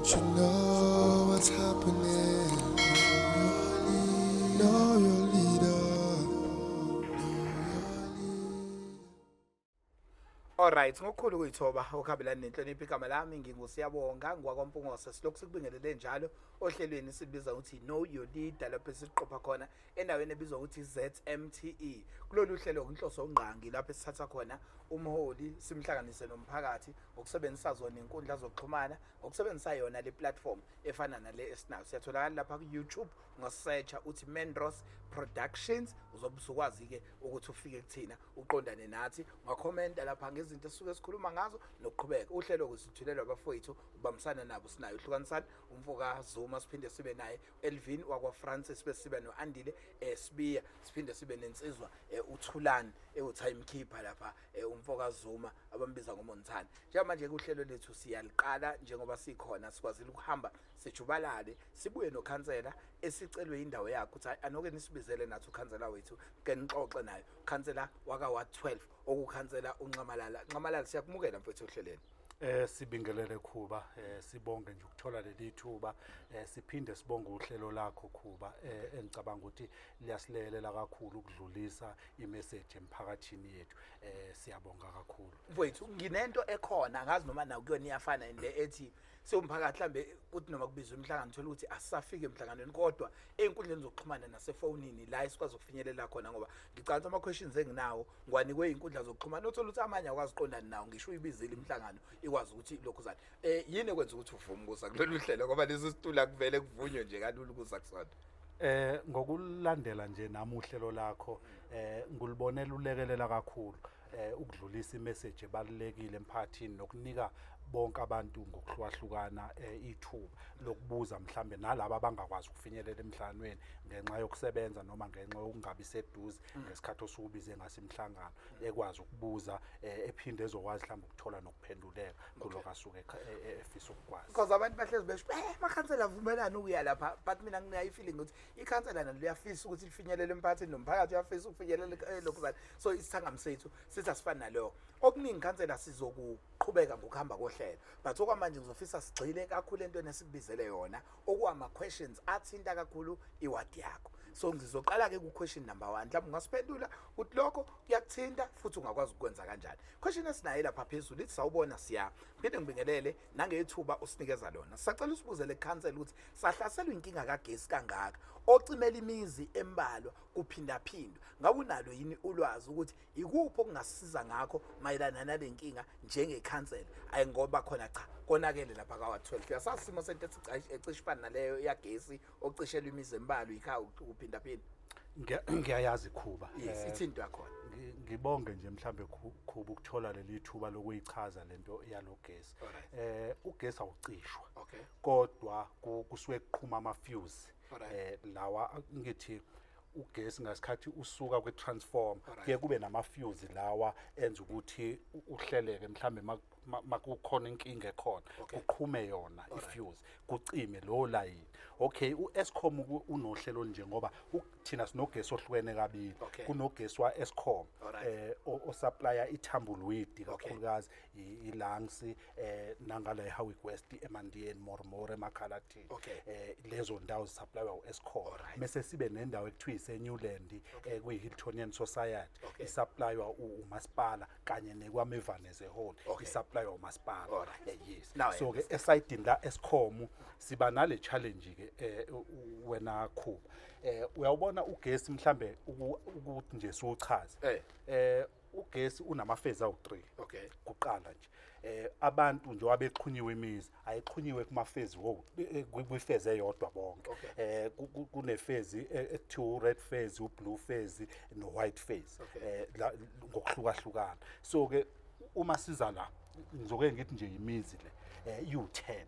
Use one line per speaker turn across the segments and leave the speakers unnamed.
you know what's happening. Know your leader.
Alright, ngokukhulu kuyithoba okuhambelana nenhlonipho igama lami ngingusiyabonga ngwakwaMpungose silokhu sikubingelele njalo ohlelweni sibiza ukuthi Know Your Leader lapho siqopha khona endaweni ebizwa ukuthi ZMTE. Kulolu hlelo inhloso ongqangi lapho sithatha khona umholi simhlanganise nomphakathi ngokusebenzisa zona inkundla zokuxhumana ngokusebenzisa yona le platform efana nale esinayo. Siyatholakala lapha ku YouTube ngosearcha uthi Mendros Productions uzobusukwazi ke ukuthi ufike kuthina uqondane nathi ungakhomenta lapha ngezinto esisuke sikhuluma ngazo nokuqhubeka. Uhlelo kusithulelwa abafowethu ubamsana nabo sinayo uhlukanisana umfoka Zuma siphinde sibe naye Elvin wakwa Francis bese sibe noAndile Sibiya siphinde sibe nensizwa uThulani timekeeper lapha umfoka Zuma abambiza ngoMonthana. Njengamanje kuhlelo lethu siyaliqala njengoba sikhona sikwazile ukuhamba sejubalale sibuye nokhansela esicelwe indawo yakhe ukuthi anoke nisibizele nathi ukhansela wethu ke nixoxe nayo ukhansela waka wa 12 okukhansela uNxamalala siyakumukela mfethu ohleleni.
Sibingelele Khuba sibonge nje ukuthola leli thuba siphinde sibonge uhlelo lakho Khuba engicabanga ukuthi liyasilekelela kakhulu ukudlulisa imessage emphakathini yethu siyabonga kakhulu
Mfethu nginento ekhona ngazi noma na kuyona iyafana inde ethi sewumphakathi mhlambe uthi noma kubizwa umhlangano thola ukuthi asisafike emhlanganweni kodwa einkundleni zokuxhumana nasefonini la isikwazi ukufinyelela khona ngoba ngicabanga ama questions enginawo ngwanikwe inkundla zokuxhumana uthola ukuthi amanye akwazi uqondana nawo ngisho uyibizile imhlangano ikwazi ukuthi lokho zani yini ekwenza ukuthi uvume ukuza kulolu hlelo ngoba lezi situla kuvele kuvunywe nje kalula ukuza kusona.
Ngokulandela nje nami uhlelo lakho ngulibonela ulekelela kakhulu ukudlulisa imessage ebalekile emphakathini nokunika bonke abantu ngokuhlukahlukana ithuba lokubuza mhlambe nalabo abangakwazi ukufinyelela emhlanganweni ngenxa yokusebenza noma ngenxa yokungabi seduze ngesikhathi osukubize ngasimhlangano ekwazi ukubuza ephinde ezokwazi mhlambe ukuthola nokuphenduleka kuloko asuke efisa ukukwazi
because abantu bahlezi besho makhansela avumelana ukuya lapha but mina nginayo feeling ukuthi ikhansela nalo liyafisa ukuthi lifinyelele emphakathini nomphakathi uyafisa ukufinyelela lokho zani so isithangami sethu sithi asifani nalo okuningi ikhansela sizokuqhubeka ngokuhamba kohlelo but okwamanje ngizofisa sigxile kakhulu entweni esikubizele yona okwama questions athinta kakhulu iwadi yakho. So ngizoqala ke ku question number 1 mhlawumbe ungasiphendula ukuthi lokho kuyakuthinta futhi ungakwazi ukwenza kanjani. Question esinayo lapha phezulu lithi sawubona siya phinde ngibingelele nangethuba usinikeza lona. Sisacela usibuzele ekhansela ukuthi sahlaselwa inkinga kagesi kangaka ocimela imizi embalwa kuphinda phindwa. Ngabe unalo yini ulwazi ukuthi ikuphi okungasiza ngakho mayelana nale nkinga njengekhansela ayi ngoba khona cha konakele lapha ka 12 yasasimo sento ecishifana naleyo yagesi ocishelwa imizi embalwa ikhaya kuphinda phinda.
Ngiyayazi Khuba
Isithinto yakho
ngibonge nje mhlambe Khuba ukuthola leli thuba lokuyichaza lento yalogesi ugesi awucishwa kodwa kusuke kuqhuma ama fuse lawa ngithi ugesi ngasikhathi usuka kwetransform kuye kube nama fuse lawa enza ukuthi uhleleke mhlambe makukhona inkinga ekhona uqhume yona ifuse kucime lo line. Okay, uEskom unohlelo nje ngoba thina sinogesi ohlukene kabili kunogesi wa Eskom osupplya iThambulwidi kakhulukazi iLangs nangala eHowick West eMandiyeni Mormore eMakhalati lezo ndawo zisupplywa uEskom bese sibe nendawo ekuthiwa iseNewland kuyiHiltonian Society isupplywa uMasipala kanye nekwaMevanese Hall isupplywa uMasipala yes so ke eside la Eskom siba nale challenge ke wena Khuba uyawubona ugesi mhlambe ukuthi nje siuchaze ugesi unama phase awu3 kuqala nje abantu nje wabeqhunyiwe imizi ayixhunyiwe kuma phase kwi phase eyodwa bonke kune phase ekuthiwa red phase ublue phase no white phase ngokuhlukahlukana so ke uma siza la ngizoke ngithi nje imizi le u10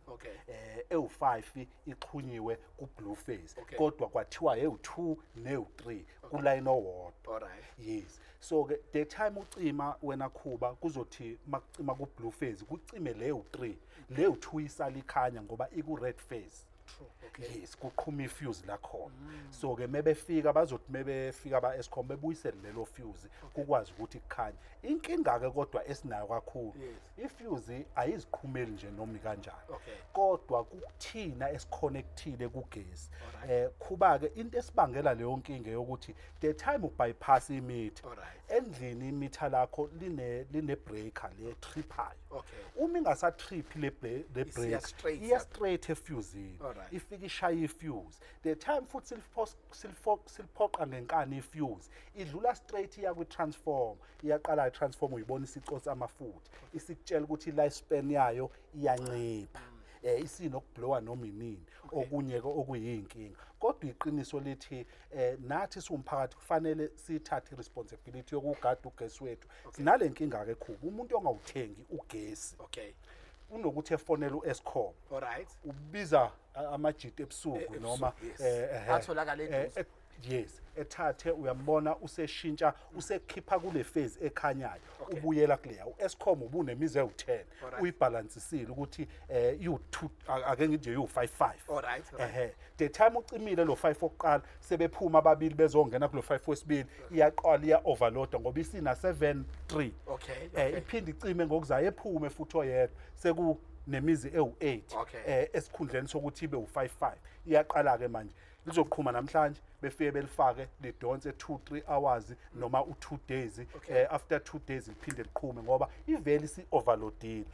ewu5 ixhunyiwe ku-blue phase kodwa kwathiwa ewu2 newu3 kuline owodwa yes so ke the time ucima wena Khuba kuzothi makucima ku-blue phase kucime leyo3 leyo2 isala ikhanya ngoba iku red phase
true. Okay.
yes kuqhuma ifuse la khona so ke mebefika bazothi mebefika ba Eskom bebuyisele lelo fuse ukwazi ukuthi kukhanye inkinga ke kodwa esinayo kakhulu ifuse ayiziqhumeli nje noma kanjani
Okay.
kodwa kuthina esiconnectile kugesi kuba ke into esibangela leyo nkinga yokuthi the time ubypass imeter
Alright.
endlini imeter lakho line breaker le trippayo
Okay.
uma ingasa trip le
Isiya
break
straight
iya
up.
straight efusini
Alright.
ifika ishaya ifuse the time futhi siliphoqa ngenkani ifuse idlula straight iya kwi-transform iyaqala i-transform uyibona isicotsa amafutha isikutshela ukuthi life span yayo iyancipha isinokublowa noma inini okunye ke okuyinkinga kodwa iqiniso lithi nathi siwumphakathi kufanele sithathe responsibility yokugada ugesi wethu sinale nkinga ke khulu umuntu ongawuthengi ugesi
Okay.
unokuthi efonele uEskom
Alright.
ubiza amajiti ebusuku
Ebusuku,
noma
yes. Atholakala eduze.
yes ethathe uyambona useshintsha usekhipha kule phase ekhanyayo ubuyela kuleya uEskom ubunemize ewu10
Alright.
uyibalansisile ukuthi you2 ake ngithi you55
Alright.
the time ucimile lo 5 oqala sebephuma ababili bezongena kulo 5 wesibili iyaqala iya overload ngoba isina 7-3
Okay.
iphinde icime ngokuzayo ephume futhi oyedwa seku nemizi ewu8
Okay.
esikhundleni sokuthi ibe u55 iyaqala ke manje lizoqhuma namhlanje befike belifake lidonse 2-3 hours noma u2 days after 2 days liphinde liqhume ngoba iveli si overloadile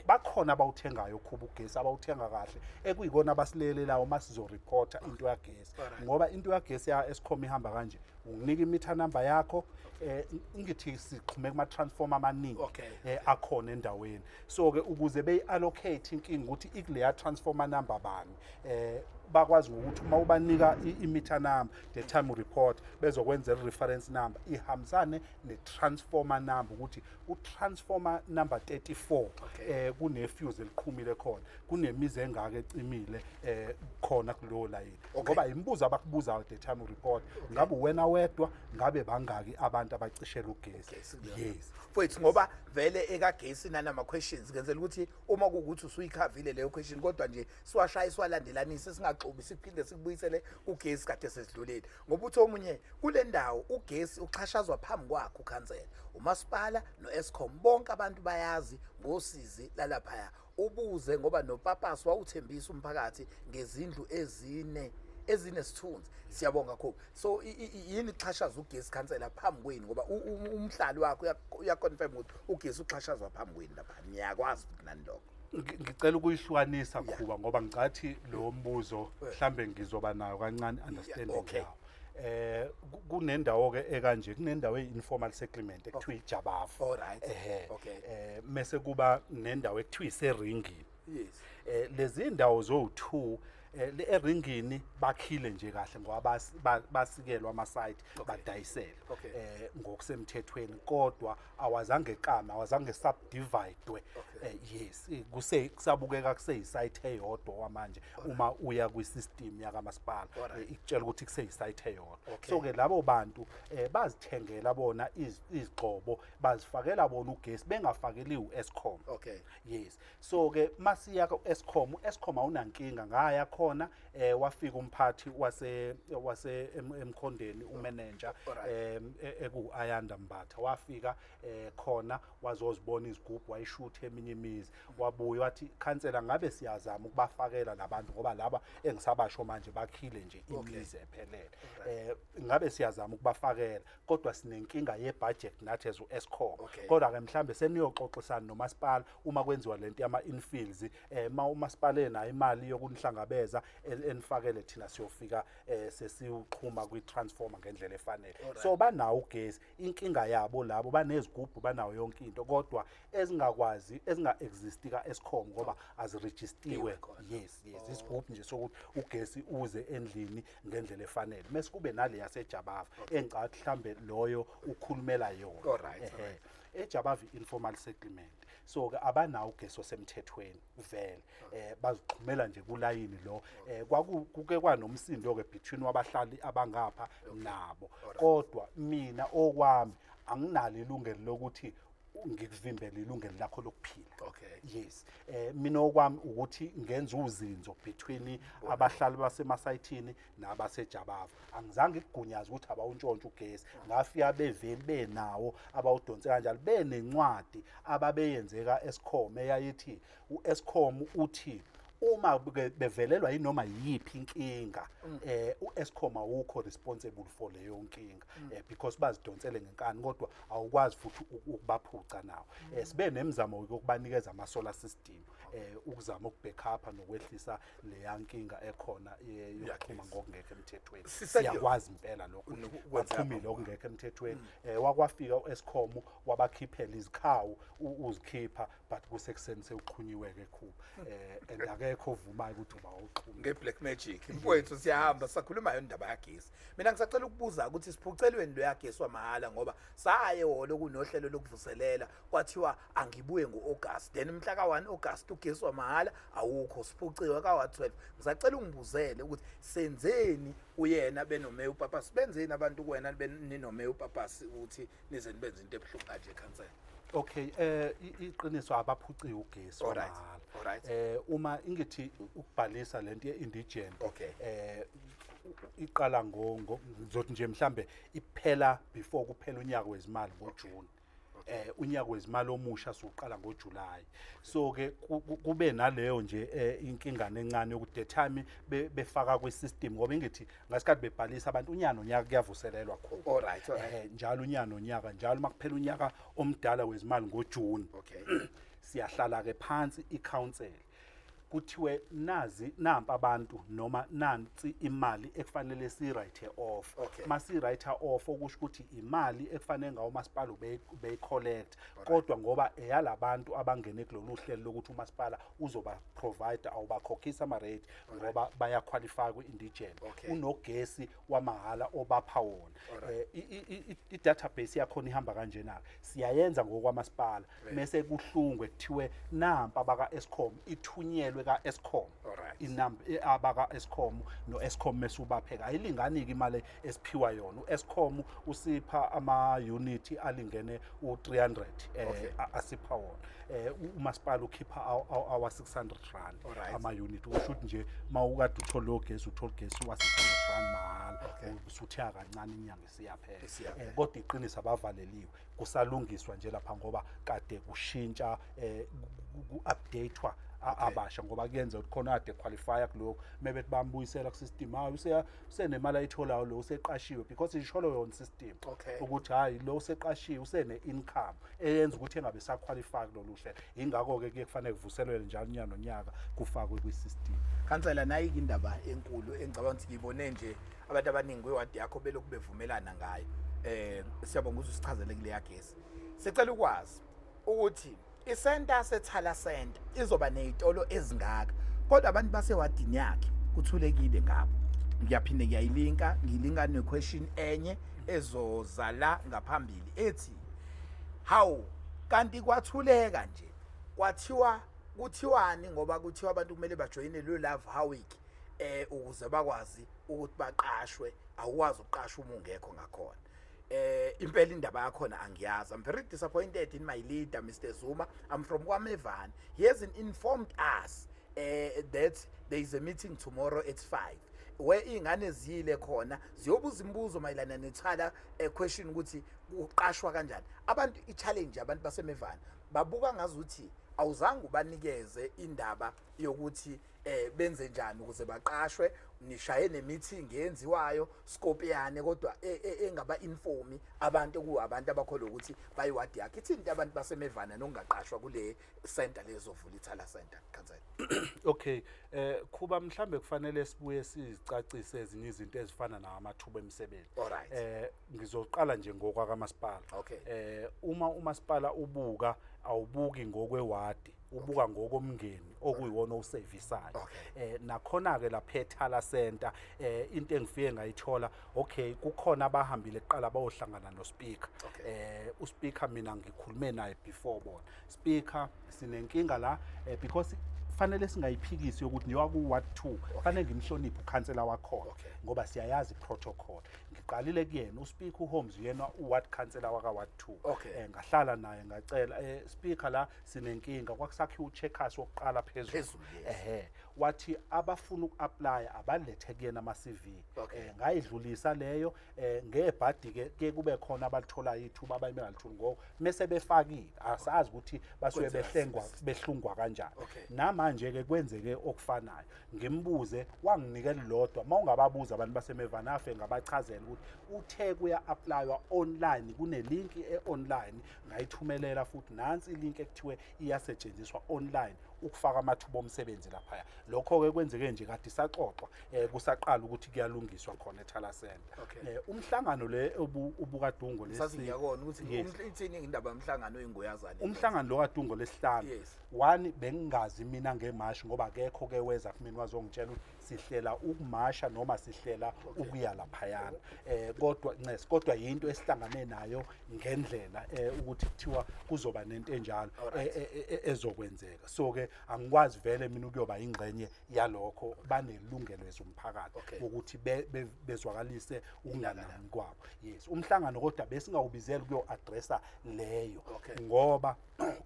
bakhona abawuthengayo kuba ugesi abawuthenga kahle ekuyikona abasilelelayo masizo reporta into yagesi ngoba into yagesi ya Eskom ihamba kanje unginika imeter number yakho ngithi siqhume kuma transformer amaningi akhona endaweni so ke ukuze beyiallocate inkinga ukuthi ikuleya transformer number bani bakwazi ukuthi uma ubanika imeter number the time report bezokwenza reference number ihambisane ne-transformer number ukuthi u-transformer number 34 kune-fuse eliqhumile khona kunemizi engaka ecimile khona kulowo layini ngoba imibuzo abakubuzayo the time report ngabe wena wedwa ngabe bangaki abantu abacishela ugesi yes
Mfowethu ngoba vele ekagesi nanama questions ngenzela ukuthi uma kuukuthi usuyikhavile leyo question kodwa nje siwashaya siwalandelanise singaxubi siphinde sikubuyisele ugesi kade sesidlulile ngoba uthi omunye kule ndawo ugesi uxhashazwa phambi kwakho ukhansela umasipala noEskom bonke abantu bayazi ngosizi lalaphaya ubuze ngoba noPapasi wawuthembisa umphakathi ngezindlu ezinesithunzi siyabonga kakhulu so yini xhashaza ugesi khansela phambi kweni ngoba umhlali wakho uyaconfirm ukuthi ugesi uxhashazwa phambi kweni lapha niyakwazi ukuthi nani lokho
ngicela ukuyihlukanisa kuba ngoba ngicathi lo mbuzo mhlambe ngizoba nayo kancane understanding yawo kunendawo ke ekanje kunendawo einformal settlement ekuthiwa iJabavu
alright
mase kuba nendawo ekuthiwa iseringini
yes
lezi indawo zo2 le eringini bakhile nje kahle ngoba basikelwa ama site badayisela ngokusemthethweni kodwa awazange eqama awazange subdividwe yes kusabukeka kuseyisite eyodwa manje uma uya kwisystem yakamasipala ikutshela ukuthi kuseyisite eyodwa so ke labo bantu bazithengela bona izigxobo bazifakela bona ugesi bengafakeli uEskom yes so ke masiya kuEskom uEskom awunankinga ngaya khona wafika umphathi wase emkhondeni umanager eku Ayanda Mbatha wafika khona wazozibona izigubhu wayishutha eminye imizi wabuya wathi khansela ngabe siyazama ukubafakela labantu ngoba laba engisabasho manje bakhile nje imizi ephelele ngabe siyazama ukubafakela kodwa sinenkinga yebudget nathi as uEskom kodwa ke mhlambe seniyoxoxisana nomasipala uma kwenziwa lento yama infills umasipala enayo imali yokunihlangabeza enifakele thina siyofika sesiuqhuma kwi-transformer ngendlela efanele so banawo ugesi inkinga yabo labo banezigubhu banawo yonke into kodwa ezingakwazi ezinga-exist ka-Eskom ngoba azirejistiwe yes isigubhu nje sokuthi ugesi uze endlini ngendlela efanele mase kube nale yaseJabavu engicathi mhlambe loyo ukhulumela yona eJabavu informal settlement so ke abanawo ugesi osemthethweni vele bazixhumela nje kulayini lo kwakuke kwanomsindo ke between wabahlali abangapha nabo kodwa mina okwami anginalo ilungelo lokuthi ngikuvimbele ilungelo lakho lokuphila.
Okay.
Yes. Mina okwami ukuthi ngenza uzinzo between abahlali basemasayithini nabasejabava. Angizange ikugunyaze ukuthi abawuntshontshe ugesi. Ngafika beveli benawo abawudonse kanjalo benencwadi ababeyenzeka Eskom eyayithi uEskom uthi uma bevelelwa yinoma yiphi inkinga uEskom awukho responsible for leyo nkinga because bazidonsele ngenkani kodwa awukwazi futhi ukubaphuca nawo. Sibe nemizamo yokubanikeza ama solar system ukuzama ukubackupa nokwehlisa leya nkinga ekhona yokuxhuma ngokungekho emthethweni. Siyakwazi impela lokho kwaphumile okungekho emthethweni. Wakwafika uEskom wabakhiphela izikhawu uzikhipha but kusekuseni sewuxhunyiwe ke khu and akekho ovumayo ukuthi ubawuxhuma
nge-black magic. Mfowethu siyahamba sakhuluma yona indaba yagesi. Mina ngisacela ukubuza ukuthi siphucelweni lo yagesi wamahhala ngoba saye wolo kunohlelo lokuvuselela kwathiwa angibuye ngo-August then mhla ka-1 August ugesi wamahhala awukho siphuciwe ka-12. Ngisacela ungibuzele ukuthi senzeni uyena benomeya uPapasi benzeni abantu kuwena ninomeya uPapasi ukuthi nize nibenze into ebuhlungu kanje ekhansela.
Okay, iqiniso abaphuciwe ugesi wamahhala. Uma ingithi ukubhalisa lento ye-indigent iqala ngizothi nje mhlambe iphela before kuphela unyaka wezimali ngoJune. Unyaka wezimali omusha soqala ngoJuly. So ke kube naleyo nje inkingane encane yokuthi the time befaka kwi-system ngoba ingithi ngasikhathi bebhalisa abantu unyaka nonyaka kuyavuselelwa khona. Njalo unyaka nonyaka njalo makuphela unyaka omdala wezimali ngoJune. Siyahlala ke phansi i-council kuthiwe nampa abantu noma nansi imali ekufanele si-write off. Masi-write off okusho ukuthi imali ekufanele ngawo umasipala ubeyi-collect kodwa ngoba eyalabantu abangene kulolu hlelo lokuthi umasipala uzoba provide awubakhokhisa ama-rate ngoba bayaqualify kwi-indigent. Unogesi wamahhala obapha wona. I-database yakhona ihamba kanjena siyayenza ngokwamasipala mase kuhlungwe kuthiwe nampa baka-Eskom ithunyelwe ka-Eskom inamba abaka-Eskom no-Eskom mesubapheka ayilingani-ke imali esiphiwa yona. uEskom usipha ama-unit alingene u-300 asipha wona. Umasipala ukhipha awa 600 rand ama-unit usho ukuthi nje mawukade uthola ogesi uthola ugesi wa 600 rand mahhala usuthenga kancane inyanga isiyaphela. Kodwa iqiniso abavaleliwe kusalungiswa nje lapha ngoba kade kushintsha ku-updatewa abasha ngoba kuyenza ukuthi khona ade qualify kuloko mebethi bambuyisela ku-system usenemali ayitholayo lo useqashiwe because isholo yona system ukuthi hayi lo useqashiwe usene-income eyenza ukuthi engabe saqualify kulolu hlelo. Ingakho-ke kuye kufanele kuvuselelwe njalo unyaka nonyaka kufakwe kwi-system.
Khansela nayike indaba enkulu engicabanga ukuthi ngibone nje abantu abaningi kwiwadi yakho belokhu bevumelana ngayo. Siyabonga ukuthi usichazele kule yagesi. Sicela ukwazi ukuthi isenta sethala center izoba nezitolo ezingaka kodwa abantu basewadini yakhe kuthulekile ngabo. Ngiyaphinde ngiyilinka ne-question enye ezozala ngaphambili ethi how kanti kwathuleka nje kuthiwani ngoba kuthiwa abantu kumele bajoyine lo Love How Week ukuze bakwazi ukuthi baqashwe. Awukwazi ukuqasha uma ungekho ngakhona. Impela indaba yakhona angiyazi. I'm very disappointed in my leader Mr. Zuma. I'm from KwaMevani. He hasn't informed us that there is a meeting tomorrow at 5 where ingane zile khona ziyobuza imibuzo mayelana nethala question ukuthi uqashwa kanjani. Abantu i-challenge abantu baseMevani babuka ngazuthi awuzange ubanikeze indaba yokuthi benze njani ukuze baqashwe. Nishaye ne-meeting yenziwayo skopiyane kodwa engaba informi abantu kuabantu abakholwa ukuthi bayiwadi yakhe. Ithini abantu baseMevana nokungaqashwa kule center lezovula ithala center Khansela?
Okay, kuba mhlambe kufanele sibuye sizicacise ezinye izinto ezifana namathuba emisebenzi. Ngizoqala nje ngokwakamasipala. Uma umasipala ubuka awubuki ngokwewadi ubuka ngokomngeni okuyiwona osevisayo. Nakhona-ke lapha ethala center into engifike ngayithola kukhona abahambile kuqala bayohlangana no-speaker. uSpeaker mina ngikhulume naye before bona. Speaker sinenkinga la because fanele singayiphikisi ukuthi njengoba ku Ward 2 fanele ngimhloniphe ukhansela wakhona ngoba siyayazi protocol. Ngiqalile kuyena uSpeaker uHolmes yena uward councillor waka Ward 2 ngahlala naye ngacela speaker la sinenkinga kwakusakhiwa uCheckers wokuqala phezulu wathi abafuna ukuapply abalethe kuyena ama CV ngayidlulisa leyo ngebhadi ke kube khona abalithola ithuba abayimengalithuki ngoba mase befakile asazi ukuthi basuke behlungwa kanjani namanje ke kwenzeke okufanayo ngimbuze wanginikela lodwa mawungababuza abantu basemevana afe ngabachazela ukuthi uthe kuya applywa online kune link online ngayithumelela futhi nansi ilink ekuthiwe iyasetshenziswa online ukufaka amathuba omsebenzi lapha lokho ke kwenzeke nje kade saxoxwa kusaqala ukuthi kuyalungiswa khona eThala Center umhlangano le ubukadungo
lesiyakona ukuthi ithini indaba yomhlangano oyinguyazana
umhlangano lo kadungo lesihlanu one bengingazi mina ngemashi ngoba akekho ke weza kumina wazongitshela ukuthi sihlela ukumasha noma sihlela ukuya lapha kodwa yinto esihlangane nayo ngendlela ukuthi kuthiwa kuzoba nento enjalo ezokwenzeka so ke angikwazi vele mina ukuyoba ingcenye yalokho banelungelo ezomphakathi ukuthi bezwakalise ukunganami kwabo umhlangano kodwa besingawubizela kuyo addressa leyo ngoba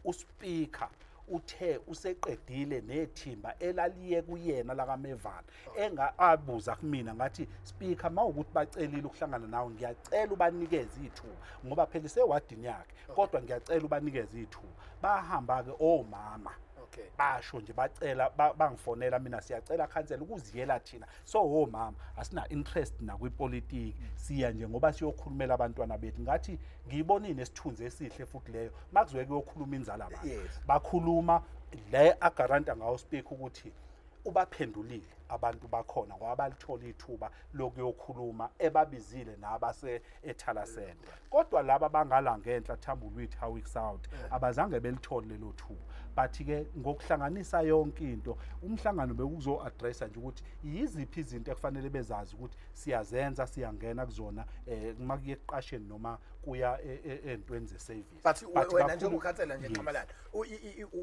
uSpeaker uthe useqedile nethimba elaliye kuyena la kaMevana abuza kumina ngathi speaker mawukuthi bacelile ukuhlangana nawe ngiyacela ubanikeze ithuba ngoba phela sewadini yakhe kodwa ngiyacela ubanikeze ithuba bahamba ke omama basho nje bacela bangifonela mina siyacela khansela ukuziyela thina so mama asina interest na kwipolitiki siya nje ngoba siyokhulumela abantwana bethu ngathi ngiyibonile isithunzi esihle futhi leyo makuzoke kuyokhuluma inzala abantu bakhuluma le agaranta ngawo speak ukuthi ubaphendulile abantu bakhona ngoba balithola ithuba lokuyokhuluma ebabizile nabase eThala Center kodwa laba bangala ngenhla Thambulwitha Howick South abazange belithole lelo thuba bathi ke ngokuhlanganisa yonke into umhlangano bekuzo addressa nje ukuthi yiziphi izinto ekufanele bezazi ukuthi siyazenza siyangena kuzona makuye eqasheni noma kuya entweni zeservice
but wena nje ukukhathela nje Qamalani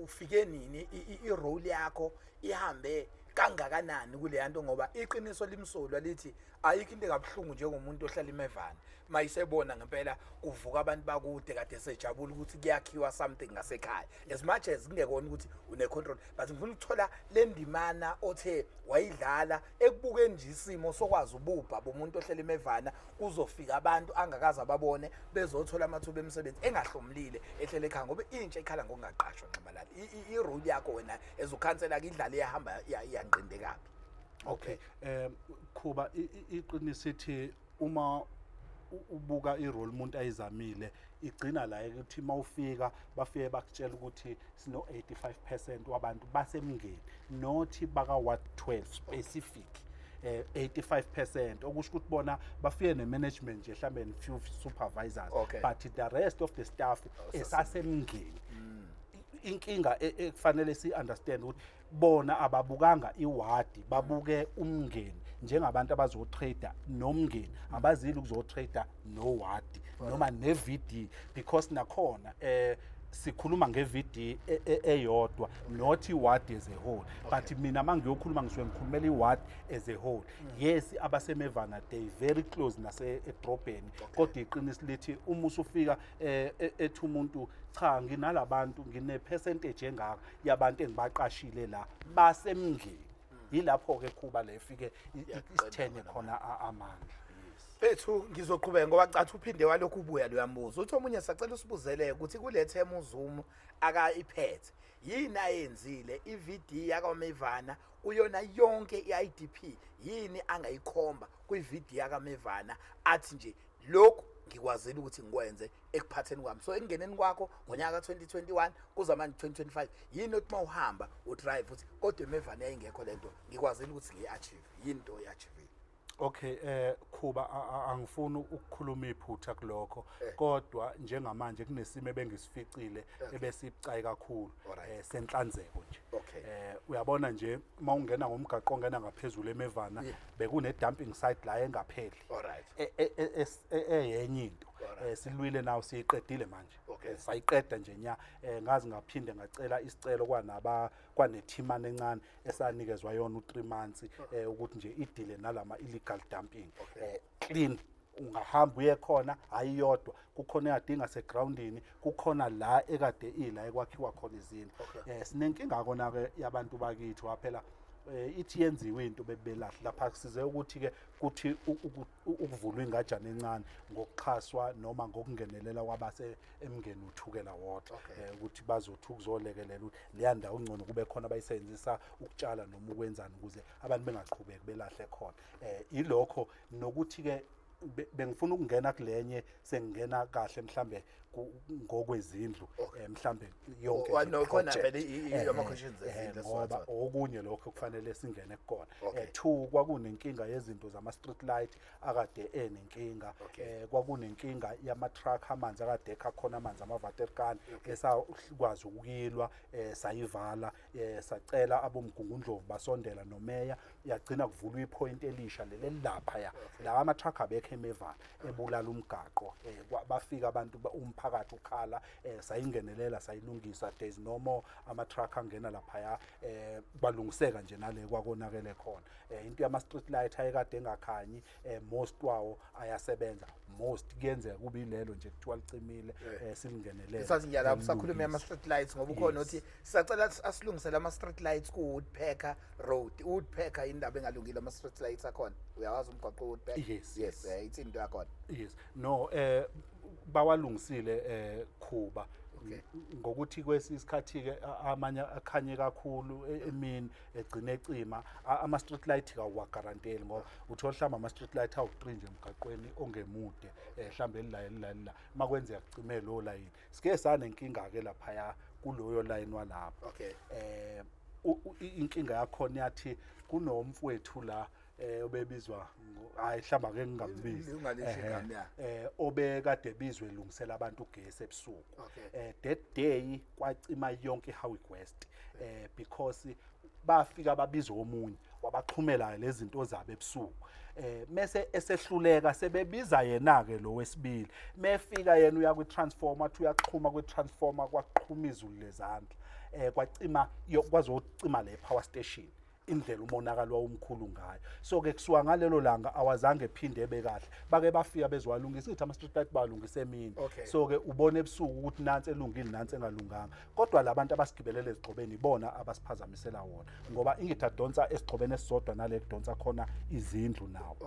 ufike nini irole yakho ihambe kangakanani kule nto ngoba iqiniso limsulwa lithi ayikho into engabhlungu njengomuntu ohlala eMevana mayisebona ngempela kuvuka abantu bakude kade sejabula ukuthi kuyakhiwa something ngasekhaya as much as kungekona ukuthi une control but ngifuna ukuthola le ndimana othe wayidlala ekubukeni nje isimo sokwazi ubupha bomuntu ohlala eMevana uzofika abantu angakaza babone bezothola amathuba emisebenzi engahlomlile ehlele ekhaya ngoba intsha ikhala ngokungaqashwa Nxamalala irole yakho wena ezukhansela kidlala iyahamba iyanqinde kabi
Khuba iqiniso ithi uma ubuka irole umuntu ayizamile igcina la ukuthi mawufika bafike bakutshela ukuthi sino 85% wabantu basemngeni nothi baka Ward 12 specific 85% okusho ukuthi bona bafike nemanagement nje mhlambe few supervisors but the rest of the staff esasemngeni inkinga ekufanele si understand ukuthi bona ababukanga iwadi babuke umngeni njengabantu abazotrader nomngeni abazili ukuzotrader nowadi noma neVD because nakhona sikhuluma ngeVD eyodwa not iward as a whole but mina mangiyokhuluma ngisuke ngikhulumela iward as a whole yes abasemevana they very close nase edrobheni kodwa iqiniso lithi uma usufika ethi umuntu cha nginalabantu ngine percentage engaka yabantu engibaqashile la basemngeni yilapho ke Khuba le ifike isithenye khona amandla
Bethu ngizoqhubeka ngoba cathi uphinde walokhu ubuya lo yambuzo uthi omunye sacela usibuzele ukuthi kule theme uZoom aka iphethe yini ayenzile iVD yakaMevana uyona yonke iIDP yini angayikhomba kwiVD yakaMevana athi nje lokhu ngikwazela ukuthi ngikwenze ekuphatheni kwami so engeneni kwakho ngonyaka 2021 kuza manje 2025 yini othi mawuhamba udrive uthi kodwa eMevana yayingekho lento ngikwazela ukuthi ngiachieve yini into yachieve
Okay Khuba angifuni ukukhuluma iphutha kulokho kodwa njengamanje kunesimo ebengisificile ebesicayi kakhulu senhlanzeko nje uyabona nje mawungena ngomgaqo ongena ngaphezulu eMevana bekune dumping site la engapheli eyenye into silwile nawo siyiqedile manje
Okay.
sayiqeda nje nya ngazi ngaphinde ngacela isicelo kwanethimane encane esanikezwa yona u3 months ukuthi nje idile nalama illegal dumping clean ungahamba uye khona ayiyodwa kukhona eyadinga segroundini kukhona la ekade ila ekwakhiwa khona izindlu sinenkinga kona ke yabantu bakithi waphela ithi yenziwe into bebelahle lapha size ukuthi ke kuthi ukuvulwa ingajana encane ngokuxhaswa noma ngokungenelela kwabase emngeni uthukela wodwa ukuthi bazothi ukuzolekelela ukuthi leya ndawo ungcono kube khona abayisebenzisa ukutshala noma ukwenzana ukuze abantu bengaqhubeki belahle khona ilokho nokuthi ke bengifuna ukungena kulenye sengena kahle mhlambe ngokwezindlu mhlambe yonke
khona vele ama questions ezindlu
ngoba okunye lokho kufanele singene kukona 2 kwakunenkinga yezinto zama street light akade enenkinga kwakunenkinga yama truck amanzi akade ekhona amanzi ama watercan esakwazi ukuyilwa sayivala sacela abomgungundlovu basondela nomeya yagcina kuvulwa ipoint elisha leli lapha ya la ama truck abekhe emeva ebulala umgaqo bafika abantu umphakathi ukhala sayingenelela sayilungisa there's no more ama truck angena lapha balungiseka nje nale kwakonakele khona into yama street light ayekade engakhanyi most wawo ayasebenza most kuyenzeka kube ilelo nje kuthiwa licimile silingenelele
sazinyala usakhuluma ama street lights ngoba ukhona uthi sicela asilungisele ama street lights ku Woodpecker Road Woodpecker indaba engalungile ama street lights akhona uyawazi umgwaqo Woodpecker
yes
ithi into yakhona
yes no bawalungisile Khuba ngokuthi kwesisikhathi ke amanye akhanye kakhulu emini egcine ecima ama street light kawagaranteli ngoba uthola mhlamba ama street light awu3 nje emgaqweni ongemude mhlambe elila makwenzeka kucime lo line sike sanenkinga ke lapha kuloyo line walapha inkinga yakhona yathi kunomfowethu la obebizwa hayi hlamba ke ngingambizi obekade bizwe lungisela abantu ugesi ebusuku that day kwacima yonke iHowick West because bafika babizwa omunye wabaxhumela lezi zinto zabo ebusuku mase esehluleka sebebiza yena ke lo wesibili mefika yena uya kwitransformer athi uyaxhuma kwitransformer kwaqhuma izulu lezandla kwacima kwazokucima le power station indlela umonakalo wawumkhulu ngayo so ke kusuka ngalelo langa awazange ephinde ebekahle bake bafika bezwalungisa ithi ama street light balungisa emini so ke ubone ebusuku ukuthi nansi elungile nansi engalunganga kodwa labantu abasigibelele ezigxobeni ibona abasiphazamisela wona ngoba ingithi donsa esigxobeni esisodwa nale kudonsa khona izindlu nawo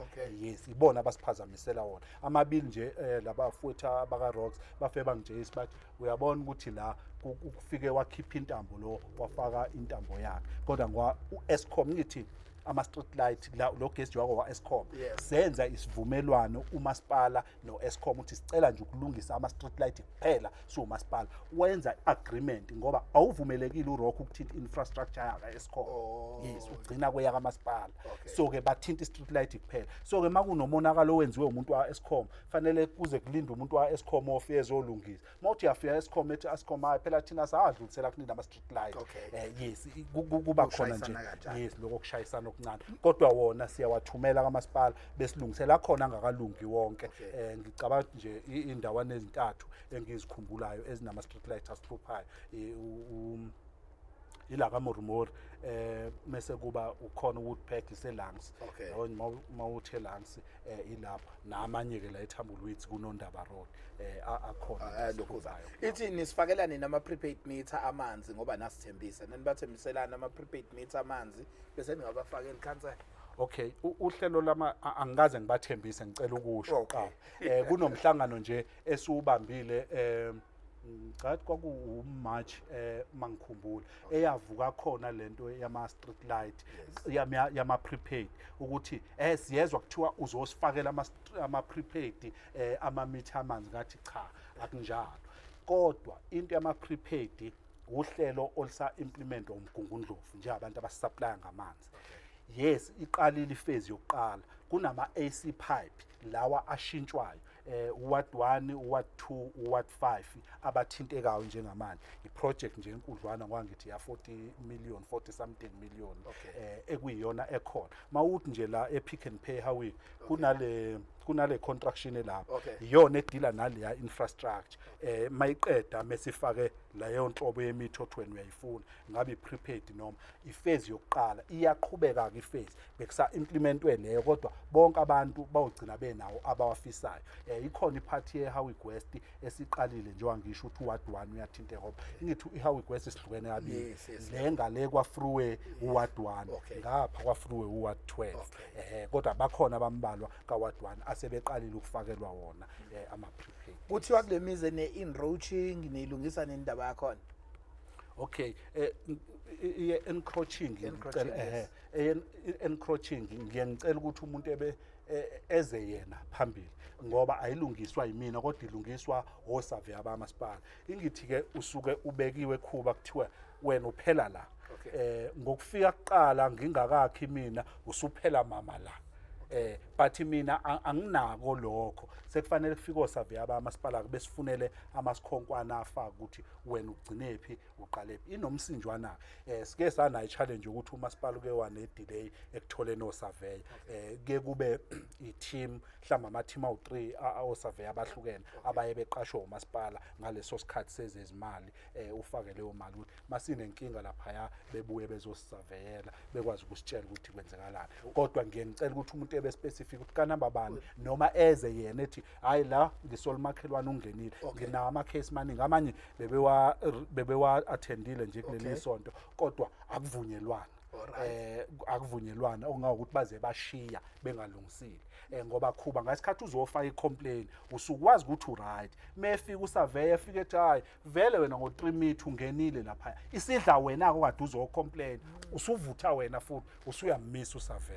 yes ibona abasiphazamisela wona amabili nje labafutha abaka rocks bafe bangijeyisi bathi uyabona ukuthi la ukufike wakhipha intambo lo wafaka intambo yakhe kodwa ngoba uEscom ngithi ama street light lo gesi wako waEscom senza isivumelwano umasipala noEscom uthi sicela nje ukulungisa ama street light kuphela so umasipala wenza agreement ngoba awuvumelekile uRock ukuthinta infrastructure yaka Escom yes ugcina kweyaka masipala so ke bathinta street light kuphela so ke makunomonakalo owenziwe umuntu waEscom fanele kuze kulinde umuntu waEscom ofike ezolungisa mawuthi uyafika eScom ethi Escom hayi phela thina sadlulisela kunina ama street light yes kuba khona nje yes lokho kushayisana okuncane kodwa wona siyawathumela kamasipala besilungisela khona angakalungi wonke ngicabanga nje indawana ezintathu engizikhumbulayo ezinama street lights asihluphayo ila kaMormor mase kuba ukhona Woodpecker iselangs yabona mawuthe langs ilapha namanye ke la eThambulwitsi kuNondaba Road akhona
lokho zayo ithi nisifakelane nama prepaid meter amanzi ngoba nasithembisa nanibathembiselana ama prepaid meter amanzi bese ningabafakela ikhansela
okay uhlelo lama angikaze ngibathembise ngicela ukusho qala kunomhlangano nje esiubambile ngathi kwakuMarch mangikhumbula eyavukwa khona lento yama street light yama prepaid ukuthi siyezwa kuthiwa uzosifakela ama prepaid ama meter amanzi ngathi cha akunjalo kodwa into yama prepaid uhlelo olsa implement umgungundlovu nje abantu abasupply ngamanzi yes iqalile iphase yokuqala kunama AC pipe lawa ashintshwayo Ward 1 Ward 2 Ward 5 abathintekayo njengamanje iproject nje enkudlwana kwangithi ya 40 something million ekuyiyona ekhona mawuthi nje la ePick and Pay Howick kunale kunale construction elapha
Okay.
iyona edila naleya infrastructure mayiqeda mesifake layo nhlobo yemithi othweni uyayifuna ngabe prepaid noma iphase yokuqala iyaqhubeka ke iphase bekusa implementwe leyo kodwa bonke abantu bawugcina benawo abawafisayo ikhona iphathi yeHowick West esiqalile njengoba ngisho ukuthi uward 1 uyathinta eHope ngithi iHowick West sihlukene kabili le ngale kwa Freeway uward 1 ngapha kwa Freeway uward 12 kodwa bakhona abambalwa kaWard 1 asebeqalile ukufakelwa wona ama prepaid
kuthiwa kule mize ne-enroaching neyilungisa nendaba yakhona.
okay encroaching ngicela encroaching ngiyangicela ukuthi umuntu eze yena phambili ngoba ayilungiswa yimina kodwa ilungiswa osurvey abamasipala ingithi ke usuke ubekiwe khuba kuthiwa wena uphela la ngokufika kuqala ngingakakhi mina usuphela mama la but mina anginako lokho sekufanele kufike osurvey abamasipala besifunele amasikhonkwana afaka ukuthi wena ugcinephi uqalephi inomsinjwana sike sana i-challenge ukuthi umasipala uke wane delay ekutholeni osurvey ke kube i-team mhlawumbe ama-team awu3 osurvey abahlukene abaye beqashwe umasipala ngaleso sikhathi sezezimali ufake leyo mali ukuthi masinenkinga lapha bebuye bezosurveyela bekwazi ukusitshela ukuthi kwenzekalani kodwa ngiyengicela ukuthi umuntu specific ukuthi kanamba bani noma eze yena ethi hayi la ngisolimakhelwane ungenile nginawo ama case maningi amanye bebewa attendile nje kuleli sonto kodwa akuvunyelwana akuvunyelwana ongakuthi baze bashiya bengalungisile ngoba khuba ngasikhathi uzofaka icomplaint usukwazi ukuthi uright mefika usurvey efike ethi hayi vele wena ngo3 meter ungenile lapha isidla wena okade uzocomplain usuvutha wena futhi usuyamisa usurvey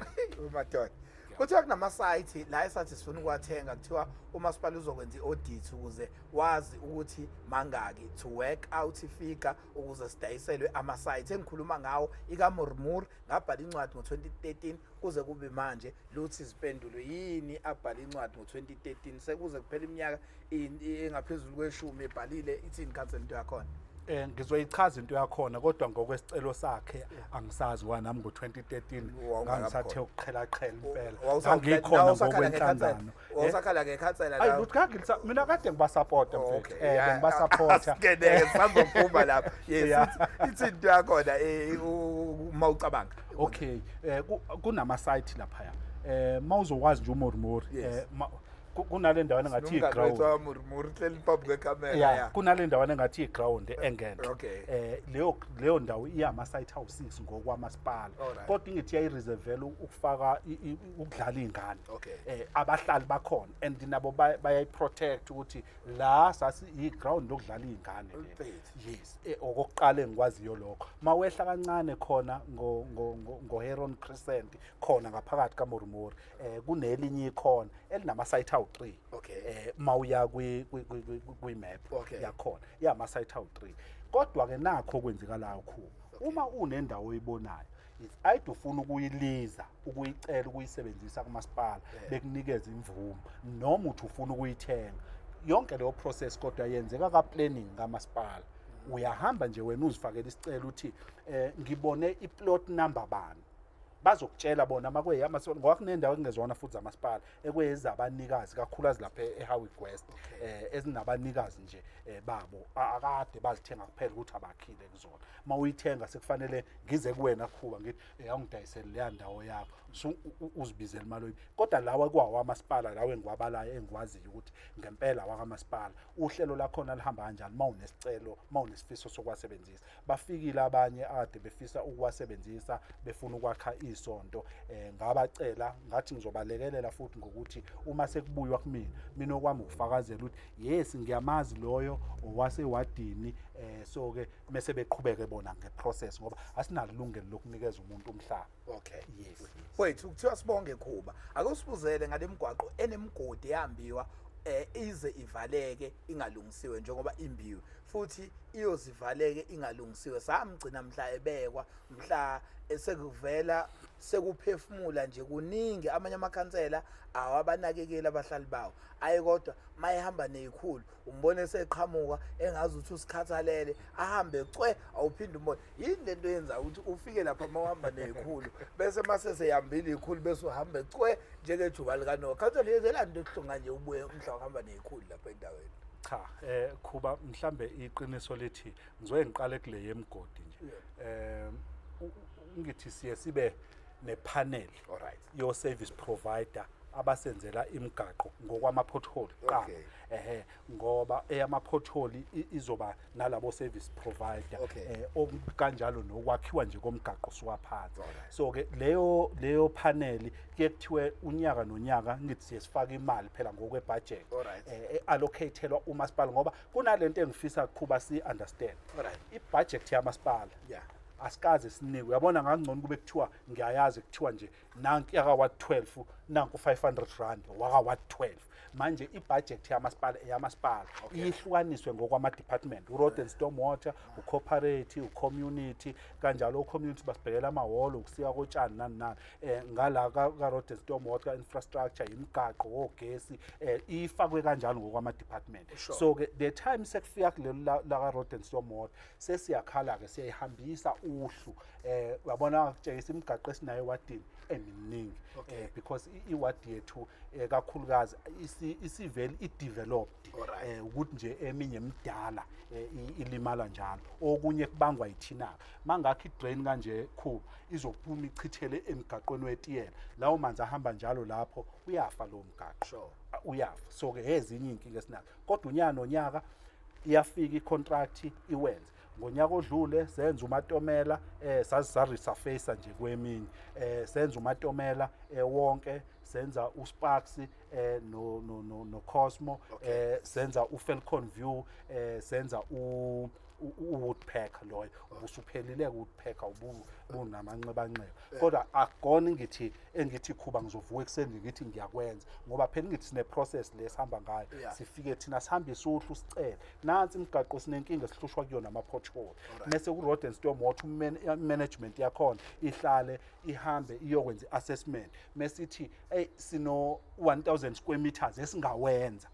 madoda kuthiwa kunama-site la esathi sifuna ukuwathenga kuthiwa umasipala uzokwenza i-audit ukuze wazi ukuthi mangaki to work out ifika ukuze sidayiselwe ama-site engikhuluma ngawo ikaMurmur ngabhala incwadi ngo-2013 kuze kube manje luthi izipendulwe yini abhala incwadi ngo-2013 sekuze kuphela iminyaka engaphezulu kweshumi ebhalile ithini cancel into yakhona.
Ngizoyichaza into yakhona kodwa ngokwesicelo sakhe angisazi wanami ngo-2013 ngangisathe ukuqhela impela ngikhona ngokwenhlangano
wasakhala ngekhansela
hayi lutho ngangilisa mina kade ngibasupporta mfethu ngibasupporta
ngeke sizophuma lapha yes ithi into yakhona mawucabanga
okay kunama site lapha mawuzokwazi nje uMurmur kunale ndawana ngathi iground
Murmur hleli phambi kwekamera
kunale ndawana engathi iground engenhla leyo ndawo iyama site house 6 ngokwamasipala kodwa ingithi yayireservele ukufaka ukudlala izingane abahlali bakhona and nabo bayayiprotect ukuthi la sasi iground lokudlala izingane yes okokuqala engikwaziyo lokho mawehla kancane khona ngo Heron Crescent khona ngaphakathi kaMurmur kunelinye ikhona elinama site 3 mawuya kwi map yakhona yama site 3 kodwa ke nakho kwenzekalayo khulu uma unendawo oyibonayo ayide ufuna ukuyiliza ukuyicela ukuyisebenzisa kumasipala bekunikeza imvumo noma uthi ufuna ukuyithenga yonke leyo process kodwa yenzeka ka planning kamasipala uyahamba nje wena uzifakela isicelo uthi ngibone iplot number bani bazokutshela bona makweyamasondo ngoba kunendawo ekungezona futhi zamasipala ekwezabanikazi kakhulukazi lapha eHowick West ezinabanikazi nje babo akade bazithenga kuphela ukuthi abakhile kuzona mawuyithenga sekufanele ngize kuwena khuba ngithi awungidayisele leya ndawo yakho uzibizela imali kodwa lawa kwawamasipala lawe engiwabalayo engikwaziyo ukuthi ngempela wakamasipala uhlelo lakhona lihamba kanjani mawunesicelo mawunesifiso sokwasebenzisa bafikile abanye ade befisa ukuwasebenzisa befuna ukwakha isonto ngabacela ngathi ngizobalekelela futhi ngokuthi uma sekubuywa mina okwami ukufakazela ukuthi yes ngiyamazi loyo owasewadini so ke mase beqhubeke bona ngeprocess ngoba asinalungelo lokunikeza umuntu umhlaba yes
wethu kuthiwa sibonge Khuba akusibuzele ngalemgwaqo enemgodi ehambiwa ize ivaleke ingalungisiwe njengoba imbiwe futhi iyozivaleke ingalungisiwe samgcina mhla ebekwa mhla esekuvela sekuphefumula nje kuningi amanye amakhansela awabanakekeli abahlali bawo ayi kodwa mayehamba nezikhulu umbone eseqhamuka engazi ukuthi usikhathalele ahambe cwe awuphinde umbone yini lento yenza ukuthi ufike lapha mawuhamba nezikhulu bese mase seyambile izikhulu bese uhambe cwe njengejuba likaNoah khansela yenzela into ehlunga nje ubuye umhla uhamba nezikhulu lapha endaweni.
Cha kuba mhlambe iqiniso lithi ngizoye ngiqale kule yemgodi nje ngithi sibe nepanel yo service provider abasenzela imigaqo ngokwama pothole qala ngoba eyama pothole izoba nalabo service provider okanjalo nokwakhiwa nje komgaqo siwaphansi so ke leyo panel kuyekuthiwe unyaka nonyaka ngithi siyesifaka imali phela ngokwe budget allocateelwa umasipala ngoba kunalento engifisa ukuba si understand ibudget yamasipala asikaze sinikwe uyabona ngangcono kube kuthiwa ngiyayazi kuthiwa nje nanku yaka wa 12 nanku 500 rand waka wa 12 manje ibudget yamasipala ihlukaniswe ngokwama department road and storm water ucooperative ucommunity kanjalo ucommunity basibhekela amahholo ukusiya kotshani nani ngala ka road and storm water infrastructure imigaqo ogesi ifakwe kanjalo ngokwama department so ke the time sekufika kulelo la ka road and storm water sesiyakhala ke siyayihambisa uhlu uyabona kutshengisa imigaqo esinayo ewadini eminingi because iwadi yethu kakhulukazi isivele ideveloped ukuthi nje eminye emidala ilimala njalo okunye kubangwa yithina mangakho idrain kanje khulu izophuma ichithele emigaqweni wetiyela lawo manzi ahamba njalo lapho uyafa lo mgaqo uyafa so ke ezinye inkinga esinazo kodwa unyaka nonyaka iyafika icontract iwenze ngonyaka odlule senza umatomela sazisaresurface nje kweminye senza umatomela wonke senza uSparks no Cosmo senza uFalcon View senza uWoodpecker loyo ubusuphelile uWoodpecker ubunamanxebanxeba kodwa akugona engithi khuba ngizovuka ekseni ngithi ngiyakwenza ngoba phela ngithi sine process lesihamba ngayo sifike thina sihambisa uhlu sicela nansi imigaqo sinenkinga sihlushwa kuyona ama pothole mase ku road and storm water management yakhona ihlale ihambe iyokwenza assessment mesithi sino 1000 square meters esingawenza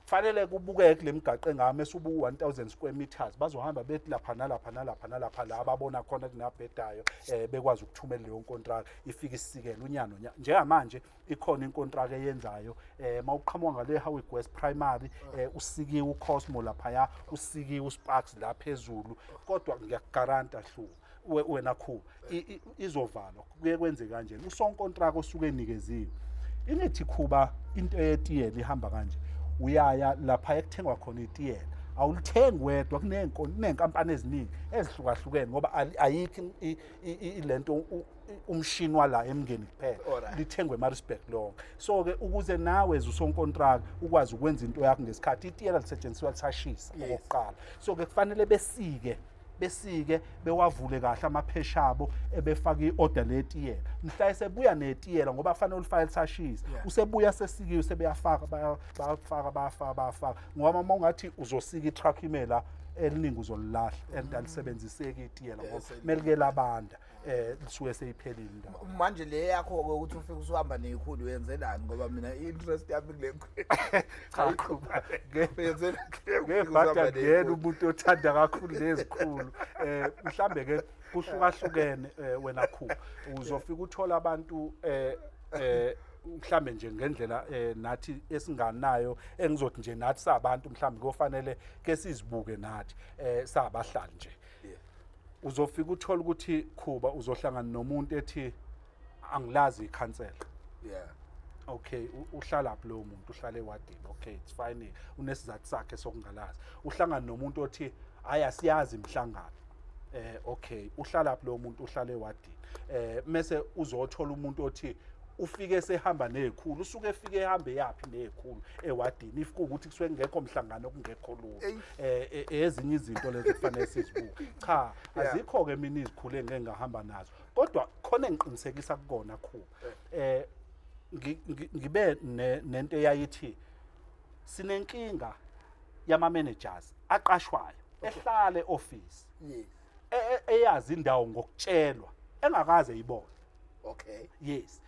fanele kubukeke kule migaqo engame subu 1000 square meters bazohamba bethi lapha nalapha la ababona khona kunabhedayo bekwazi ukuthumela leyo contract ifike isikele unyano njengamanje ikhona incontract eyenzayo mawuqhamuka ngale Howick West Primary usikiwe uCosmo lapha usikiwe uSparks la phezulu kodwa ngiyakugaranta hlu wena khu izovalwa kuye kwenze kanjeni usonkontrakt osuke enikeziwe ingethi khuba into yetiyela ihamba kanje uyaya lapha ekuthengwa khona itiyela awulithengi wedwa kunenkampani eziningi ezihlukahlukene ngoba ayikho ilento umshini wala emngeni kuphela lithengwe eMaritzburg lonke so ke ukuze nawe usonkontract ukwazi ukwenza into yakho ngesikhathi itiyela lisetshenziswa lisashisa okokuqala so ke kufanele besike bewavule kahle amaphesha abo ebefaka iorder letiyela mhla esebuya netiyela ngoba kufanele ulifile sashisa usebuya sesikiwe sebeyafaka bayafaka ngoba uma ungathi uzosika itruck imela eliningi uzolilahla andalisebenziseki itiyela ngoba melike labanda lisuke seyiphelile indaba
manje le yakho ukuthi ufike usuhamba nezikhulu uyenzelani ngoba mina interest yami kule
cha ngebhada ngene umuntu othanda kakhulu lezikhulu mhlambe ke kuhlukahlukene wena khu uzofika uthola abantu mhlambe nje ngendlela nathi esinganayo engizothi nje nathi sabantu mhlambe kufanele ke sizibuke nathi sabahlali nje uzofika uthola ukuthi khuba uzohlangana nomuntu ethi angilazi ikhansela okay uhlala lapho lo muntu uhlala ewadini okay it's fine unesizathu sakhe sokungalazi uhlangana nomuntu othi ayasiyazi imhlangano okay uhlala lapho lo muntu uhlala ewadini mase uzothola umuntu othi ufike sehamba nezikhulu usuke efike ehambe yapi nezikhulu ewadini ifike ukuthi kusuke ngekho mhlangano kungekho lutho ezinye izinto lezi kufanele sizibuke cha azikho ke mina izikhulu engeke ngahamba nazo kodwa khona engiqinisekisa kukona khu ngibe nento eyayithi sinenkinga yama managers aqashwayo ehlale office eyazi indawo ngokutshelwa engakaze ibone
Okay.
Yes.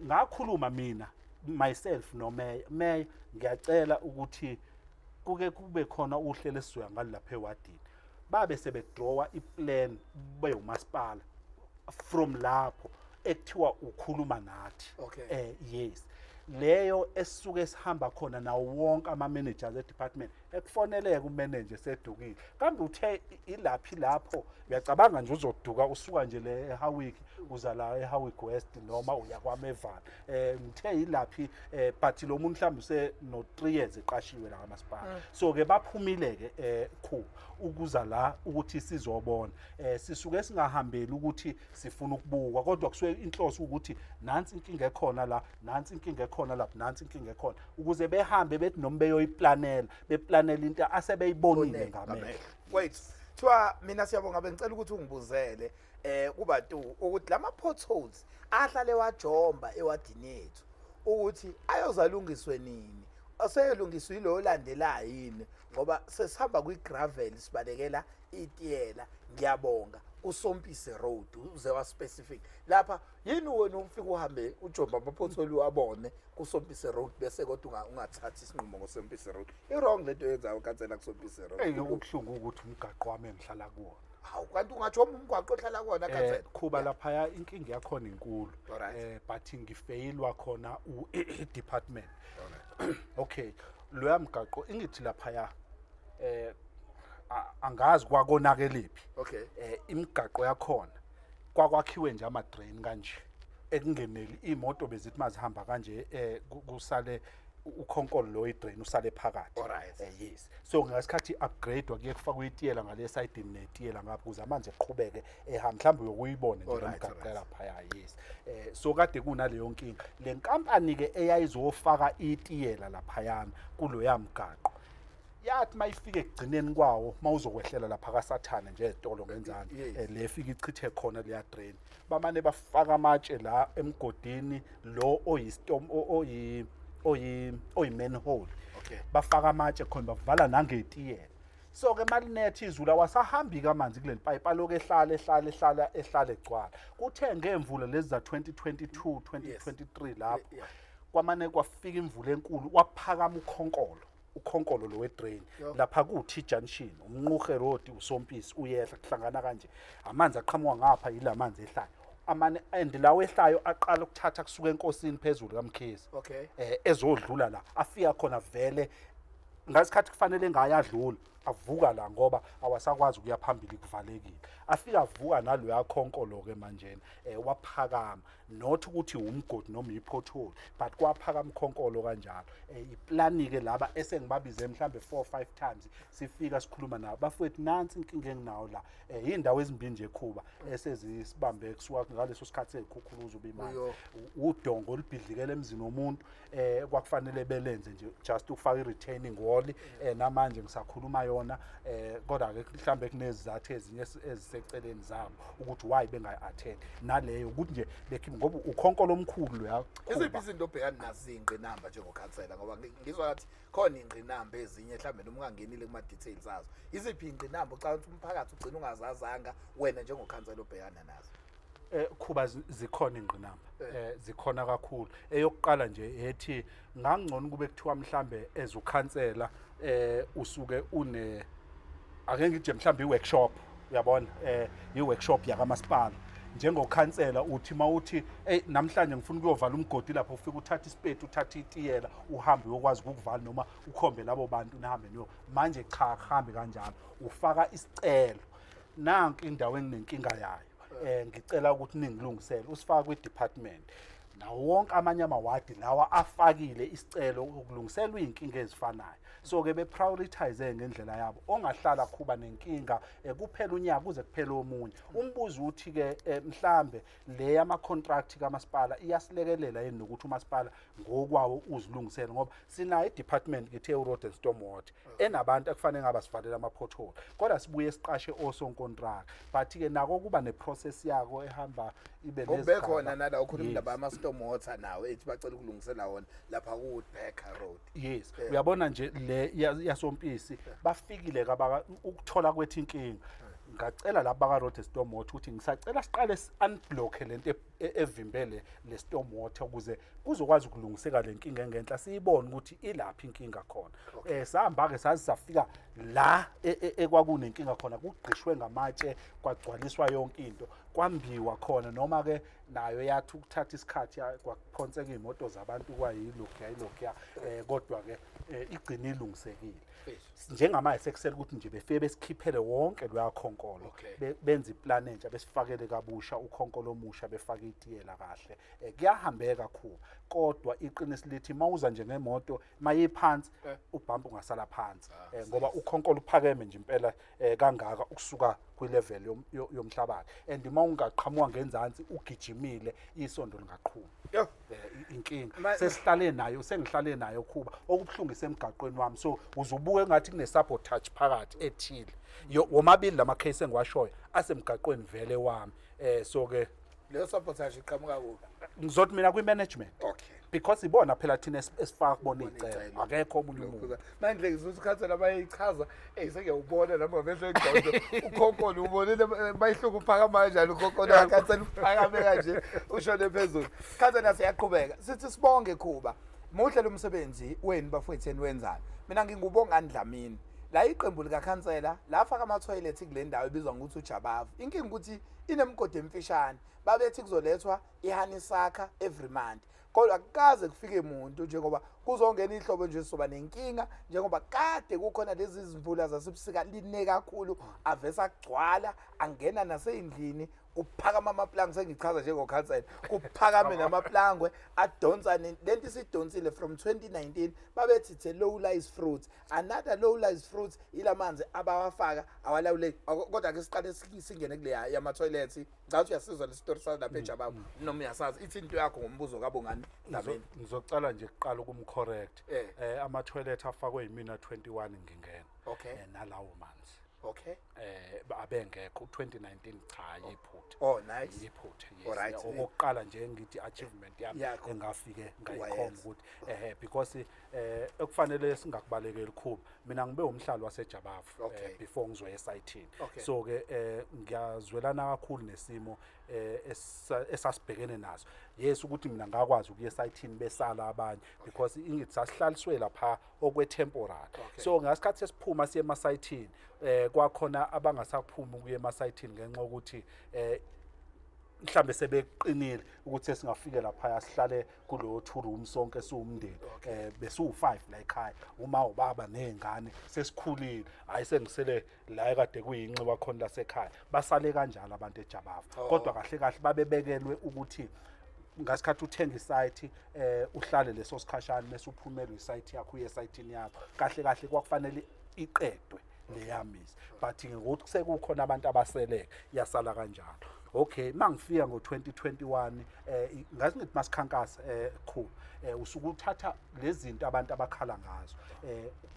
Ngakhuluma mina myself no Mayor ngiyacela ukuthi kube khona uhlelo esizoya ngalo lapha ewadini. Babe sebedrawa iplan beyomasipala from lapho ekuthiwa ukhuluma nathi.
Okay.
Yes. Leyo esisuke sihamba khona nawo wonke ama managers e-department ekufoneleke umanager sedukile kambe uthe ilaphi lapho uyacabanga nje uzoduka usuka nje le eHowick uza la eHowick West noma uya kwaMevan ngithe ilaphi but lo muntu mhlawumbe use no 3 years eqashiwe la kamasipala so ke baphumile ke ukuza la ukuthi sizobona sisuke singahambeli ukuthi sifuna ukubukwa kodwa kusuke inhloso ukuthi nansi inkinga ekhona la nansi inkinga ekhona lapha nansi inkinga ekhona ukuze behambe bethi noma beyoyiplanela beplanela into asebeyibonile ngamehlo.
Wait, thiwa mina siyabonga bengicela ukuthi ungibuzele kuba tu ukuthi lama potholes ahlale wajomba ewadini yethu ukuthi ayozalungiswe nini aseyolungiswa ilo landelayo yini ngoba sesihamba kwigravel sibalekela itiyela ngiyabonga uSompisi Road uze wa specific lapha yini wena ufika uhambe ujomba amapotholi wabone kuSompisi Road bese kodwa ungathathi isinqumo ngoSompisi Road wrong lento yenzayo kancela kuSompisi Road
Ukuhlungu ukuthi umgaqo wami engihlala kuwona
hawu kanti ungathoma umgwaqo ohlala kuona kancela
kuba lapha inkinga yakhona inkulu but ngifeyilwa khona department. Okay loya mgaqo ingithi lapha angazi kwakonakelephi.
Okay.
Imigaqo yakhona kwakwakhiwe nje ama drain kanje ekungeneli imoto bezithi mazihamba kanje kusale ukhonkolo lo idrain usale phakathi. Yes. So ngasikhathi upgrade kuye kufakwa itiyela ngale side netiyela ngapha kuze amanzi eqhubeke ehamba mhlawumbe uyibone nje umgaqo lapha yes. So kade kunaleyo nkinga le nkampani ke eyayizofaka itiyela lapha yana kuloya mgaqo yathi mayifike egcineni kwawo mawuzokwehlela lapha kaSathane nje ezitolo ngenzani le fika ichithe khona leya drain bamane bafaka amatshe la emgodini lo oyistorm oyi manhole.
Okay.
Bafaka amatshe khona bavala nangetiyela so ke malinethi izulu awasahambi kamanzi kuleli pipe aloke ehlala egcwala kuthe ngemvula lezi za 2022 2023 lapho kwamane kwafika imvula enkulu waphakama ukhonkolo lo wedrain lapha kuthi junction umnquhe road uSompisi uyehla kuhlangana kanje amanzi aqhamuka ngapha yilamanzi ehlayo amane endilawo ehlayo aqala ukuthatha kusuka enkosini phezulu kaMkhezi.
Okay.
Ezodlula la afika khona vele ngasikhathi kufanele ngayadlula avuka la ngoba awasakwazi ukuya phambili kuvalekile afika avuka naloya khonkolo ke manje waphakama not ukuthi umgodi noma ipothole but kwaphakama khonkolo kanjalo iplani ke laba esengibabize mhlambe 4-5 times sifika sikhuluma nabo bafowethu nansi inkinga enginawo la indawo ezimbili nje ekhuba esezisibambe kusuka ngaleso sikhathi sekukhukhuluza ubimali udongo olibhidlikele emzini womuntu kwakufanele belenze nje just ukufaka i-retaining wall namanje ngisakhuluma yona kodwa ke mhlambe kunezizathu ezinye eziseceleni zabo ukuthi why bengayi-attend naleyo ukuthi nje ngoba ukhonkolo omkhulu loya
iziphi izinto obhekana nazo ingqinamba njengokhansela ngoba ngizwa ngathi khona ingqinamba ezinye mhlambe noma ungangenile kuma details azo iziphi ingqinamba ucabanga ukuthi umphakathi ugcina ungazazanga wena njengokhansela obhekana nazo
Khuba zikhona ingqinamba zikhona kakhulu eyokuqala nje ethi ngangcono kube kuthiwa mhlambe ezukhansela usuke ake ngithi mhlambe iworkshop uyabona iworkshop yakamasipala njengokhansela uthi mawuthi namhlanje ngifuna ukuyovala umgodi lapho ufika uthatha isipeti uthatha itiyela uhambe uyokwazi ukukuvala noma ukhombe labo bantu nihambe niyo manje cha akuhambe kanjalo ufaka isicelo nanki indawo enginenkinga yayo ngicela ukuthi ningilungisele usifaka kwi-department nawo wonke amanye amawadi lawa afakile isicelo ukulungiselwa inkinga ezifanayo so ke beprioritize ngendlela yabo ongahlala kuba nenkinga kuphela unyaka kuze kuphele omunye umbuzo uthi ke mhlambe le yama contract kamasipala iyasilekelela yini nokuthi umasipala ngokwawo uzilungisele ngoba sina i-department ngithi road and storm water enabantu ekufanele ngaba sivalela ama pothole kodwa sibuye siqashe oson contract but ke nako kuba neprocess yako ehamba ibe
lezi khona nala ukhuluma ndaba ama storm water nawe ethi bacela ukulungisela wona lapha ku Becker Road.
Yes uyabona nje le yasompisi bafikile ukuthola kwethi inkinga ngacela laba baka-Road Storm Water ukuthi ngisacela siqale si-unblock-e lento evimbele le storm water ukuze kuzokwazi ukulungiseka le nkinga engenhla siyibone ukuthi ilaphi inkinga khona. Sahamba-ke saze safika la ekwakunenkinga khona kugqishwe ngamatshe kwagcwaliswa yonke into kwambiwa khona noma-ke nayo yathi ukuthatha isikhathi kwaphonseka iy'moto zabantu kwayilokhuya kodwa-ke igcine ilungisekile. Njengamanje sekusele ukuthi nje befike besikhiphele wonke loya khonkolo benza iplani entsha besifakele kabusha ukhonkolo omusha befake itiyela kahle. Kuyahambeka kakhulu kodwa iqiniso lithi mawuza nje ngemoto mayiphansi ubhampa ungasala phansi ngoba ukhonkolo uphakeme nje impela kangaka ukusuka kwilevel yomhlabathi and uma ungaqhamuka ngenzansi ugijimile isondo lingaqhuma. Inkinga sesihlale nayo sengihlale nayo kuba okubuhlungu isemgaqweni wami so uzubuke engathi kune-sabotage phakathi ethile womabili lama case engiwashoyo asemgaqweni vele wami so-ke
leyo sabotage iqhamuka kuphi?
Ngizothi mina kwi-management because ibona phela thina esifaka kubona iy'celo akekho omunye umuntu.
Manje ngizuthi ukhansela bayichaza sengiyawubona nami ngamehlo engqondo ukhonkolo ubonile bayihluka uphakama kanjani ukhonkolo wakhansela uphakame kanje ushone phezulu. Khansela siyaqhubeka sithi sibonge Khuba muhle lo msebenzi wenu bafowethu eniwenzani. Mina ngingubonga Dlamini la iqembu likakhansela lafaka ama-toilet kule ndawo ebizwa ngokuthi uJabavu. Inkinga ukuthi inemigodi emfishane babethi kuzolethwa iHanisaka every month kodwa akaze kufike umuntu njengoba kuzongena ihlobo nje soba nenkinga njengoba kade kukhona lezi zimvula zasebusika line kakhulu avesa agcwala angena naseyindlini kuphakama amaplanga sengichaza njengokhansela kuphakame namaplangwe adonsa lento isidonsile from 2019 babethi it's a low lies fruit another low lies fruit ilamanzi abawafaka awalawuleki kodwa ke siqale singene kule yama toilets ngathi uyasizwa le story sa lapha eJabavu noma uyasazi ithi into yakho ngombuzo kabongani Dlamini.
Ngizocala nje kuqala ukumcorrect ama toilet afakwe yimina 21 ngingena nalawo manzi abengekho 2019 cha yiphutha.
Oh nice.
Yiphutha yes. Okokuqala nje ngithi achievement yami engafike ngayikhomba ukuthi because ekufanele singakubalekeli Khuba mina ngibe umhlalo waseJabavu before ngizoya esayithini. So ke ngiyazwelana kakhulu nesimo esasibhekene naso. Yes ukuthi mina ngakwazi ukuya esayithini besala abanye because ingithi sasihlaliswe lapha okwe temporary. So ngasikhathi sesiphuma siye emasayithini kwakhona abangasaphuma ukuya emasayithini ngenxa ukuthi mhlambe sebeqinile ukuthi sesingafike lapha sihlale kulo 2 room sonke siwumndeni besu5 la ekhaya uma ubaba nezingane sesikhulile hayi sengisele la ekade kuyinxiwa khona lasekhaya basale kanjalo abantu eJabavu kodwa kahle kahle babebekelwe ukuthi ngasikhathi uthenga isite uhlale leso sikhashana bese uphumela isite yakho uye esayithini yakho kahle kahle kwakufanele iqedwe leyamisi but ngokuthi kusekukhona abantu abaseleke yasala kanjalo. Mangifika ngo-2021 ngathi ngithi masikhankasa Khuba usuke uthatha lezi zinto abantu abakhala ngazo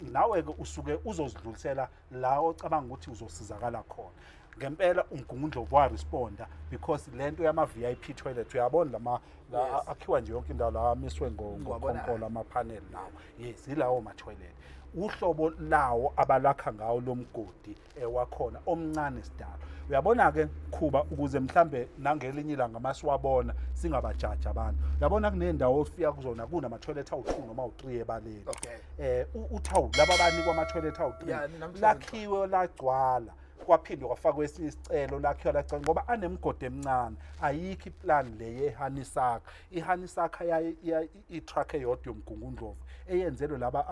nawe-ke usuke uzozidlulisela la ocabanga ukuthi uzosizakala khona. Ngempela uMgungundlovu waresponda because lento yama-VIP toilet uyabona la akhiwa nje yonke indawo la amiswe ngokhonkolo ama-panel nawo yes ilawo ma-toilet uhlobo lawo abalakha ngawo lo mgodi wakhona omncane sidala. Uyabona-ke Khuba ukuze mhlambe nangelinye ilanga masiwabona singabajaji abantu uyabona kunendawo ofika kuzona kunama-toilet awu-2 noma awu-3 ebaleni uthawu laba banikwa ama-toilet awu-3 lakhiwe lagcwala kwaphindwa kwafakwa esinye isicelo lakhiwa lagcwala ngoba anemigodi emincane ayikho iplan le yeHanisaka. iHanisaka i-truck eyodwa yoMgungundlovu eyenzelwe laba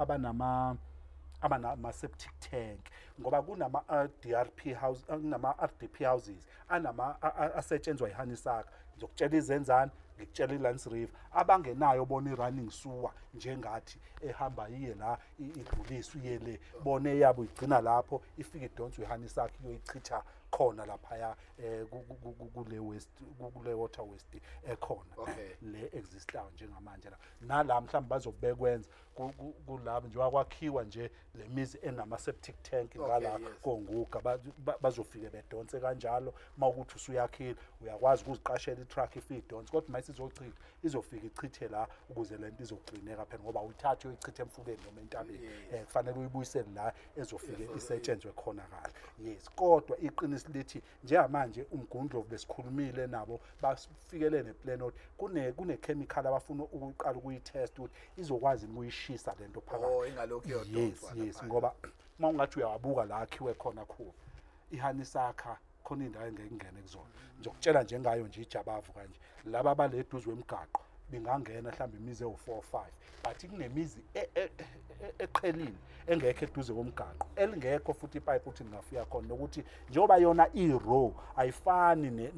abanama-septic tank ngoba kunama-DRP house kunama-RDP houses asetshenzwa yiHanisaka ngizokutshela izenzani ngikutshela iLance River abangenayo bona i-running sewer njengathi ehamba yiye la idluliswe iye le bone yabo igcina lapho ifike idonse iHanisaka iyoyichitha khona laphaya kule water waste ekhona le existayo njengamanje la nala mhlawumbe bazobekwenza kulabo nje wakwakhiwa nje lemizi enama-septic tank ngala konguga bazofike bedonse kanjalo mawukuthi usuyakhile uyakwazi ukuziqashela i-truck ifike idonse kodwa uma isizochitha izofika ichithe la ukuze lento izogcineka phela ngoba uyithathe uyichithe emfuleni noma entabeni kufanele uyibuyisele la ezofike isetshenzwe khona kahle yes kodwa iqiniso lithi njengamanje umgundlovu besikhulumile nabo bafikele neplan ukuthi kune chemical abafuna ukuqala ukuyitest ukuthi izokwazi ukuyishisa lento phakathi
ingalokho yodwa
yes ngoba mawungathi uyawabuka la akhiwe khona khulu iHanisakha khona indawo engeke ingene kuzona ngizokutshela nje ngayo nje ijabavu kanje laba baleduze wemigaqo bingangena mhlawumbe imizi ewu4 5 but kunemizi eqhelile engekho eduze komgaqo elingekho futhi ipipe ukuthi ngafika khona nokuthi njengoba yona i-row ayifani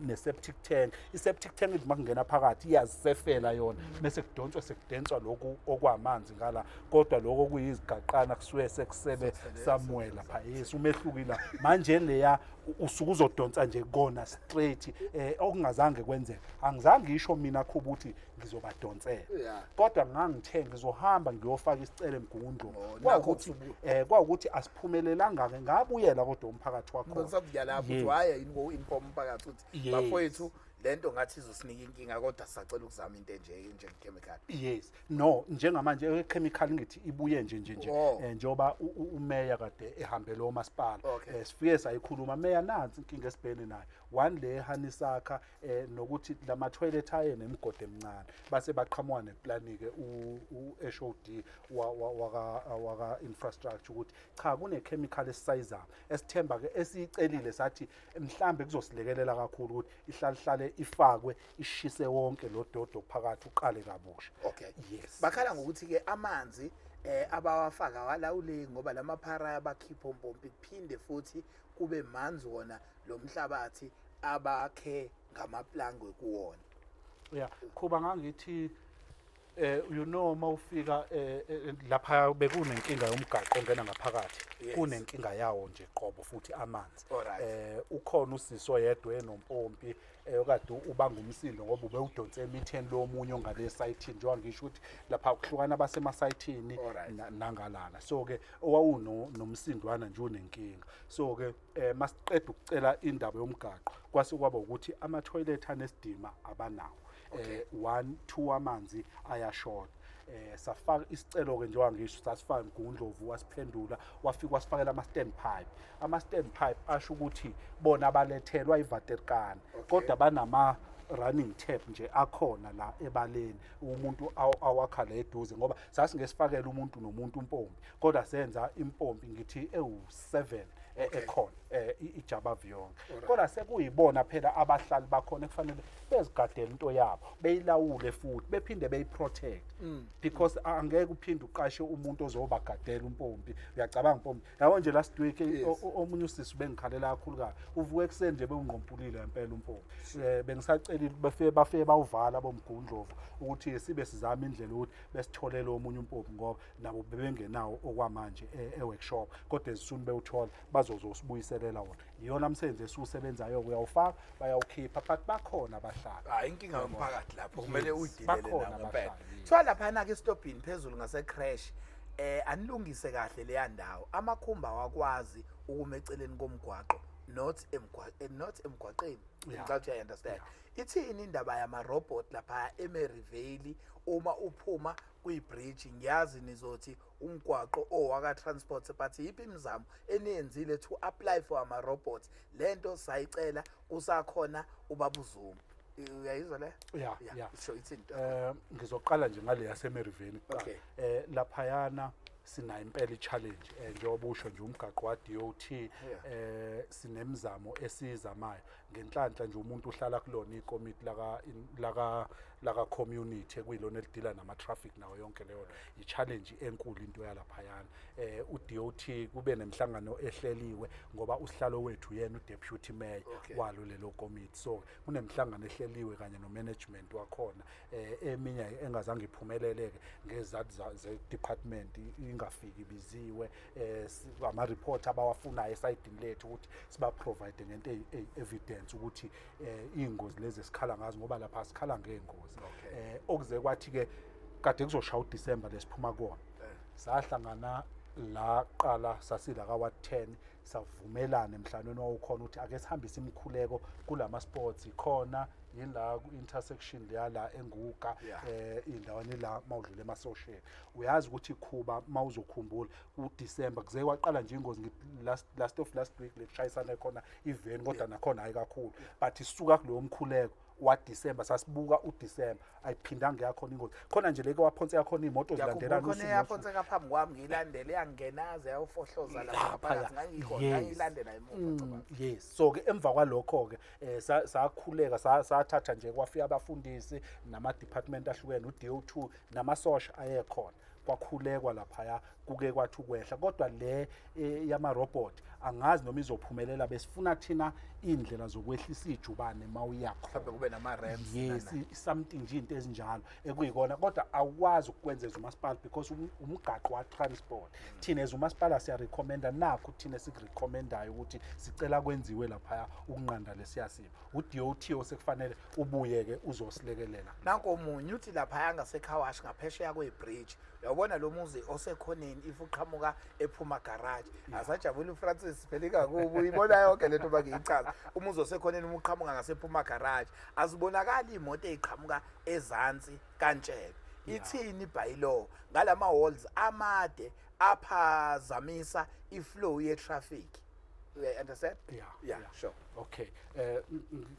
ne-septic tank i-septic tank ithi makungena phakathi iyazisefela yona bese kudonswa sekudenswa lokhu okwamanzi ngala kodwa lokho kuyizigaqana kusuke sekusebe somewhere lapha yes umehlukile manje leya usuku uzodonsa nje kona straight okungazange kwenzeka angizange ngisho mina kho ukuthi ngizobadonsela kodwa ngangithe ngizohamba ngiyofaka isicelo emgundlo kwawukuthi asiphumelelanga ke ngabuyela kodwa umphakathi wakho
ngizokuya lapho uthi haye inform umphakathi uthi bafowethu lento ngathi izosinika inkinga kodwa sisacela ukuzama into nje chemical
yes no njengamanje ichemical ngithi ibuye nje njengoba umeya kade ehambe lo masipala sifike sayikhuluma meya nansi inkinga esibhene nayo one le eHanisakha nokuthi lama toilet aye nemigodi emincane base baqhamuka neplan ke uHOD waka infrastructure ukuthi cha kune chemical esizayo esithemba ke esicelile sathi mhlambe kuzosilekelela kakhulu ukuthi ihlale ifakwe ishise wonke lo dodo phakathi uqale kabusha yes
bakhala ngokuthi ke amanzi abawafaka walawuleki ngoba lamaphara abakhipha umpompi kuphinde futhi kube manzi wona lo mhlabathi abakhe ngamaplangwe kuwona
kuba ngangithi you know mawufika lapha bekunenkinga yomgaqo ongena ngaphakathi kunenkinga yawo nje qobo futhi amanzi ukhona usiso yedwa enompompi okade ubanga umsindo ngoba ube udonse emitheni lomunye ongale site njengoba ngisho ukuthi lapha kuhlukana basema site nangalana so ke owawunomsindwana nje unenkinga so ke masiqeda ukucela indaba yomgaqo kwase kwaba ukuthi ama toilet anesidima abanawo 1 2 amanzi ayashort safaka isicelo ke njengoba ngisho sasifaka imgundlovu wasiphendula wafika wasifakela ama stand pipe asho ukuthi bona balethelwa iVaterkana kodwa banama running tap nje akhona la ebaleni umuntu awakha la eduze ngoba sasingesifakela umuntu nomuntu umpompi kodwa senza impompi ngithi ewu7 ekhona ijabavu yonke kodwa sekuyibona phela abahlali bakhona kufanele bezigadela into yabo beyilawule futhi bephinde beyiprotect because angeke uphinde uqashe umuntu ozobagadela umpompi uyacabanga umpompi yabo nje last week omunye usisi bengikhalela kakhulu kabi uvuke ekseni nje bewungqompulile impela umpompi bengisacelile bafike bawuvala bomgundlovu ukuthi sibe sizama indlela ukuthi besitholele omunye umpompi ngoba nabo bebengenawo okwamanje eworkshop kodwa ezisuni bewuthola bazozosibuyiselela wona iyona umsebenzi esiwusebenzayo uyawufaka bayawukhipha but bakhona abahlali
inkinga yomphakathi lapho kumele uyidilele nabo phela so lapha na ke stopini phezulu ngase crash anilungise kahle leya ndawo amakhumba wakwazi ukumeceleni komgwaqo not emgwaqeni ngicabanga you understand ithini indaba yama robot lapha eMerivale uma uphuma kuyibridge ngiyazi nizothi umgwaqo owaka transport but yipi imizamo eniyenzile to apply for ama robots lento sayicela usakhona ubabuzuma uyayizwa le so ithini
ngizoqala nje ngale yaseMerivale lapha yana sina impela challenge njengoba usho nje umgaqo wa DOT sinemizamo esizamayo ngenhlanhla nje umuntu uhlala kulona ikomiti laka community ekuyilona elidila nama traffic nawo yonke leyo i-challenge enkulu into yalapha yana uDOT kube nemhlangano ehleliwe ngoba usihlalo wethu yena uDeputy Mayor walo lelo committee so kunemhlangano ehleliwe kanye no management wakhona eminye engazange iphumeleleke ngezathu ze department ingafiki biziwe ama report abawafunayo esayidini lethu ukuthi siba provide ngento evidence ukuthi ingozi lezi esikhala ngazo ngoba lapha sikhala ngengozi okuze kwathi ke kade kuzoshaya uDecember lesiphuma kuona sahlangana la qala sasila ka 10 savumelana emhlanweni owukhona ukuthi ake sihambise imikhuleko kulama sports ikhona yila ku-intersection la enguka
Yeah.
indaweni la mawudlule emasosheni uyazi ukuthi Khuba mawuzokhumbula uDecember kuze kwaqala nje ingozi last week leshayisana khona event kodwa nakhona hayi kakhulu but isuka kulowo mkhuleko waDecember sasibuka uDecember ayiphindanga yakhona ingozi khona nje leke waphonse yakhona imoto zilandelana
khona yaphonseka phambi kwami ngiyilandele yangenaze yayofohloza lapha ngaphakathi ngangiyilandela imoto.
Yes, so ke emva kwalokho ke sakhuleka sathatha nje kwafika abafundisi nama department ahlukene uDO2 namasosha ayekhona kwakhulekwa lapha kuke kwathi ukwehla kodwa le yama robot angazi noma izophumelela besifuna thina indlela zokwehlisa ijubane mawuyakho
mhlawumbe kube nama ramps.
Yes, something nje into ezinjalo ekuyikona kodwa awukwazi ukwenza umasipala because umgaqo wa transport thina ezumasipala siya recommenda nakho thina sikurecommendayo ukuthi sicela kwenziwe lapha ukunqanda lesiyasipho uDOT osekufanele ubuye ke uzosilekelela
nanko omunye uthi lapha yangasekhawashi ngaphesheya kwebridge uyabona lo muzi osekhoneni if uqhamuka ephuma garage asajabula uFrancis phelika kubo uyibona yonke lento bakiyichaza umuzi osekhoneni umuqhamuka ngasephuma garage azibonakala imoto eziqhamuka ezansi kantshebe ithini bylaw ngalama walls amade aphazamisa iflow ye traffic. You understand? Yeah, sure.
Okay.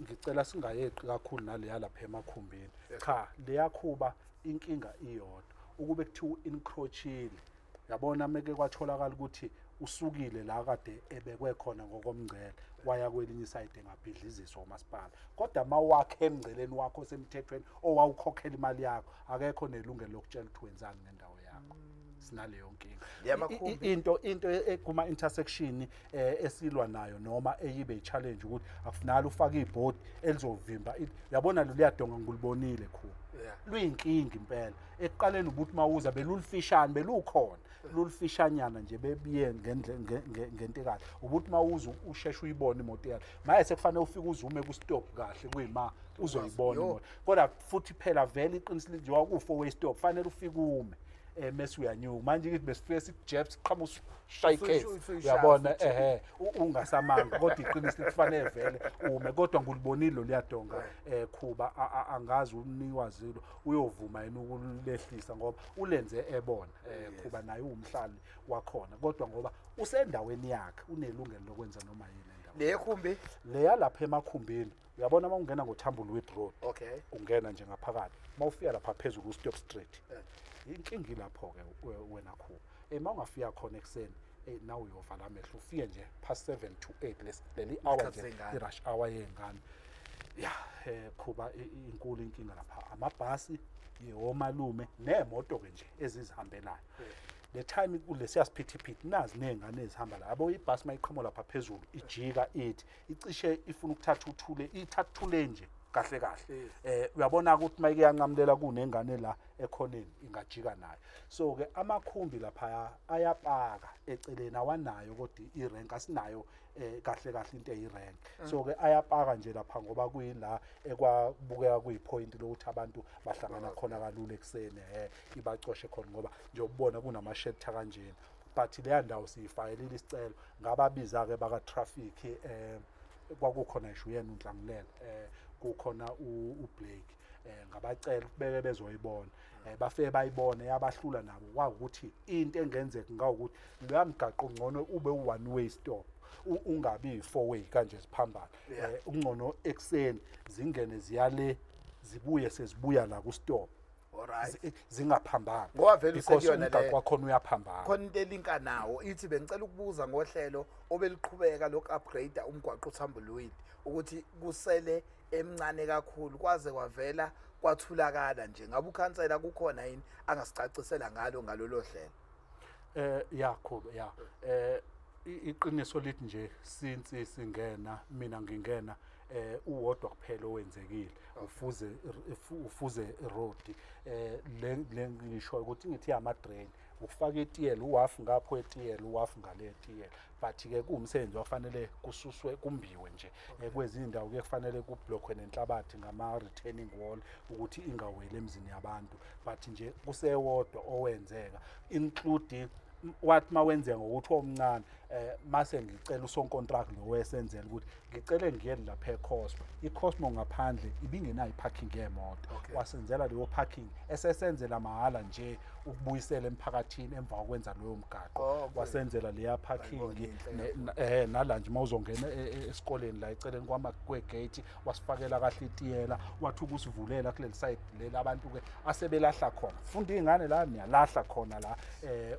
Ngicela singayeqi kakhulu naleya lapha emakhumbini. Cha, leyakhuba inkinga iyodwa. Ukube kuthiwa encroachile. Yabona meke kwatholakala ukuthi usukile la kade ebekwe khona ngokomngcele waya kwelinye iside ngabhidliziswa umasipala. Kodwa mawakhe emngceleni wakho semthethweni owawukhokhela imali yakho akekho nelungelo lokutshela ukuthi wenzani ngendawo yakho. Sinaleyo nkinga. Into kuma intersection esilwa nayo noma eyibe challenge ukuthi akufunala ufake ibhodi elizovimba yabona lo liyadonga ngulibonile khu luyinkinga impela ekuqaleni ukuthi mawuza belulifishane belukhona lulifishanyana nje bebiye ngentekazi ukuthi mawuza usheshe uyibone imoto yakho maye sekufanele ufike uzume ku stop kahle kuyima uzoyibona imoto kodwa futhi phela vele iqinisile nje waku4 way stop fanele ufike ume mase uyanyuka manje ukuthi besifike sikujeb siqhamu shy case uyabona ungasamanga kodwa iqinisile kufanele vele ume kodwa ngulibonile lo liyadonga Khuba angazi umnikwazilo uyovuma yena ukulehlisa ngoba ulenze ebona Khuba naye umhlali wakhona kodwa ngoba usendaweni yakhe unelungelo lokwenza noma yini endaweni
le khumbi
leya lapha emakhumbini uyabona mawungena ngoThambulwith Road
okay
ungena nje ngaphakathi mawufika lapha phezulu ku Stop Street inkingi lapho ke wena Khuba mawungafika khona ekseni now uyovala amehlo ufike nje past 7 to 8 leli hour nje i-rush hour yengane Khuba inkulu inkinga lapha amabhasi yeomalume nemoto ke nje ezizihambelayo le time kulesiya siphithiphithi nazi nezingane ezihamba la yabo ibhasi mayiqhamuka lapha phezulu ijika ithi icishe ifuna ukuthatha uthule ithathule nje kahle uyabona ukuthi mayike yanqamulela kunengane la ekhoneni ingajika nayo so ke amakhumbi lapha ayapaka eceleni awanayo kodwa irank asinayo kahle into eyirank so ke ayapaka nje lapha ngoba kuyila ekwabukeka kuyipoint lokuthi abantu bahlangana khona kalula ekseni ibacoshe khona ngoba nje ubona kunama shelter kanjena but leya ndawo siyifayelile isicelo ngababiza ke baka traffic kwakukhona ishu yena uNhlangulele kukhona uBlake ngabacela ubeke bezoyibona bafike bayibone yabahlula nabo kwakuthi into engenzeka ngawukuthi lo mgaqo ngcono ube u1 way stop ungabi 4 way kanje siphambana ungcono ekseni zingene ziyale zibuye sezibuya la ku stop
alright
zingaphambana
ngoba vele useyona le
kwakhona uyaphambana
khona into elinka nawo ithi bengicela ukubuza ngohlelo obeliqhubeka lokhu upgrade umgwaqo uThambulwini ukuthi kusele emncane kakhulu kwaze kwavela kwathulakala nje ngabe ukhansela kukhona yini angasicacisela ngalolo hlelo
Khuba iqiniso lithi nje since singena mina ngingena uwodwa kuphela owenzekile ufuze road le ngisho ukuthi ngithi ama drain ukufaka etiyela uwafu ngapho etiyela uwafu ngale etiyela but ke kuumsebenzi wafanele kususwe kumbiwe nje kwezinye indawo kufanele kublockwe nenhlabathi ngama retaining wall ukuthi ingaweli emzini yabantu but nje kusewodwa owenzeka including wathi mawenzeka ngokuthi omncane mase ngicela usonkontract lo wesenzela ukuthi ngicele ngiyele lapha eCosmo. iCosmo ngaphandle ibingenayo iparking yemoto. Wasenzela leyo parking esesenzela mahala nje ukubuyisela emphakathini emva kokwenza loyo mgaqo. Wasenzela leya parking nala nje mawuzongena esikoleni la eceleni kwegate wasifakela kahle itiyela wathi ukusivulela kuleli side lela abantu ke asebelahla khona. Funda izingane la niyalahla khona la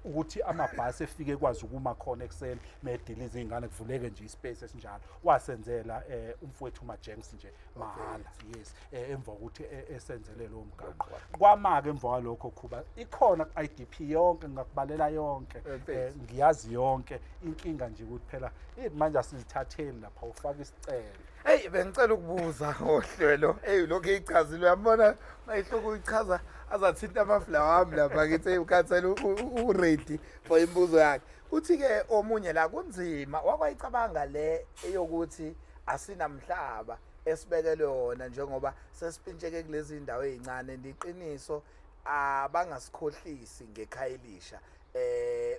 ukuthi amabhasi efike kwazi ukuma khona ekseni medilize izingane kuvuleke nje ispace esinjalo. Wasenzela umfowethu uMajenks nje mahala. Yes, emva ukuthi esenzele lo mgaqo. Kwamake emva kwalokho kuba ikhona ku-IDP yonke ngakubalela yonke ngiyazi yonke inkinga nje ukuthi phela manje asizithatheli lapha ufaka isicelo.
Hey bengicela ukubuza ngohlelo lokho eyichazile uyabona mayihloko uyichaza azathinta amaflower wami lapha ngithi ukhansela uready for imbuzo yakhe. Uthi ke omunye la kunzima wakwayicabanga le eyokuthi asinamhlaba esibekelwe wona njengoba sesipintsheke kulezi indawo ezincane ndiqiniso abangasikhohlisi ngeKhayelitsha.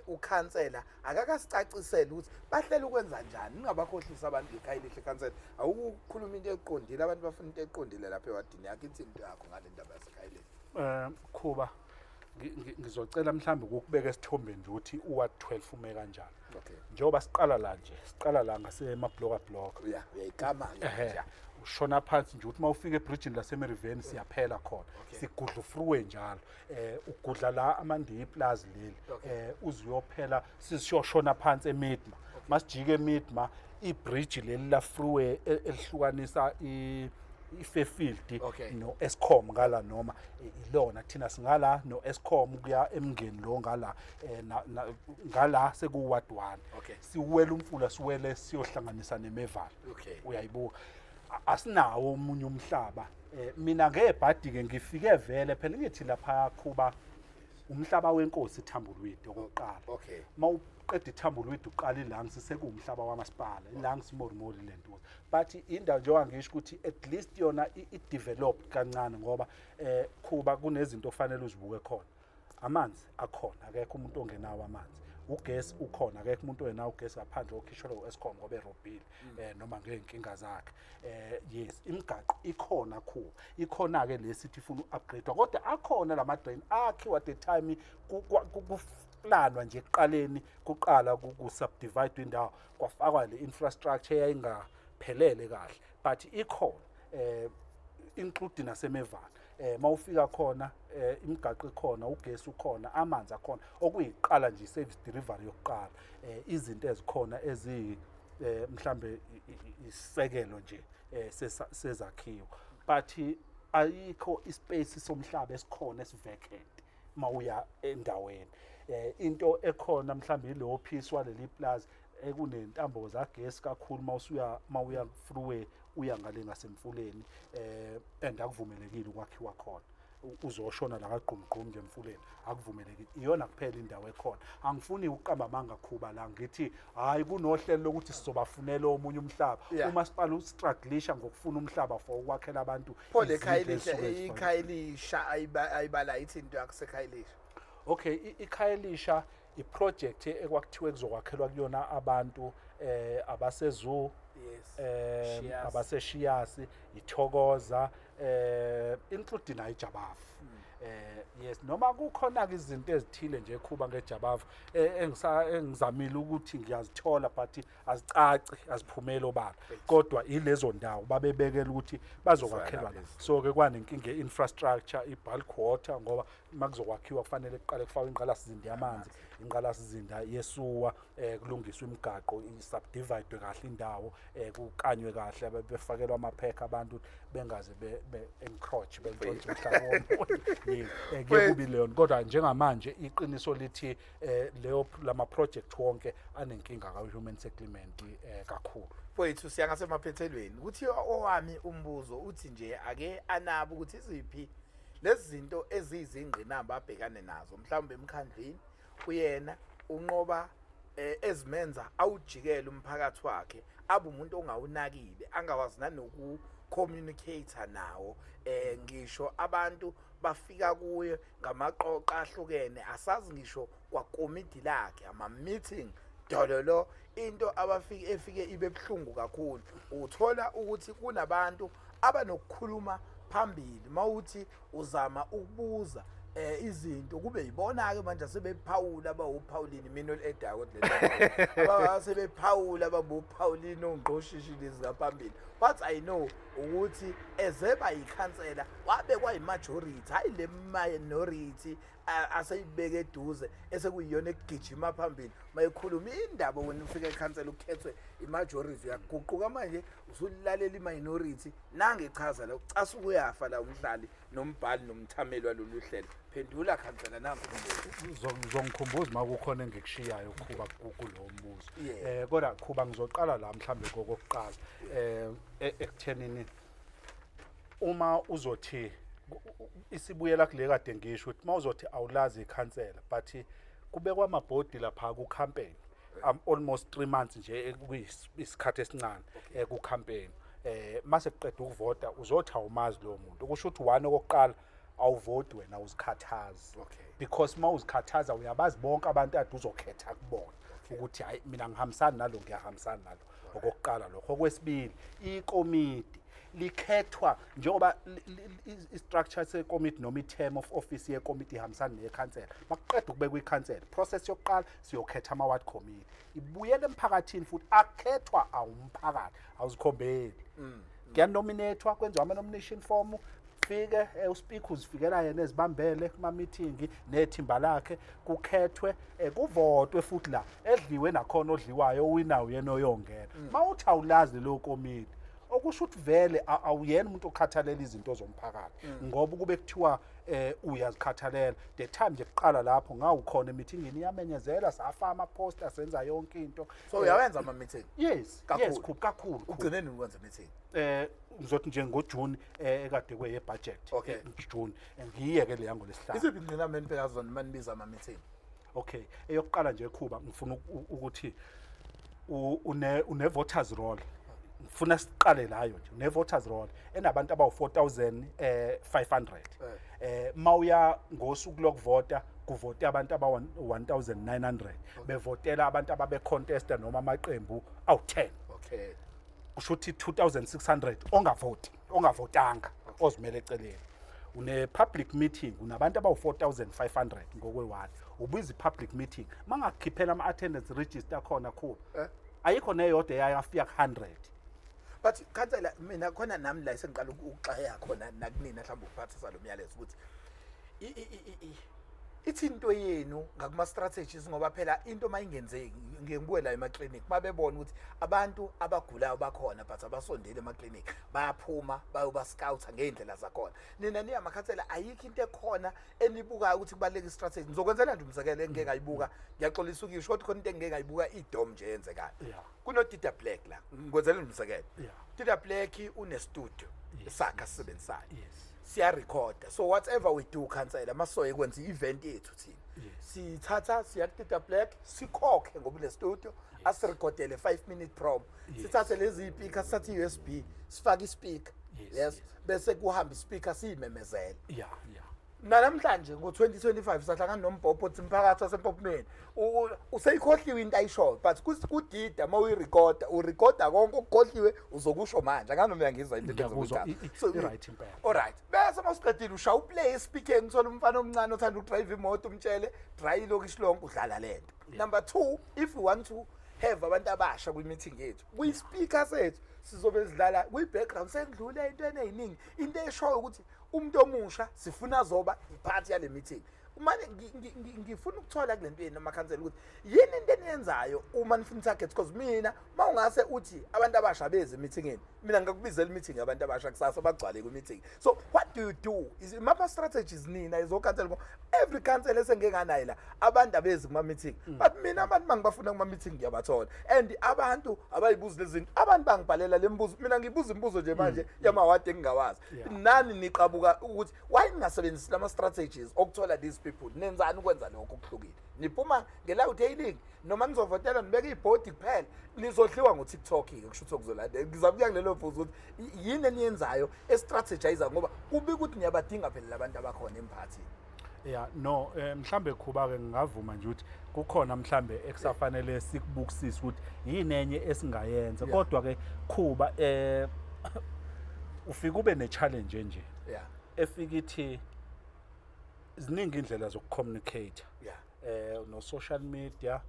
Ukhansela akakasicacisela ukuthi bahlela ukwenza njani ningabakhohlisa abantu ngeKhayelitsha ikhansela. Awukukhuluma into eqondile abantu bafuna into eqondile lapha ewadini yakhe ithi into yakho ngale ndaba yaseKhayelitsha.
Khuba ngizocela mhlambe ukubeka esithombeni nje ukuthi uwa 12 ume kanjani. Njengoba siqala la ngasema block
uyayikama nje
ushona phansi nje ukuthi mawufika ebridge laseMeriveni siyaphela khona sigudla freeway njalo ugudla la amandi plaza leli uziyophela sisiyoshona phansi eMidma masijike eMidma ibridge leli la freeway elihlukanisa iFairfield no Eskom ngala noma ilona thina singala no Eskom kuya emngeni lo ngala ngala sekuward 1 siwela umfula siwele siyohlanganisa neMevali uyayibuka asinawo umunye umhlaba mina ngebhadi ke ngifike vele phela ngithi lapha Khuba umhlaba wenkosi Thambulwidi okokuqala mawuqeda iThambulwidi uqala iLangs sekuwumhlaba wamasipala iLangs Morimori lento but indawo nje wangisho ukuthi at least yona i-developed kancane ngoba Khuba kunezinto ofanele uzibuke khona amanzi akhona akekho umuntu ongenawo amanzi ugesi ukhona akekho umuntu oyenawo ugesi ngaphandle okhishwa Eskom ngoba erobhile noma ngeenkinga zakhe yes imigaqo ikhona Khuba ikhona ke lesithi ifuna uupgrade kodwa akhona lama-drain akhiwa at the time planwa nje ekuqaleni kuqala ku-subdivide indawo kwafakwa le infrastructure eyayingaphelele kahle but ikhona include naseMevali mawufika khona imigaqo ikhona ugesi ukhona amanzi akhona okuyiqala nje service delivery yokuqala izinto ezikhona ezi mhlambe isekelo nje sezakhiwo but ayikho ispace somhlaba esikhona esivacant mawuya endaweni into ekhona mhlambe ileyo piece waleli plaza ekunentambo zagesi kakhulu mawuya freeway uya ngale ngasemfuleni akuvumelekile ukwakhiwa khona uzoshona la kaqhumqhum nje emfuleni akuvumelekile iyona kuphela indawo ekhona angifuni uqamba amanga Khuba la ngithi hayi kunohlelo lokuthi sizobafunela omunye umhlaba umasipala ustrugglisha ngokufuna umhlaba for ukwakhela abantu
Paul iKhayelitsha ayibala ithi into yakuseKhayelitsha
iKhayelitsha iproject ekwakuthiwe kuzokwakhelwa kuyona abantu abaseZoo abaseshiyasi ithokoza include nayo iJabavu yes noma kukhona izinto ezithile nje Khuba ngeJabavu engizamile ukuthi ngiyazithola but azicaci aziphumele obala kodwa ilezo ndawo babebekela ukuthi bazokwakhelwa so ke kwanenkinga infrastructure ibulk water ngoba makuzokwakhiwa kufanele kuqale kufakwe ingqalasizinda yamanzi ingqalasizinda yesuwa kulungiswa imigaqo isubdivide kahle indawo kukanywe kahle befakelwa amaphekha abantu bengaze encroach bentshontshe umhlaba wonke kubi leyo kodwa njengamanje iqiniso lithi leyo lama project wonke anenkinga ka human settlement kakhulu
Mfowethu siya ngasemaphethelweni uthi owami umbuzo uthi nje ake anabo ukuthi iziphi lezi zinto ezizingqinamba abhekane nazo mhlawumbe emkhandlini uyena unqoba ezimenza awujikele umphakathi wakhe abe umuntu ongawunakile angawazi nanoku communicator nawo ngisho abantu bafika kuye ngamaqoqa ahlukene asazi ngisho kwakomiti lakhe ama meeting dololo into efike ibe buhlungu kakhulu uthola ukuthi kunabantu abanokukhuluma phambili mawuthi uzama ukubuza izinto kube yibona ke manje sebephawula abawuPaulini mina oledayo kodwa abasebephawula ababuPaulini ongqoshishi lezikaphambili but I know ukuthi ezeba ikhansela wabe kwayimajority hayi le minority aseyibeke eduze esekuyiyona ekugijima phambili mayikhuluma indaba wena ufika ekhansela ukukhethwe imajority yaguquka manje usulilalela iminority nangechaza la ucasa ukuyafa la umhlali nombhali nomthameli walolu hlelo phendula khansela nangu
ngizongikhumbuza makukhona engikushiyayo ukuba kulowo mbuzo kodwa kuba ngizoqala la mhlambe kokuqala ekuthenini uma uzothi isibuyela kule kade ngisho ukuthi mawuzothi awulazi ikhansela but kubekwa amabhodi lapha ku campaign almost 3 months nje kuyisikhathi esincane ku campaign mase kuqeda ukuvota uzothi awumazi lo muntu ukusho ukuthi one okokuqala awuvoti wena uzikhathaza because mawuzikhathaza uyabazi bonke abantu ade uzokhetha kubona ukuthi hayi mina ngihambisana nalo ngiyahambisana nalo okokuqala lokho okwesibili ikomiti likhethwa njengoba istructure secommittee noma iterm of office yekomiti ihambisana nekhansela makuqeda ukubekwa ikhansela process yokuqala siyokhetha ama ward committee ibuyele emphakathini futhi akhethwa awumphakathi awuzikhombeli kuyanominatewa kwenziwa ama nomination form fike uspeaker uzifikela yena ezibambele kuma meeting nethimba lakhe kukhethwe kuvotwe futhi la edliwe nakhona odliwayo uwina uyena oyongena mawuthi awulazi lo komiti okusho ukuthi vele awuyena umuntu okhathalela izinto zomphakathi ngoba kube kuthiwa uyazikhathalela the time nje kuqala lapho ngawukhona emeetingini yamenyezela safa ama poster senza yonke into
so uyawenza ama meeting
yes kakhulu
ugcineni ukwenza meeting
ngizothi nje ngoJune ekade kweye budget June ngiyeke le yango lesihlanu
isiphi ingqinameni phezulu manibiza ama meeting
okay eyokuqala nje ekhuba ngifuna ukuthi une voters roll ngifuna siqale layo nje ne voters roll enabantu abawu 4500 mawuya ngosuku lokuvota kuvota abantu aba 1900 bevotela abantu ababe contest noma amaqembu awu10 kusho ukuthi 2600 ongavotanga ozimele eceleni une public meeting unabantu abawu 4500 ngokwewadi ubiza public meeting mangakhiphela ama attendance register khona kuba ayikho neyodwa eyafika 100
but khansela mina khona nami la sengiqala ukuxaya khona nakunina mhlawumbe ukuphathisa lo myalezo ukuthi ithinto yenu ngakuma strategies ngoba phela into mayingenzeki ngibuye la ema-clinic babebona ukuthi abantu abagulayo bakhona but abasondele ema-clinic bayaphuma bayoba-scout ngey'ndlela zakhona nina niyamakhansela ayikho into ekhona enibukayo ukuthi kubaluleka i-strategy ngizokwenzela nje umzekelo engike ngayibuka ngiyaxolisa ukisho kodwa khona into engike ngayibuka idom nje yenzekayo kuno-Tita Black la ngikwenzela umzekelo Tita Black une-studio sakhe asisebenzisayo siyarecorda so whatever we do khansela masoye kwenza i-event yethu thina sithatha siya-Tita Black sikhokhe ngoba le studio asirekodele 5-minute prom sithathe lezi ipika sithathe i-USB sifake ispeaker yes bese kuhamba ispeaker siyimemezele namhlanje ngo-2025 sahlangana nombhobho othi umphakathi wasempopumeni useyikhohliwe into ayishoyo but kudida ma uyirekoda urekoda konke okukhohliwe uzokusho manje anganoma uyangizwa into alright bese mawusiqedile ushaya uplay espeakeni uthola umfana omncane othanda ukudrive imoto umtshele dry ilokishi lonke udlala lento number 2 if we want to have abantu abasha kwi-meeting yethu kwi-speaker sethu sizobe sidlala kwi-background sendlule ey'ntweni ey'ningi into eshoyo ukuthi umuntu omusha sifuna zoba iphathi yale meeting manje ngifuna ukuthola kule ntweni amakhansela ukuthi yini into eniyenzayo uma nifuna target because mina mawungase uthi abantu abasha beze meetingini mina ngakubizela meeting yabantu abasha kusasa bagcwale ku meeting so what do you do is mapa strategies nina izokhansela every council esengenganayo la abantu abezi kuma meeting but mina abantu mangibafuna kuma meeting ngiyabathola and abantu abayibuza lezinto abantu bangibhalela lembuzo mina ngibuza imibuzo nje manje yamawadi engingawazi nani niqabuka ukuthi why ningasebenzisi lama strategies okuthola these people nenzani ukwenza lokho okuhlukile niphuma ngeloud hailing noma nizovotela nibeke ibhodi kuphela nizodliwa ngo-TikTok ke kusho ukuthi okuzolandela ngizabuya kulelo futhi ukuthi yini eniyenzayo estrategize ngoba kubika ukuthi niyabadinga phela labantu abakhona emphakathini
Yeah, no, mhlambe Khuba ke ngavuma nje ukuthi kukhona mhlambe ekusafanele sikubukisisa ukuthi yini enye esingayenza kodwa ke Khuba ufika ube ne challenge nje.
Yeah.
Efika ithi ziningi indlela zokucommunicate.
Yeah.
No social media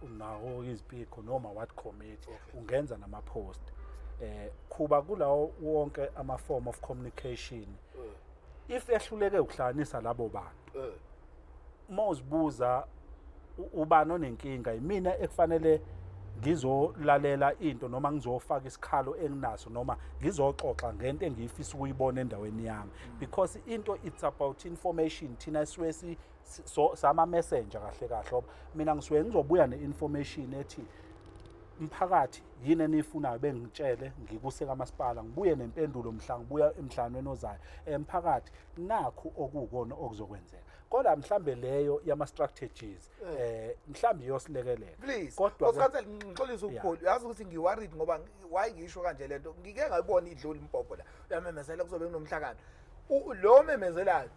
unawo izipiko noma what committee ungenza nama post. Khuba kulawo wonke ama form of communication. If yahluleke ukuhlanganisa labo bantu mawuzibuza ubani onenkinga imina ekufanele ngizolalela into noma ngizofaka isikhalo enginaso noma ngizoxoxa ngento engiyifisa ukuyibona endaweni yami because into it's about information thina siwesi sama messenger kahle kahle mina ngisuke ngizobuya neinformation ethi umphakathi yini enifunayo bengitshele ngikuse kamasipala ngibuye nempendulo mhla ngibuya emhlanweni ozayo umphakathi nakho okukona okuzokwenzeka kodwa mhlambe leyo yama strategies mhlambe yosilekelela
kodwa usikhathele ngixolisa ukupholi yazi ukuthi ngiworried ngoba why ngisho kanje lento ngike ngayibona idlula impopho la uyamemezela kuzobe kunomhlakano lo memezelayo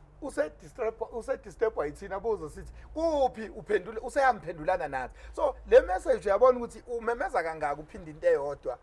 usedisturb wayithina buzo sithi kuphi uphendule useyamphendulana nathi so le message uyabona ukuthi umemeza kangaka uphinda into eyodwa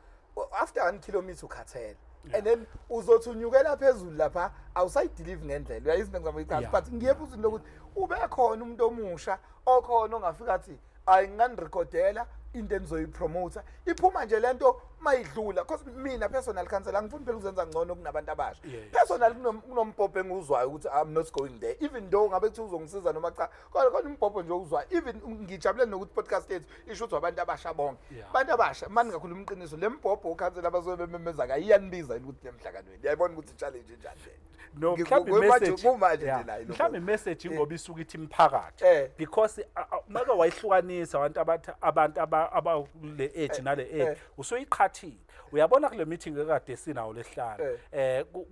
after 1 kilometer ukhathele and then uzothunyukela phezulu lapha awusayidelive ngendlela uyayizina ngizama ichaza but ngiyebuza into ukuthi ube khona umuntu omusha okhona ongafika athi ayinganirecordela into enizoyipromoter iphuma nje lento mayidlula because mina personal counselor ngifuna phela ukuzenza ngcono kunabantu abasha personal kunompopho enguzwayo ukuthi I'm not going there even though ngabe kuthi uzongisiza noma cha kodwa umpopho nje uzwayo even ngijabule nokuthi podcast yethu isho ukuthi abantu abasha bonke abantu abasha manje ngakhuluma iqiniso lempopho ukhansela abazobe bememeza kayiyanibiza ukuthi emhlakanweni uyayibona ukuthi challenge enjani
no mhlambe message ngoba isuka ithi imphakathi because maka wayihlukanisa abantu abale age nale age usoyiqhathile uyabona kule meeting ekade sinawo lehlalo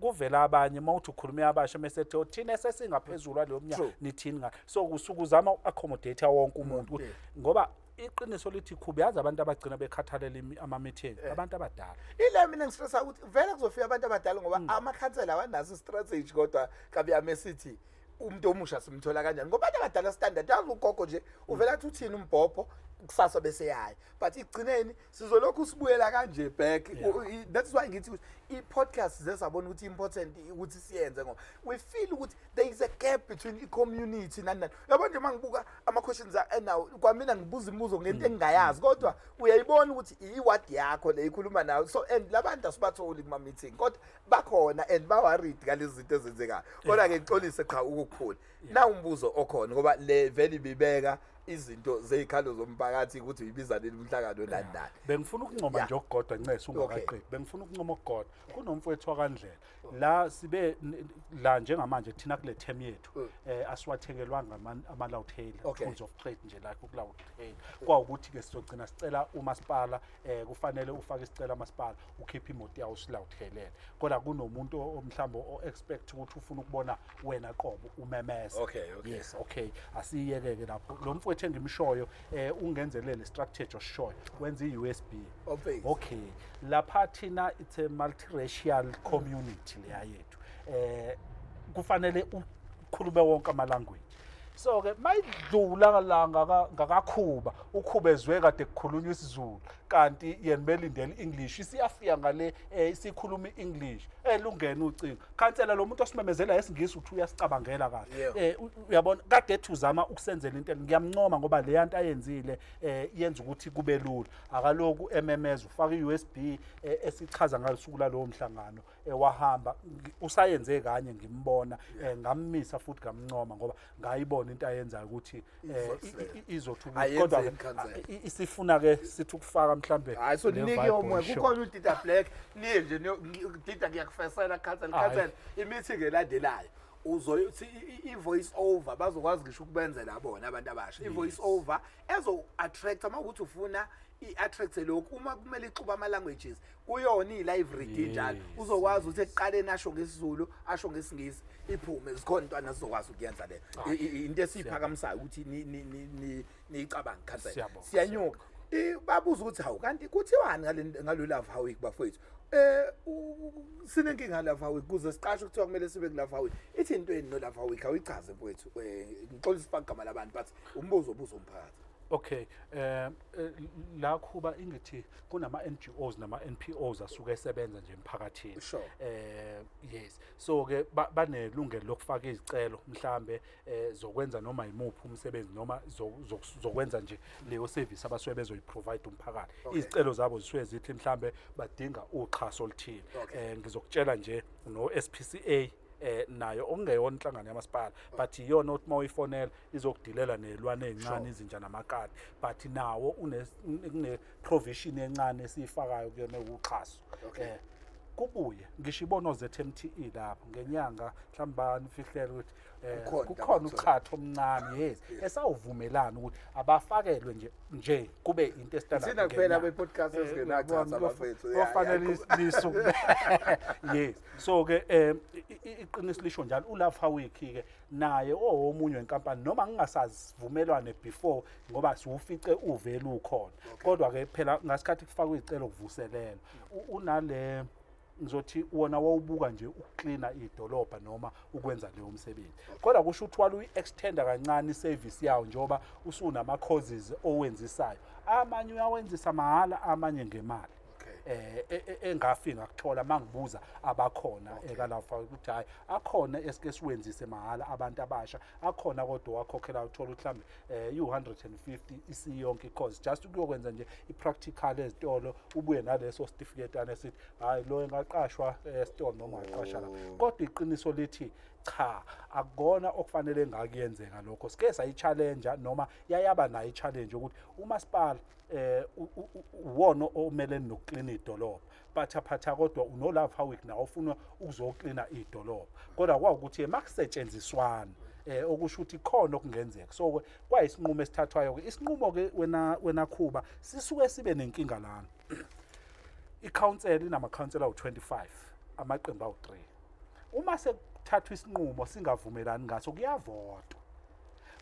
kuvela abanye mawuthi ukhuluma abasha mesethe thina sesingaphezulu kwalo mnyaka nithini nga so kusukuzama accommodate wonke umuntu ngoba iqiniso lithi Khuba yazi abantu abagcina bekhathalela ama meeting abantu abadala
ile mina ngistressa ukuthi vele kuzofika abantu abadala ngoba amakhansela awanazo strategy kodwa kabe amesithi umuntu omusha simthola kanjani ngoba abantu abadala standard yazi ugogo nje uvela athi uthini umbhopho kusasa bese yayi but igcineni sizolokhu sibuyela kanje back that's why ngithi i-podcast zesabona ukuthi important ukuthi siyenze ngoba we feel ukuthi there is a gap between i-community nani yabona nje mangibuka ama-questions now kwamina ngibuza imibuzo ngento engingayazi kodwa uyayibona ukuthi i-word yakho le ikhuluma nayo so and labantu asibatholi kuma-meeting kodwa bakhona and baworried ngalezi zinto ezenzekayo kodwa-ke ngixolise cha ukukhula na umbuzo okhona ngoba le vele ibibeka izinto zezikhalo zomphakathi ukuthi uyibiza leli umhlakano landani
bengifuna ukuncoma nje okugodwa ncese ungaqaqedi bengifuna ukuncoma okugodwa kunomfowethu wakandlela la sibe la njengamanje thina kule term yethu asiwathengelwanga ama loud hailer tools of trade nje la ku loud hailer kwawukuthi ke sizogcina sicela umasipala kufanele ufake isicelo amasipala ukhipha imoto yawo siloud hailer kodwa kunomuntu mhlawumbe o expect ukuthi ufuna ukubona wena qobo umemeza yes okay asiyeke lapho lo mfowethu engimshoyo ungenzelele strategy oshoyo wenza iUSB okay lapha thina it's a multiracial community leya yethu kufanele ukhulume wonke ama language so ke mayidlula ngakakhuba ukhubezwe kade kukhulunywa isiZulu kanti yena belindele English isiyafika ngale isikhuluma English lungena ucingo khansela lo muntu osimemezela yesingisi uthi uyasicabangela kahle uyabona kade ethuzama ukusenzela into ngiyamncoma ngoba le yanto ayenzile yenza ukuthi kube lula akaloku MMS ufaka iUSB esichaza ngalosuku lalowo mhlangano wahamba usayenze kanye ngimbona ngammisa futhi ngamncoma ngoba ngayibona into ayenzayo ukuthi izothi kodwa isifuna ke sithi ukufaka mhlambe
hayi so nike omoya kukhona uDida Black niye nje Dida ngiyakufesela cancel i-meeting elandelayo uzothi i-voice over bazokwazi ngisho ukubenzela bona abantu abasha i-voice over ezo attract mawukuthi ufuna i-attract lokhu uma kumele ixuba ama languages kuyona i-live read njalo uzokwazi ukuthi ekuqaleni asho ngesizulu asho ngesingisi iphume zikhona intwana sizokwazi ukuyenza le into esiphakamisayo ukuthi niyicabange cancel siyanyuka babuza ukuthi hawu kanti kuthiwani ngalo love how week bafowethu Sinenkinga Lava Week kuze siqashe ukuthiwa kumele sibe kulava week. Ithi into eni no Lava Week awichaze mfowethu. Ngixolisa ifagama labantu but umbuzo obuzo umphakathi.
Okay, la kuba ingithi kunama NGOs nama NPOs asuke esebenza nje emphakathini.
Sure.
Yes. So ke banelungelo lokufaka izicelo mhlambe zokwenza noma imuphi umsebenzi noma zokwenza nje leyo service abasuke bezoyiprovide umphakathi. Izicelo zabo zisuke zithi mhlambe badinga uxhaso oluthile. Ngizokutshela nje no SPCA nayo okungeyona inhlangano yamasipala but iyona othi mayifonela izokudilela nelwane ezincane izinja namakati but nawo une provision encane esifakayo kuyona uxhaso. Kubuye ngisho ibono ZMTE lapho ngenyanga mhlawumbe banifihlela ukuthi kukhona uchatho omncane yes esawuvumelana ukuthi abafakelwe nje kube into esithandwa
sina kuphela be-podcast ezingenachatha abafethu
ofanele lisu yes so ke iqiniso lisho njalo uLava Week ke naye omunye wenkampani noma ngingasazivumelwane before ngoba siwufice uvela ukhona kodwa ke phela ngasikhathi kufakwa izicelo kuvuselelo unale ngizothi wona wawubuka nje ukuklina idolobha noma ukwenza leyo msebenzi kodwa kusho ukuthi walu extenda kancane iservice yawo njengoba usunama causes owenzisayo amanye uyawenzisa mahala amanye ngemali engafika ukuthola mangibuza abakhona ekalava ukuthi hayi akhona esike siwenzise mahala abantu abasha akhona kodwa wakhokhela uthola mhlambe u150 isiyonke cause just ukuyokwenza nje ipractical ezitolo ubuye naleso certificate anesithi hayi lo engaqashwa esitolo noma aqasha la kodwa iqiniso lithi cha akukona okufanele ngakuyenzeka lokho sike sayi-challenge noma yayaba nayo i-challenge ukuthi umasipala uwona omelene nokuklina idolobha phatha kodwa unoLava Week nawo ufuna ukuzoklina idolobha kodwa kwawukuthi makusetshenziswana okusho ukuthi khona okungenzeka so kwayisinqumo esithathwayo ke isinqumo ke wena Khuba sisuke sibe nenkinga lana i-council inama-council awu-25 amaqembu awu-3 uma sekuthathwa isinqumo singavumelani ngaso kuyavotwa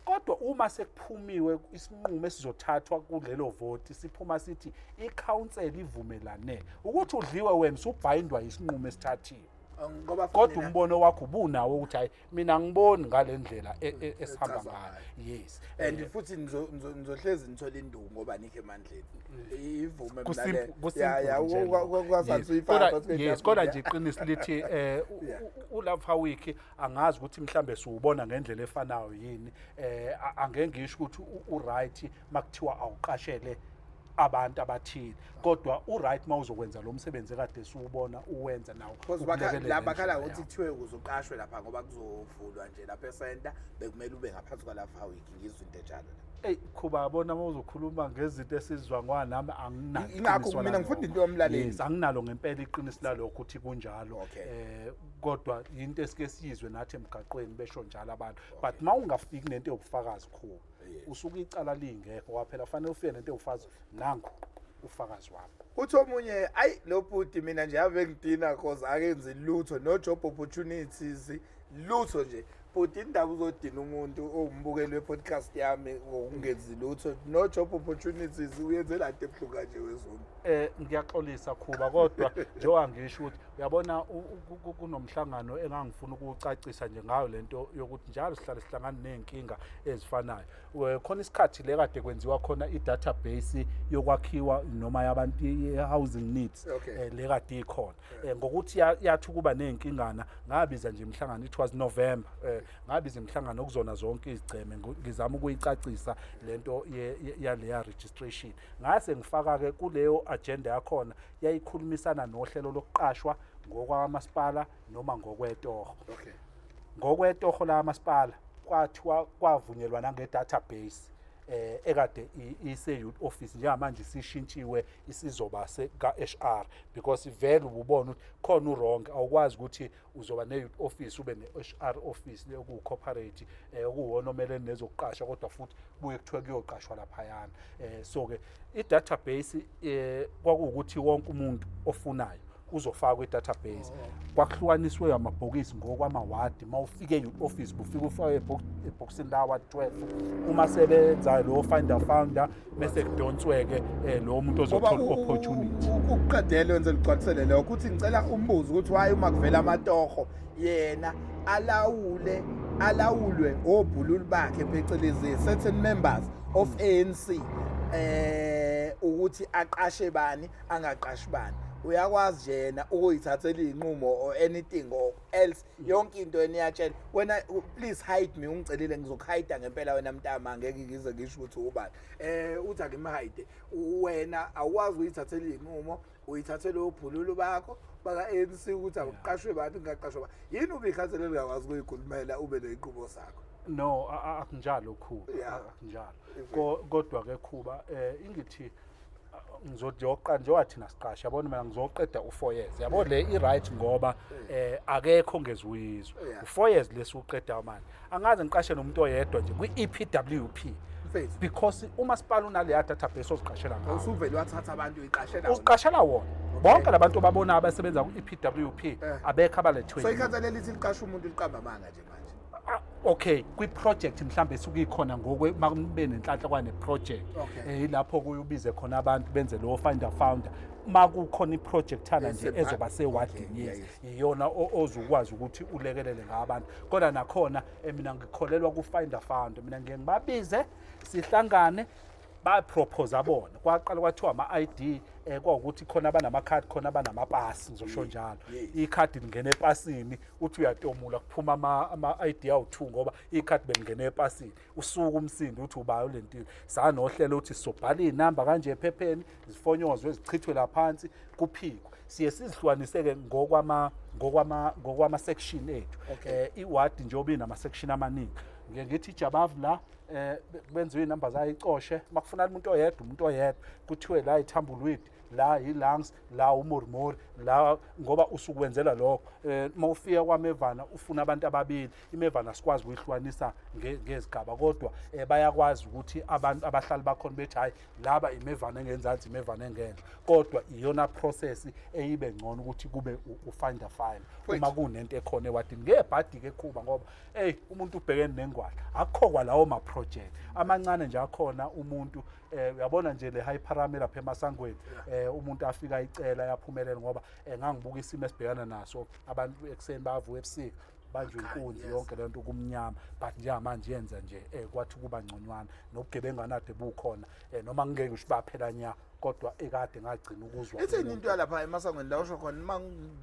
kodwa uma sekuphumiwe isinqumo esizothathwa kulelo vote siphuma sithi i-council ivumelane ukuthi udliwe wena usubhayindwa isinqumo esithathiwe
ngoba
kodwa umbono wakho ubunawo ukuthi hayi mina ngiboni ngalendlela esihamba ngayo yes
and futhi nizohlezi nithola induku ngoba nikho emandleni ivume
yes kodwa nje iqiniso lithi uLava Week angazi ukuthi mhlambe siwubona ngendlela efanayo yini angeke ngisho ukuthi uright makuthiwa awuqashele abantu abathile kodwa uright mawuzokwenza lo msebenzi ekade siwubona uwenza nawo
la bakhala ukuthi kuthiwe uzoqashwe lapha ngoba kuzovulwa nje lapha eCenter bekumele ube ngaphansi kwaLava Week ngizwe into enjalo
Khuba bona mawuzokhuluma ngezinto esizwa ngwanami anginalo
ingakho mina ngifunda into yomlaleli
yes anginalo ngempela iqiniso lalokho ukuthi kunjalo kodwa into esike sizwe nathi emgaqweni besho njalo abantu but mawungafiki nento yobufakazi Khuba usuke icala lingekho waphela fanele ufike nento yobufazi nangu ufakazi wami
uthi omunye ayi lo bhuti mina nje ave ngidina cause akenzi lutho no job opportunities lutho nje but indaba uzodina umuntu owumbukeli we-podcast yami ungenzi lutho no job opportunities uyenzela into ebhluka nje wezulu
ngiyaxolisa Khuba kodwa njengoba ngisho ukuthi uyabona kunomhlangano engangifuna ukucacisa nje ngayo lento yokuthi njalo sihlale sihlangana nenkinga ezifanayo khona isikhathi le kade kwenziwa khona i-database yokwakhiwa noma yabantu housing needs le kade ikhona ngokuthi yathi kuba nezinkingana ngabiza nje imhlangano it was November ngabiza imhlangano okuzona zonke izigceme ngizama ukuyicacisa lento yaleya registration ngase ngifaka ke kuleyo agenda yakhona yayikhulumisana nohlelo lokuqashwa ngokwamasipala noma ngokwetoho ngokwetoho la masipala kwathiwa kwavunyelwana ngedatabase ekade ise-youth office njengamanje sishintshiwe isizoba ka-HR because vele ububona ukuthi khona uwrong awukwazi ukuthi uzoba ne-youth office ube ne-HR office okuwu-corporate okuwona omelene nezokuqasha kodwa futhi kuye kuthiwe kuyoqashwa laphayana so-ke i-database kwakuwukuthi wonke umuntu ofunayo uzofaka kwi-database kwakuhlukaniswe amabhokisi ngokwamawadi mawufike e-office bufika ufake ebhokisini lawadi 12 uma sebenza lo founder bese kudonsweke lo muntu ozothola opportunity
ukuqedela wenze ligcwalisele lokho ukuthi ngicela umbuzo ukuthi why uma kuvela amatoho yena alawulwe obhululu bakhe phecelezi certain members of ANC ukuthi aqashe bani angaqashi bani uyakwazi yena ukuyithathela inqumo or anything or else yonke into eniyatshela wena please hide me ungicelile ngizokuhide ngempela wena mntama ngeke ngize ngisho ukuthi ubani uthi akimhide wena awuwazi uyithathela inqumo uyithathela obhululu bakho baka ANC ukuthi akuqashwe bantu ngaqashwe bani yini ubikhathele ngakwazi ukuyikhulumela ube nezinqubo sakho
no akunjalo Khuba akunjalo kodwa ke Khuba ingithi ngizojoqa njengoba thina siqasha yabona mina ngizoqeda u4 years yabo le i-right ngoba akekho ngezuyizwe u4 years lesuqeda manje angaze ngiqashe nomuntu oyedwa nje kwi-EPWP because umasipala unale database oziqashela ngayo
usuvele wathatha abantu uyiqashela
uziqashela wona bonke labantu ababona abasebenza ku-EPWP abekho abalethwe
so ikhathalele lithi liqasha umuntu liqamba manga nje manje
okay kwi-project mhlambe esuke ikhona ngokwe makube nenhlanhla kwane project ilapho kuyibize khona abantu benze lo founder makukhona iproject ana nje ezoba sewadini iyona ozukwazi ukuthi ulekelele ngabantu kodwa nakhona mina ngikholelwa ku-founder mina ngeke ngibabize sihlangane bapropose abona kwaqala kwathiwa ama-ID kwawukuthi khona abanama-card khona abanamapasi ngizosho njalo ikhadi lingena epasini uthi uyatomula kuphuma ama-ID awu-2 ngoba ikhadi belingena epasini usuka umsindi uthi ubayo le nto sanohlelo ukuthi sizobhala iy'namba kanje ephepheni zifonyozwe zichithwe laphansi kuphikwe siye sizihlukaniseke ngokwama-section ethu iwadi njengoba inama-section amaningi ngithi ijabavu la benziwe inamba zayo icoshe makufuna umuntu oyedwa kuthiwe la ithambulwidi la i-lungs la umurmuri la ngoba usukwenzela lokho mawufika kwaMevana ufuna abantu ababili iMevana sikwazi ukuyihlukanisa ngezigaba kodwa bayakwazi ukuthi abantu abahlali bakhona bethi hayi laba iMevana engenzansi iMevana engenhla kodwa iyona process eyibe ngcono ukuthi kube ufind a file uma kunento ekhona ewadini ngebhadi ke Khuba ngoba umuntu ubhekene nengwala akukho lawo ma project amancane nje akhona umuntu uyabona nje le high pyramid lapha emasangweni umuntu afika icela yaphumelela ngoba ngangibuka isimo esibhekana naso abantu ekseni bavuka ebusuku banjwe inkunzi yonke lento kumnyama but njengamanje yenza nje kwathi kuba ngconywana nobugebengu nade bukhona noma ngeke usho baphela nya kodwa ekade ngagcina ukuzwa
ethini into lapha emasangweni la usho khona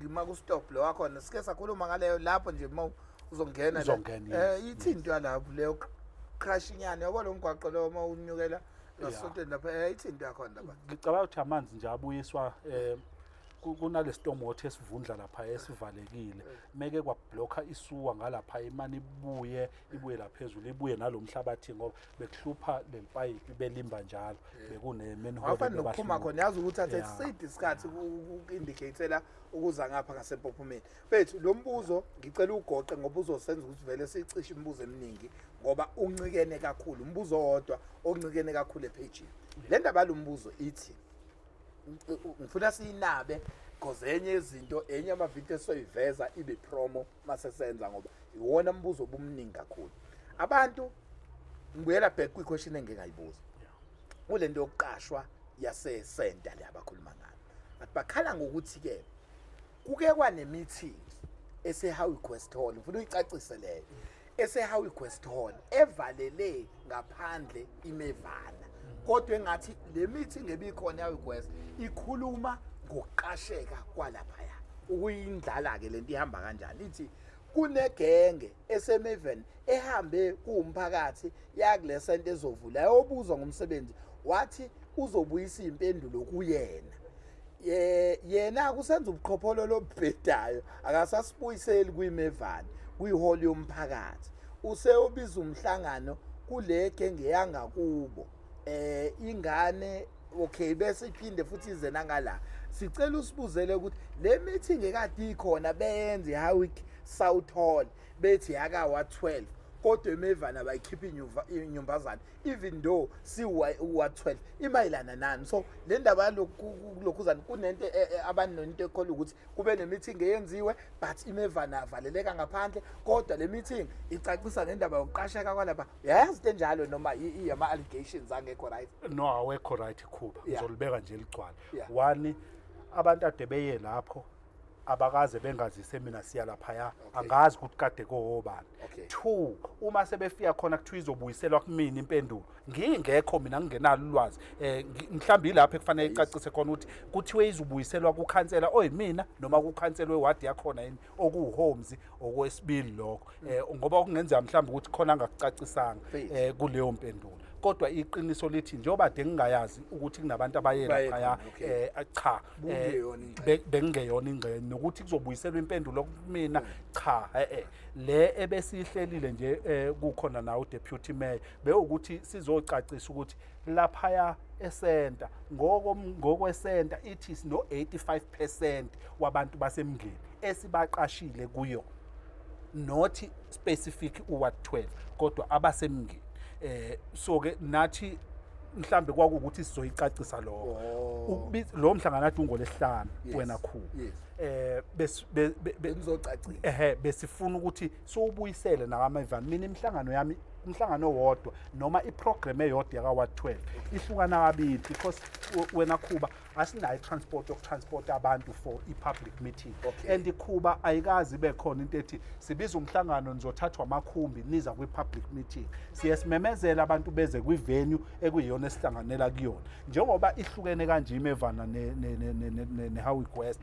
uma ku stop lo wakhona sike sakhuluma ngaleyo lapho nje uma uzongena ithi into lapho leyo crash inyane yabo lo mgwaqo lo uma unyukela ngasontweni lapha ithi into yakhona lapha
ngicabanga ukuthi amanzi nje abuyiswa kunale storm water esivundla lapha esivalekile meke kwablocka isuwa ngalapha imani ibuye laphezulu ibuye nalomhlabathi ngoba bekuhlupha lempayipi belimba njalo bekune manhole
awufani nokuphuma khona yazi ukuthi athe side isikhathi ku-indicatela ukuza ngapha ngasempophumeni bethu lo mbuzo ngicela ugoqe ngoba uzosenza ukuthi vele sicishe imibuzo eminingi ngoba uncikene kakhulu umbuzo owodwa oncikene kakhulu epage le ndaba lo mbuzo ithi ngifuna siyinabe because enye izinto enye amavidiyo esoyiveza ibe promo masesenza ngoba iwona mbuzo obumningi kakhulu abantu ngibuyela back kwi-question engikayibuza kulento yokuqashwa yase-center le abakhuluma ngayo but bakhala ngokuthi ke kuke kwane-meeting ese-Howie Quest Hall ngifuna uyicacise leyo ese-Howie Quest Hall evalele ngaphandle iMevana kodwa engathi le meeting ebikhona yayo Quest ikhuluma ngokuqasheka kwalaphaya ukuyindlala ke lento ihamba kanjani ithi kunegenge eseMeven ehambe kuumphakathi yakule sento ezovula yobuzwa ngomsebenzi wathi uzobuyisa impendulo kuyena yena kusenza ubuqhopholo lobhedayo akasasibuyiseli kuyiMevan kuyiholo yomphakathi useyobiza umhlangano kule genge yangakubo ingane okay bese iphinde futhi ize nangala sicela usibuzele ukuthi le meeting ekade ikhona beyenze eHowick South Hall bethi yaka wa 12 kodwa eMevana bayikhipha inyumbazana even though siwa 12 imayilana nani. So le ndaba yalokhuzana kunento abanonto ekhola ukuthi kube nemeeting eyenziwe but iMevana avaleleka ngaphandle, kodwa le meeting icacisa ngendaba yokuqasheka kwalapha. Yazi enjalo noma ama allegations angekho right?
No, awekho right Khuba.
Yeah.
Ngizolibeka nje ligcwala.
Yeah.
One, abantu ade beye lapho abakaze bengazise mina siya lapha angazi ukuthi kade kohobani.
Okay.
2, uma sebefika khona kuthiwa izobuyiselwa kumina impendulo ngingekho mina ngingenalo ulwazi mhlambi lapha ekufanele icacise khona ukuthi kuthiwe izobuyiselwa kukhansela oyimina noma kukhanselwe ward yakhona yini okuhomes okwesibili lokho ngoba kungenzeka mhlambi ukuthi khona angakucacisanga kuleyo mpendulo. Kodwa iqiniso lithi njengoba de ngingayazi ukuthi kunabantu abayela phaya cha bengeyona ingxenye nokuthi kuzobuyiselwa impendulo kumina cha le ebesihlelile nje kukhona nawo deputy mayor bewukuthi sizocacisa ukuthi lapha esenta ngokwesenta ithi no 85% wabantu basemngeni esibaqashile kuyo not specific uward 12 kodwa abasemngeni. So ke nathi mhlambe kwakukuthi sizoyicacisa lo mhlangano ade ngolesihlanu wena Khuba
bezocacisa
besifuna ukuthi sobuyisele nakamevani mina imihlangano yami umhlangano wodwa noma iprogram eyodwa yaka ward 12 ihlukana kabili because wena Khuba asinayo transport yokutransport abantu for i-public meeting. And Khuba ayikazi bekhona into ethi sibiza umhlangano nizothathwa amakhumbi niza kwi-public meeting siyesimemezela abantu beze kwi-venue ekuyiyona esihlanganela kuyona njengoba ihlukene kanje iMevana ne-Howick West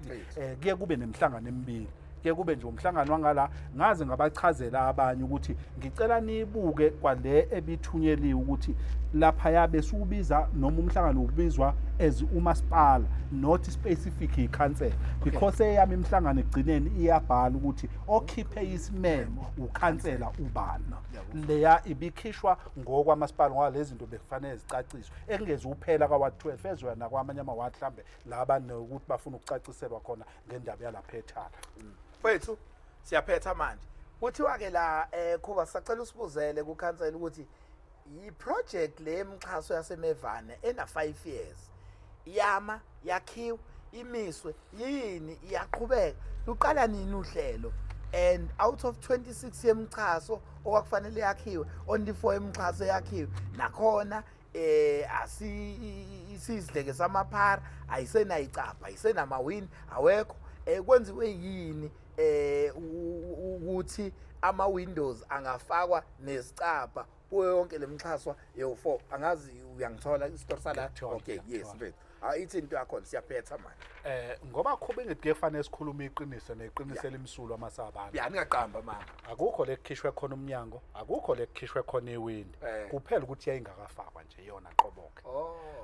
kuye kube nemihlangano emibili. Ke kube nje umhlangano wangala ngaze ngabachazela abanye ukuthi ngicela nibuke kwale ebithunyeliwe ukuthi lapha yabe subiza noma umhlangano ubizwa as umasipala not specific ikhansela because eyami imihlangano egcineni iyabhala ukuthi okhiphe isimemo ukhansela ubani leya ibikhishwa ngokwamasipala ngoba lezi zinto bekufanele zicaciswe engeze uphela kwa 12 ezwe nakwamanye amaward mhlambe laba nokuthi bafuna ukucaciselwa khona ngendaba yalapha eThala.
Wethu siyaphetha manje kuthiwa ke la Khuba sacela usibuzele kukhansela ukuthi i-project le emxhaso yaseMevana ena 5 years yama yakhiwa imiswe yini iyaqhubeka luqala nini uhlelo and out of 26 yemxhaso okwakufanele yakhiwe only 4 yemxhaso yakhiwe nakhona asizidleke samaphara ayisenayicapha ayisenamawini awekho kwenziwe yini ukuthi ama windows angafakwa nesicapha kuyo yonke lemxhaswa yo4 angazi uyangithola isitori sala. Okay, yes mfethu ithi into yakho siyaphetha manje
ngoba Khuba ngeke kufanele sikhuluma iqiniso neqinisela imisulo amasabana
ningaqamba mama
akukho lekukhishwe khona umnyango akukho lekukhishwe khona iwindi kuphela ukuthi yayingakafakwa nje yona qoboke.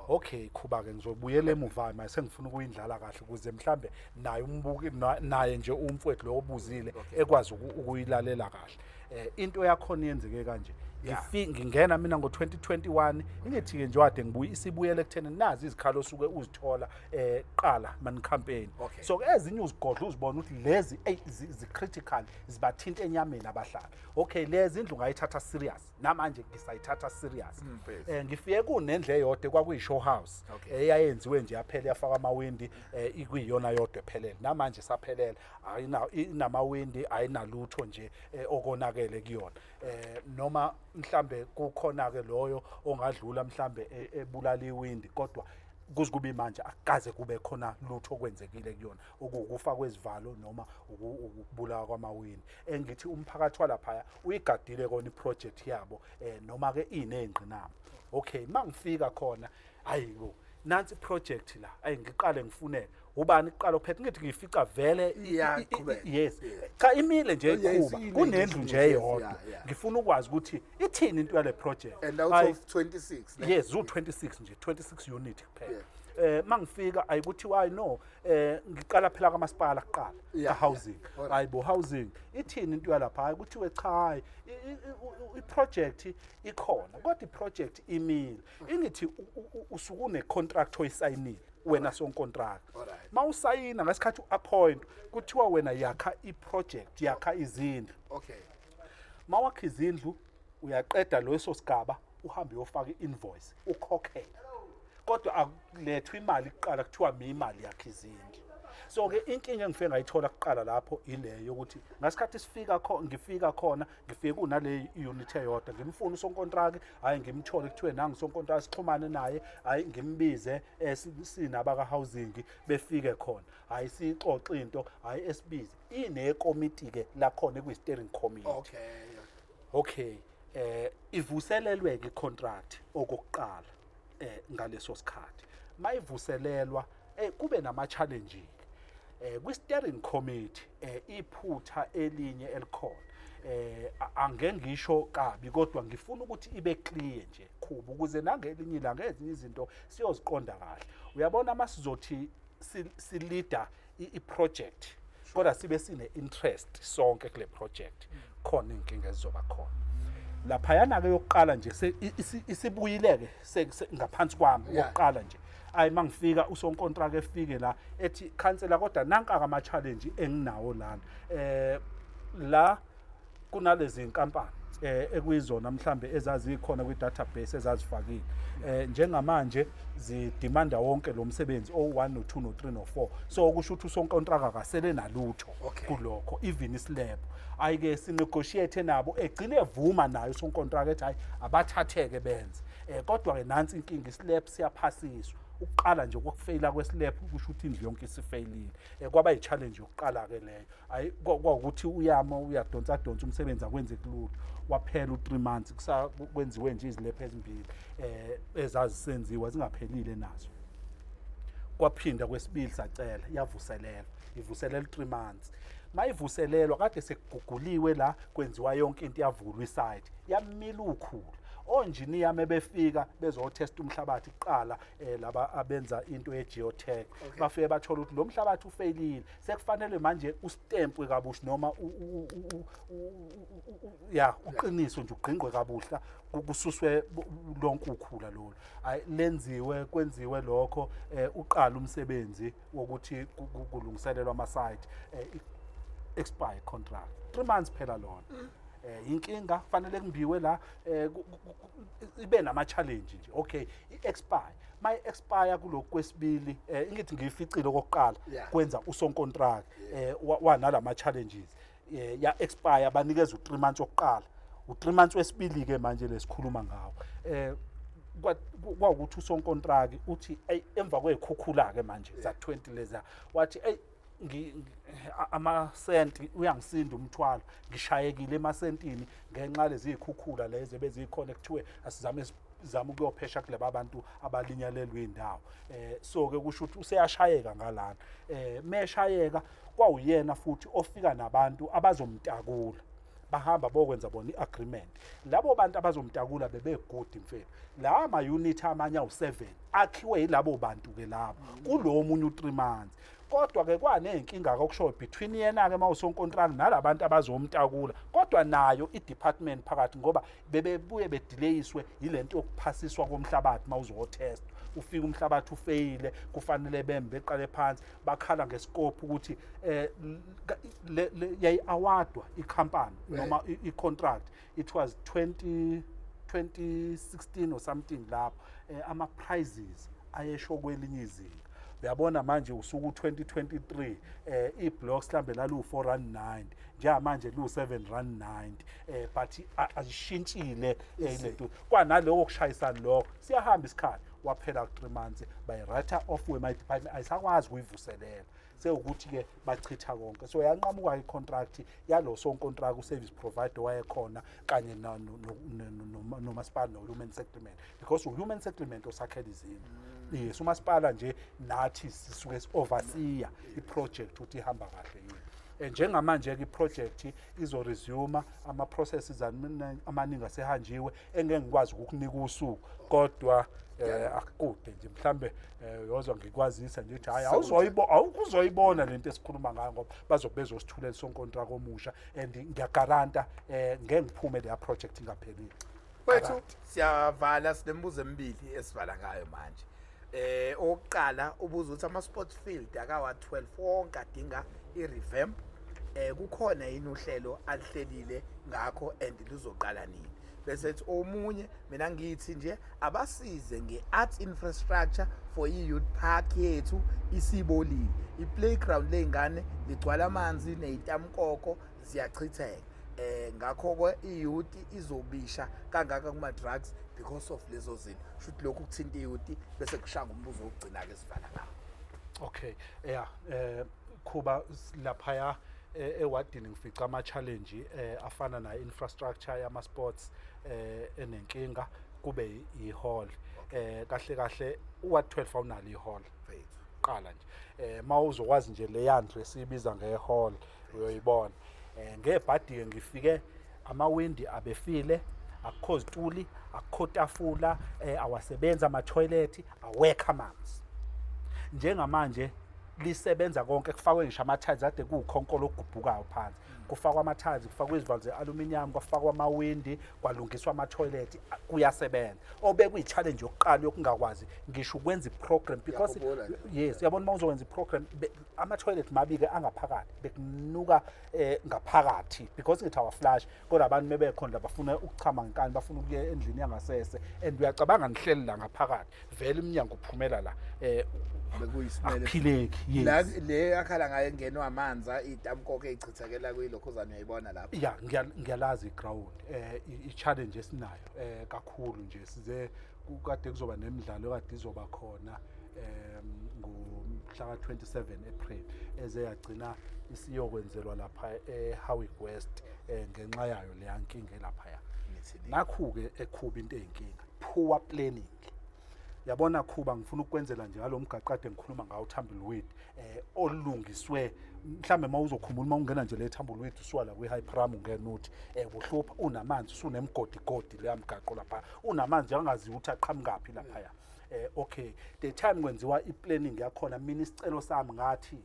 Okay Khuba ke ngizobuyela emuva manje sengifuna ukuyindlala kahle ukuze mhlambe naye umbuki naye nje umfowethu lo obuzile ekwazi ukuyilalela kahle into yakho yenzeke kanje ngingena mina ngo2021 ingithi ke nje wade ngibuye isibuyele ekutheni nazi izikhalo suke uzithola qala man campaign. So ezinye uzigodla uzibona ukuthi lezi zi-critical zibathinta enyameni abahlali. Okay lezi indlu ngayithatha serious namanje ngisayithatha serious. Ngifike kunendle eyodwa kwakuyishow house eyayenziwe nje yaphela yafaka amawindi ikuyiyona yodwa ephelele namanje saphelela inamawindi ayinalutho nje okonakele kuyona noma mhlambe kukhona ke loyo ongadlula mhlambe ebulala iwindi kodwa kuzikuba manje akaze kube khona lutho okwenzekile kuyona ukufa kwezivalo noma ukubulala kwamawindi. Engithi umphakathi walapha uyigadile kona iproject yabo noma ke inengqinamba. Okay mangifika khona ayibo nansi project la ngiqale ngifunele ubani iqala uphethe ngithi ngifica vele yes cha imile nje Khuba kunendlu nje eyodwa ngifuna ukwazi ukuthi ithini into yale project
and out of 26
yes u26 nje 26 unit kuphela. Mangifika ayikuthi why no ngiqala phela kamasipala kuqala ka housing ayibo housing ithini into yalapha ayikuthiwe cha iproject ikhona kodwa iproject imile ingithi usuku ne contract oyisayinile wena son contract mawusayina ngesikhathi uappoint kuthiwa wena yakha iproject yakha izindlu.
Okay
mawakha izindlu uyaqeda leso sigaba uhambe uyofaka i-invoice ukhokhele kodwa akulethwa imali kuqala kuthiwa imali yakhe izindlu. So-ke inkinga engifike ngayithola kuqala lapho ile yokuthi ngasikhathi ngifika khona ngifike kunale unit eyodwa ngimfuna usonkontraki hayi ngimthole kuthiwe nangu sonkontraki sixhumane naye hayi ngimbize sinaba housing befike khona hayi sixoxe into hayi esibize inekomiti ke la khona kuyi steering committee. Okay ivuselelwe ke contract okokuqala ngaleso sikhathi mayivuselelwa kube nama challenge kwi steering committee iphutha elinye elikhona angengisho kabi kodwa ngifuna ukuthi ibe clear nje kuba ukuze nangelinye ilanga ezinye izinto siyoziqonda kahle. Uyabona masizothi si-leader i-project kodwa sibe sine interest sonke kule project khona inkinga ezizoba khona. Laphayana ke yokuqala nje isibuyileke ngaphansi kwami yokuqala nje ayi mangifika usonkontraki efike la ethi cancela kodwa nanka ama challenge enginawo lana la kunalezi inkampani ekuyizona mhlambe ezazikhona kwi database ezazifakile njengamanje zidemanda wonke lo msebenzi o1 no2 no3 no4 so okusho ukuthi usonkontraki akasele nalutho kulokho even islab ayike sinegotiate nabo egcine evuma nayo usonkontraki ethi hayi abathatheke benze kodwa ke nansi inkinga islab siyaphasiswa ukuqala nje ukufeyila kweslab kusho ukuthi indlu yonke isifeyilile kwaba i-challenge yokuqala ke leyo hayi kwaukuthi uyadonsa umsebenzi akwenze kulutho waphela u3 months kwenziwe nje izilaphu ezimbili ezazisenziwa zingaphelile nazo kwaphinda kwesibili sacela ivuselelwa 3 months mayivuselelwa kade sekuguguliwe la kwenziwa yonke into yavulwa isite yamila ukhulu onjiniya mebefika bezotesta umhlabathi kuqala laba abenza into ye-geotech bafike bathola ukuthi lo mhlabathi ufeyilile sekufanele manje usitempwe kabusha noma uqiniswe nje ugqingqwe kabusha kususwe lonke ukhula lolu kwenziwe lokho uqala umsebenzi wokuthi kulungiselelwa ama-site expire contract 3 months phela lona inkinga fanele kumbiwe la ibe nama challenge nje okay i-expire expire kuloko kwesibili ngithi ngiyificile okokuqala kwenza usonkontraki wanalama challenges ya expire banikeza u3 months okuqala u3 months wesibili ke manje lesikhuluma ngawo kwaukuthi usonkontraki uthi emva kwezikhukhula ke manje za 20 leza wathi amasenti uyangisinda umthwalo ngishayekile emasentini ngenxa lezi izikhukhula lezi bezikhona kuthiwe asizame ukuyophesha kulabo abantu abalinyalelwe indawo so ke kusho ukuthi useyashayeka ngalana meshayeka kwawuyena futhi ofika nabantu abazomtakula bahamba bokwenza bona iagreement labo bantu abazomtakula bebegood mfethu la ama unit amanye awu7 akhiwe yilabo bantu ke labo kulo munye u3 months kodwa ke kwanenkinga kokushoyo between yena ke mawusonkontraki nalabantu abazomtakula kodwa nayo i-department phakathi ngoba bebebuye bedelayiswe yilento yokuphasiswa komhlabathi mawuzotest ufika umhlabathi ufeyile kufanele beqale phansi bakhala ngescope ukuthi yayi-awardwa i-company noma i-contract it was 2016 or something lapho ama-prizes ayesho kwelinye izinga uyabona manje usuku 2023 i-blocks mhlambe lalu4.90 njengamanje lu7.90 but ashintshile lento kwanaloko kushayisana lokho siyahamba isikhathi waphela ku3 months by writer off we my department ayisakwazi ukuyivuselela sekuthi ke bachitha konke so yanqamuka icontract yalo sonkontraki uservice provider wayekhona kanye nomasipala no-human settlement because u-human settlement osakhela izindlu yes umasipala nje nathi sisuke overseer iproject ukuthi ihamba kahle yini njengamanje ke iproject izoresume ama-processes amaningi asehanjiwe engengikwazi ukukunika usuku kodwa akude nje mhlambe yozwa ngikwazisa nje ukuthi hayi awukuzoyibona lento esikhuluma ngayo ngoba bazobe bezosithulela sonkontraki omusha and ngiyagaranta ngeke ngiphume leya project ingaphelile
wethu siyavala sinembuzo emibili esivala ngayo manje oqala ubuza ukuthi ama sports field akawa 12 wonke adinga i-revamp kukhona yini uhlelo alihlelile ngakho and lizoqala nini bese ethi omunye mina ngithi nje abasize nge-art infrastructure for i-youth park yethu isibolile i-playground ley'ngane ligcwala amanzi ney'tamkoko ziyachitheka ngakho-ke i-youth izobisha kangaka kuma-drugs because of lezo zinto shuthi lokhu kuthinta i-youth bese kushanga umbuzo wokugcina-ke esivala ngawo.
Okay, yeah, kuba laphaya ewadini ngifica ama-challenge afana na-infrastructure yama-sports enenkinga kube i-hall kahle kahle u-12 awunalo i-hall qala nje mawuzokwazi nje le yandlu esiyibiza nge-hall uyoyibona ngebhadi-ke ngifike amawindi abefile akukho zituli akukho tafula awasebenza ama-toilet awekho amanzi njengamanje lisebenza konke kufakwe ngisho ama-tiles ade kuwukhonkolo ogubhukayo phansi kufakwa ama-tiles kufakwa izivalo ze-aluminium kwafakwa amawindi kwalungiswa ama-toilet kuyasebenza obekuyi-challenge yokuqala yokungakwazi ngisho ukwenza i-program because yes uyabona uma uzokwenza i-program ama-toilet mabike angaphakathi bekunuka ngaphakathi because ngithi awaflash kodwa abantu mebekhona bafuna ukuchama ngenkani bafuna ukuya endlini yangasese and uyacabanga nihleli la ngaphakathi vele iminyango uphumela la akuphileki yes
le akhala ngayo engenwa amanzi itamkoko eyichithakela kuyilokhuzana uyayibona lapho
ya ngiyalazi iground i-challenge esinayo kakhulu nje size kade kuzoba nemidlalo kade izoba khona ngomhla ka-27 April ezeyagcina isiyokwenzelwa lapha eHowick West ngenxa yayo leya nkinga laphaya nakhu-ke ekhuba into eyinkinga poor planning yabona Khuba ngifuna ukwenzela nje ngalo mgaqade ngikhuluma ngawo Tumbleweed olungiswe mhlambe mawuzokhumula mawungena nje le Tumbleweed usuwala kwi high pram ungena uthi kuhlupha unamanzi usunemgodi le yamgaqo lapha unamanzi angazi ukuthi aqhamukaphi lapha okay the time kwenziwa iplanning yakhona mina isicelo sami ngathi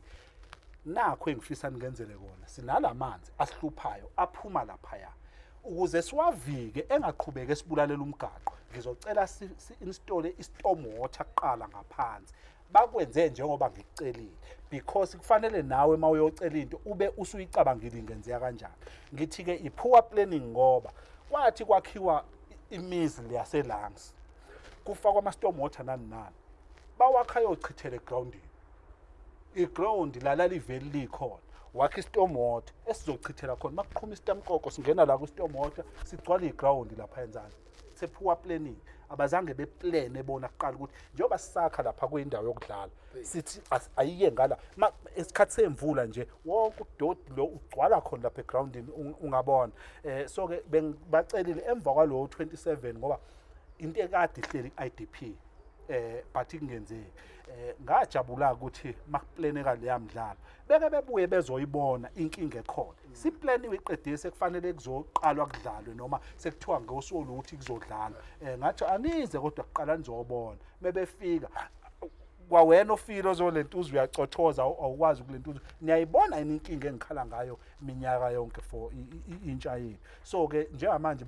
nakho engifisa ngenzele kona sinalamanzi asihluphayo aphuma lapha ukuze siwavike engaqhubeka esibulalela umgaqo ngizocela si-installe i-storm water kuqala ngaphansi bakwenze njengoba ngikucelile because kufanele nawe mawuyocela into ube usuyicabangile ingenzeka kanjani ngithi-ke i-poor planning ngoba kwathi kwakhiwa imizi leyaseLangs kufakwa ama-storm water nani bawakha yochithela egroundini iground lalala iveli likhona wakha i-storm water esizochithela khona makuqhuma isitamkoko singena la ku-storm water sigcwala iground lapha enzansi se-poor planning abazange beplane bona kuqala ukuthi njengoba sisakha lapha kuyindawo yokudlala sithi ayiye ngala esikhathi semvula nje wonke udoti lo ugcwala khona lapha egroundini ungabona so-ke bacelile emva kwalowo 27 ngoba into ekade ihleli i-IDP but ingenzeki ngajabula ukuthi makuplaneka leya midlalo beke bebuye bezoyibona inkinga ekhona siplaniwe iqedile sekufanele kuzoqalwa kudlalwe noma sekuthiwa ngosuku ukuthi kuzodlala ngathi anize kodwa kuqala nizobona mebefika kwawena ofilo zolentuzo uyacothoza awukwazi kulentuzo niyayibona yini inkinga engikhala ngayo minyaka yonke for intsha yethu so-ke njengamanje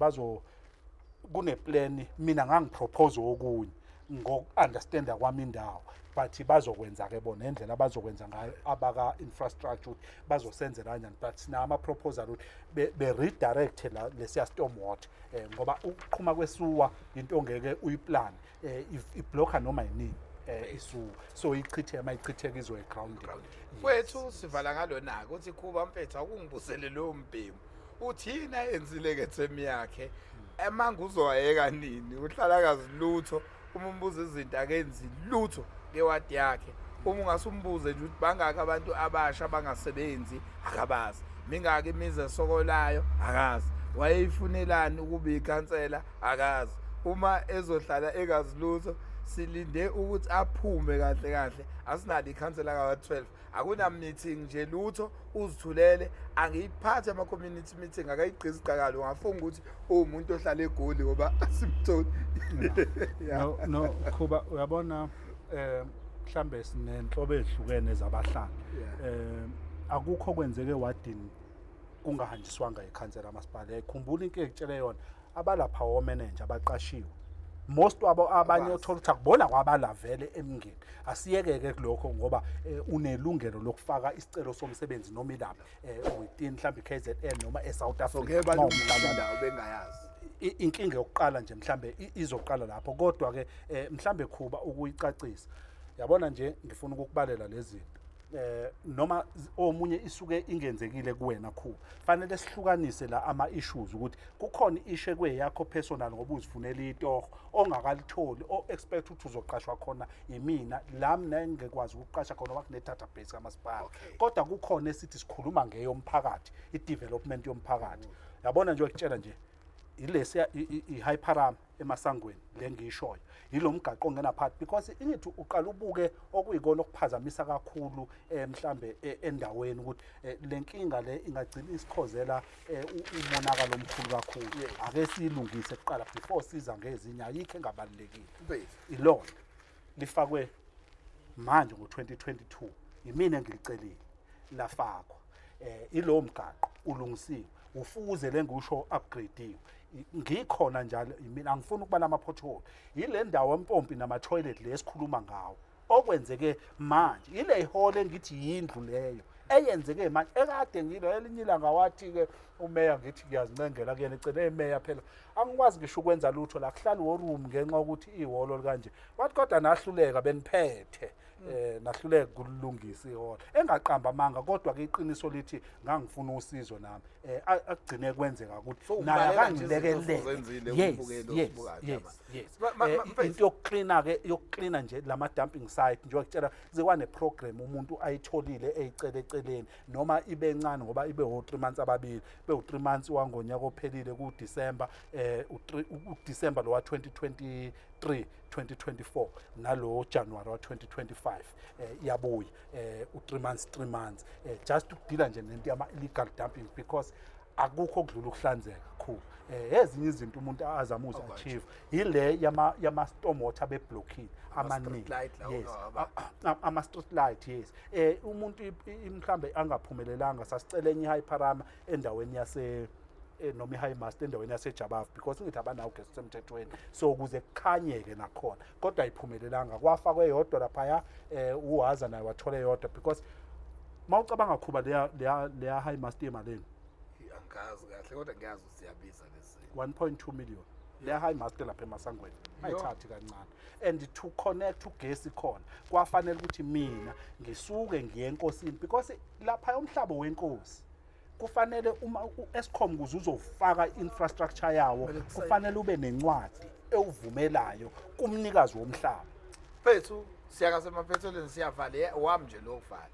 kuneplan mina ngangipropose okunye ngoku-understanda kwami indawo but bazokwenza-ke bona indlela bazokwenza ngayo abaka-infrastructure ukuthi bazosenzela kanjani but sinawo ama-proposal ukuthi be-redirecte lesiya storm water ngoba ukuqhuma kwesuwa into ongeke uyiplane iblokha noma yinini isuwa so ichithe mayichitheka izwe egroundini
kwethu sivala ngalona ukuthi Khuba mfethu akungibusele lo mbhemu uthina yenzile-ke themi yakhe emanga uzoyeka nini uhlala kazi lutho uma umbuza izinto akenzi lutho ngewadi yakhe uma ungasumbuze nje ukuthi bangaki abantu abasha bangasebenzi akabazi mingaki imizi esokolayo akazi wayeyifunelani ukuba ikhansela akazi uma ezohlala egazi lutho silinde ukuthi aphume kahle asinalo ikhansela ka-12 akuna meeting nje lutho uzithulele angiyiphathe ama-community meeting akayigqizi iqakalo ungafunga ukuthi umuntu ohlala eGoli ngoba asimtholi
no Khuba uyabona mhlambe sinenhlobo ezihlukene zabahlali akukho kwenzeke ewadini kungahanjiswanga ikhansela kamasipala yakhumbula into ekutshele yona abalapha wo manager abaqashiwe most wabo abanye othola ukuthi akubona kwabala vele emngeni asiyeke-ke kulokho ngoba unelungelo lokufaka isicelo somsebenzi noma ilapha within mhlawumbe i-KZN noma e-South Africa
bengayazi
inkinga yokuqala nje mhlambe izoqala lapho kodwa-ke mhlambe Khuba ukuyicacisa yabona nje ngifuna ukukubalela lezi zinto noma omunye isuke ingenzekile kuwena Khuba fanele sihlukanise la ama-issues ukuthi kukhona issue kweyakho personal ngoba uzifunela itoho ongakalitholi o-expect ukuthi uzoqashwa khona imina la mina engekwazi ukuqasha khona ngoba kune-database kamasipala kodwa kukhona esithi sikhuluma ngeyomphakathi i-development yomphakathi yabona nje ukutshela nje ilesiya i-Hyperam eMasangweni le ngiyishoyo yilo mgaqo ongena phakathi because ingithi uqala ubuke okuyikona okuphazamisa kakhulu mhlambe endaweni ukuthi le nkinga le ingagcina isikhozela umonakalo omkhulu kakhulu ake siyilungise kuqala before siza ngezinye ayikho engabalulekile ilona lifakwe manje ngo-2022 yimina engilicelile lafakwa ilo mgaqo ulungisiwe ufuze lengisho upgrade'iwe ngikhona njalo mina angifuni ukuba nama-pothole yile ndawo empompi nama-toilet lesikhuluma ngawo okwenzeke manje ile ihole engithi yindlu leyo eyenzeke manje ekade ngilo elinye ilanga wathi-ke umeya ngithi ngiyazincengela kuyena ecele emeya phela angikwazi ngisho ukwenza lutho la kuhlala iworumu ngenxa yokuthi ihholo kanje wathi kodwa nahluleka beniphethe nahluleka kulungisa ihholo engaqamba amanga kodwa-ke iqiniso lithi ngangifuna usizo nami akugcine kwenzeka ukuthi naye akangilekelele into yokuklina-ke yokuklina nje lama-dumping site njengoba kutshela zekwane-program umuntu ayitholile eyicele noma ibe encane ngoba ibe u-3 months ababili ibe u-3 months wangonyaka ophelile kuDisemba uDisemba lo wa 2024 nalo January wa 2025 yabuya u-3 months just ukudila nje nento yama-illegal dumping because akukho okudlula ukuhlanzeka kakhulu ezinye izinto umuntu azama uzi-achieve yile yama-storm water beblokile amaningi yes ama-street light yes umuntu mhlambe angaphumelelanga sasicela enye i-Hyperama endaweni noma i-High Mast endaweni yaseJabavu because ngithi abanawo ugesi semthethweni so ukuze kukhanyeke nakhona kodwa ayiphumelelanga kwafakwe yodwa laphaya uhaza naye wathola yodwa because mawucabanga Khuba leya High Mast emalini
angazi kahle kodwa ngiyazi siyabiza lesi
1.2 million leya High Mast lapha eMasangweni ayithathi kancane and to connect ugesi khona kwafanele ukuthi mina ngisuke ngiye enkosini because lapha umhlaba wenkosi kufanele uma u-Eskom kuze uzofaka infrastructure yawo kufanele ube nencwadi ewuvumelayo kumnikazi womhlaba
bethu siyaka semaphethelweni siyavale wami nje lokuvala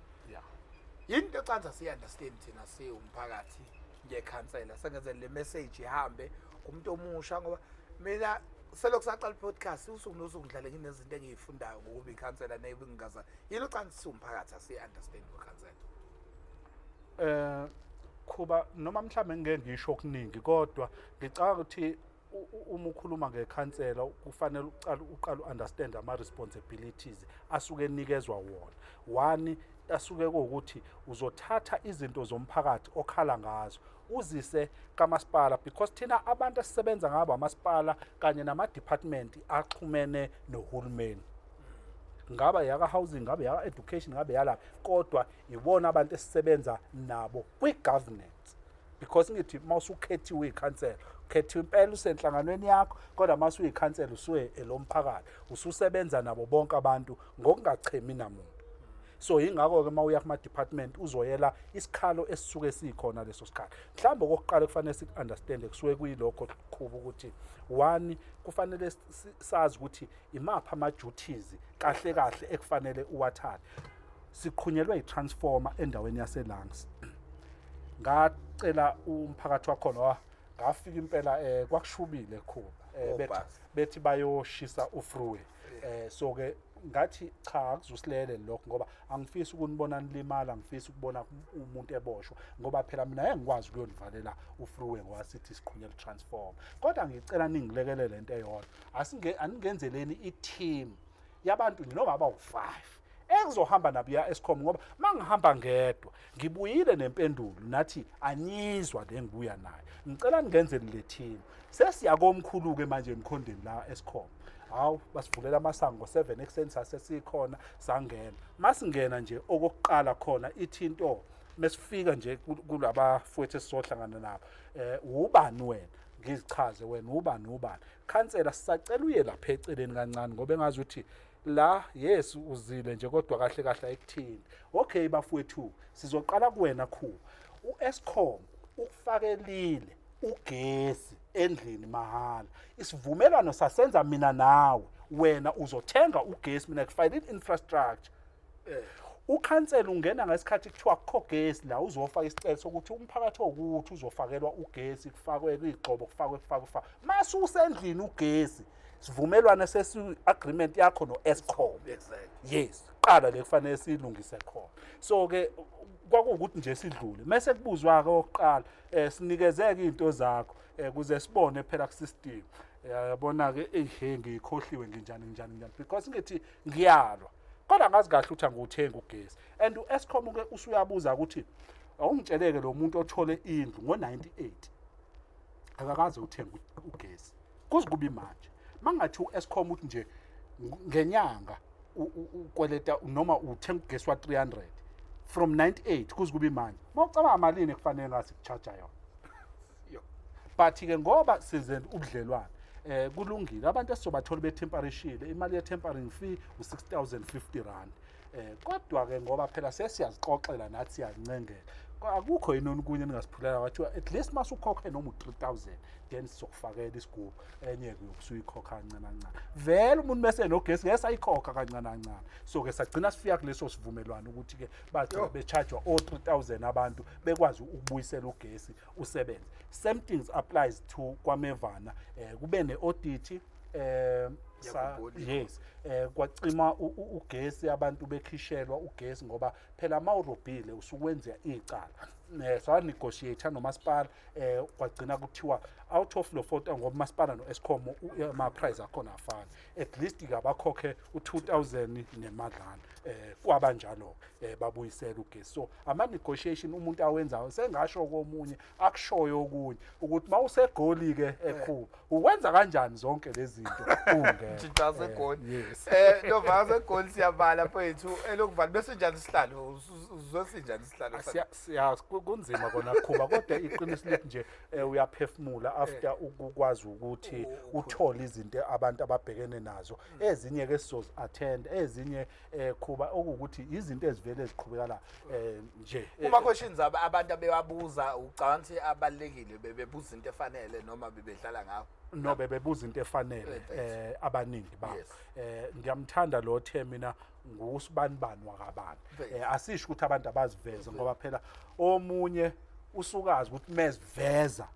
into ecanza siyi-understand thina siwumphakathi ngekhansela sengenze le message ihambe kumuntu omusha ngoba mina selokhu saqala i-podcast usuku nosuku ngidlale nginezinto engiyifundayo ngokuba ikhansela nebingaza yini ucanza siwumphakathi asiyi-understand ngekhansela
Khuba noma mhlambe ngeke ngisho okuningi kodwa ngicabanga ukuthi uma ukhuluma ngekhansela kufanele uqala understand ama-responsibilities asuke enikezwa wona one asuke kuwukuthi uzothatha izinto zomphakathi okhala ngazo uzise kamasipala because thina abantu esisebenza ngabo amasipala kanye nama-department axhumene nohulumeni ngaba yaka-housing ngabe yaka-education ngabe yalapha kodwa ibona abantu esisebenza nabo kwi-governance because ngithi mawusukhethiwe ikhansela ukhethiwe impela usenhlanganweni yakho kodwa mawusuyikhansela usuye elomphakathi ususebenza nabo bonke abantu ngokungachemi namuntu so yingakho-ke uma uya kuma-department uzoyela isikhalo esisuke sikhona leso sikhalo mhlawumbe okokuqala kufanele siku-understande kusuke kuyilokho Khuba ukuthi one kufanele sazi ukuthi imaphi ama-duties kahle kahle ekufanele uwathathe siqhunyelwe i-transformer endaweni yaseLangs ngacela umphakathi wakhona ngafika impela kwakushubile Khuba bethi bayoshisa uFruwe so-ke ngathi cha akuzusilele lokho ngoba angifisi ukunibona nilimala angifisi ukubona umuntu eboshwa ngoba phela mina engikwazi ukuyonivalela uFruwe ngoba sithi siqhunyela transform kodwa ngicela ningilekelele lento eyodwa aningenzeleni i-team yabantu noma aba u5 ekuzohamba nabiya Eskom ngoba mangihamba ngedwa ngibuyile nempendulo nathi anyizwa lengibuya nayo ngicela ningenzeni lethini sesiyakomkhulu ke manje emkhondeni la Eskom hawu basivulela amasango 7 ekseni sasesikhona sangena masingena nje okokuqala khona ithinto mesifika nje kulaba fowethu esizohlangana nabo ubani wena ngizichaze wena ubani khansela sisacela uye lapha eceleni kancane ngoba engazi ukuthi la yes uzile nje kodwa kahle kahle ayikuthini okay bafowethu sizoqala kuwena khu uEskom ukufakelile ugesi endlini mahala isivumelwano sasenza mina nawe wena uzothenga ugesi mina ngifayile infrastructure ukhansela ungena ngesikhathi kuthiwa akukho gesi la uzofaka isicelo sokuthi umphakathi okuthi uzofakelwa ugesi kufakwe izigxobo kufakwe mase usendlini ugesi sivumelwano sesi agreement yakho noEskom yes qala le kufanele silungise khona so ke kwakuwukuthi nje sidlule mase kubuzwa ke oqala sinikezeke into zakho kuze sibone phela ku system yabona ke ngikhohliwe nginjani because ngithi ngiyalwa kodwa ngazi kahle ukuthi anguthenga ugesi and uEskom ke usuyabuza ukuthi awungitsheleke lo muntu othole indlu ngo98 akakaze uthenga ugesi kuzikubi manje mangathi uEskom uthi nje ngenyanga ukweleta noma uthenga ugesi wa 300 from 98 kuzikubi manje mawucabanga malini kufanele ngasi kucharge yona but ke ngoba sizenza ubudlelwane kulungile abantu esizobathola betemperishile imali ye tempering fee u6050 rand kodwa ke ngoba phela sesiyazixoxela nathi siyancengela akukho yini kunye ningasiphulela wathi at least masukhokhe noma u3000 then sizokufakela isigubhu enye ke usuyikhokha kancane vele umuntu bese nogesi ngeke sayikhokha kancane so ke sagcina sifika kuleso sivumelwano ukuthi ke bathi bechargewa o3000 abantu bekwazi ukubuyisela ugesi usebenze same things applies to kwaMevana kube neaudit yes kwacima ugesi abantu bekhishelwa ugesi ngoba phela mawurobhile usukwenza icala so negotiator nomasipala kwagcina kuthiwa out of lo 40 ngoba masipala noEskom ama price akhona afana at least ngabakhokhe u2000 nemadlana kwabanjalo babuyisela ugesi so ama negotiation umuntu awenzayo sengasho komunye akushoyo okunye ukuthi mawusegoli ke eqhuba ukwenza kanjani zonke lezi zinto ungena
Njithaze goli novaze goli siyabala mfethu elokuvala bese njani isihlalo uzosinjani isihlalo
kunzima kona kuba kodwa iqiniso lithi nje uyaphefumula after ukwazi ukuthi uthole izinto abantu ababhekene nazo ezinye ke sizozi attend ezinye kuba okuthi izinto ezivele eziqhubeka la nje
uma questions abantu abewabuza ucabanga ukuthi abalekile bebebuza into efanele noma bebedlala ngawo
no bebebuza into efanele abaningi ba ngiyamthanda lo Themina ngusibanibani wakabani asisho ukuthi abantu abaziveza ngoba phela omunye usukazi ukuthi mesiveza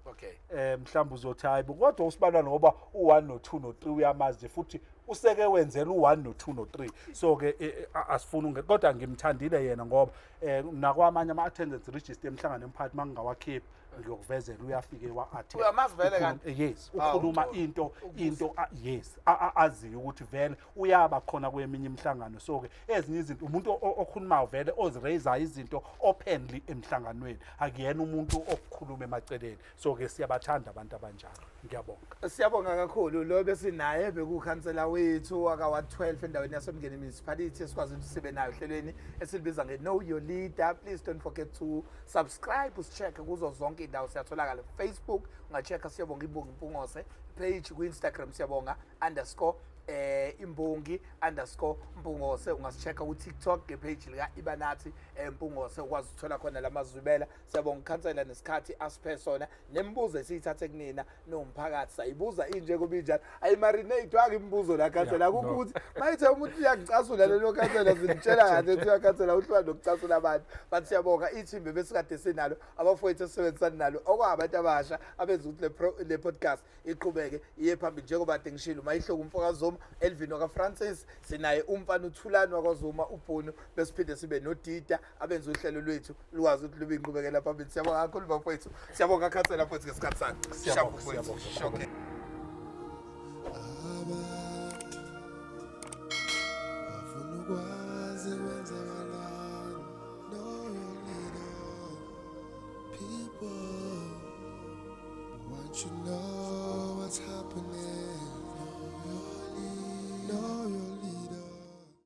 mhlawumbe uzothi hayibo kodwa usibanibani ngoba u1 no2 no3 uyamazi futhi useke wenzela u1 no2 no3 so ke asifuna kodwa ngimthandile yena ngoba nakwamanye ama attendance register emhlangano emphakathi mangingawakhiphi ngiyokuvezela uyafike wa-athi
uyamazivele kanti
yes ukhuluma into yes aziyo ukuthi vele uyaba khona kweminye imihlangano so ke ezinye izinto umuntu okhulumayo vele oziraise izinto openly emhlanganweni akuyena umuntu okukhuluma emaceleni so ke siyabathanda abantu abanjalo ngiyabonga
siyabonga kakhulu lo besinaye bekukhansela wethu aka-112 endaweni yasemngeni municipality esikwazi ukuthi sibe nayo ehlelweni esilibiza nge-Know Your Leader. Please don't forget to subscribe usichecke kuzo zonke indawo siyatholakala Facebook ungachecka Siyabonga Imbongi Mpungose page ku-Instagram Siyabonga _ Imbongi _Mpungose ungasichecka ku-TikTok ngepage lika Ibanathi Mpungose ukwazi ukuthola khona lamazwibela. Siyabonga ukhansela nesikhathi asiphe sona nembuzo esiyithathe kunina nomphakathi sayibuza inje kubinjani ayimarinate wakimbuzo la khansela ukuthi mayithe umuntu uyangicasula lelo khansela zintshela kahle ukuthi uyakhansela uhlwa nokucasula abantu but siyabonga ithimbe besikade sinalo abafowethu esebenzisana nalo okwabantu abasha abenza ukuthi le podcast iqhubeke iye phambili njengoba kade ngishilo mayihloko umfokaZuma Elvin kaFrancis sinaye umfana uThulani wakwaZuma uBhunu besiphinde sibe noDida abenza uhlelo lwethu lukwazi ukuthi lube inqubekela phambili. Siyabonga kakhulu bafowethu siyabonga khansela futhi ngesikhathi sakhe.
Siyabonga.
Okay.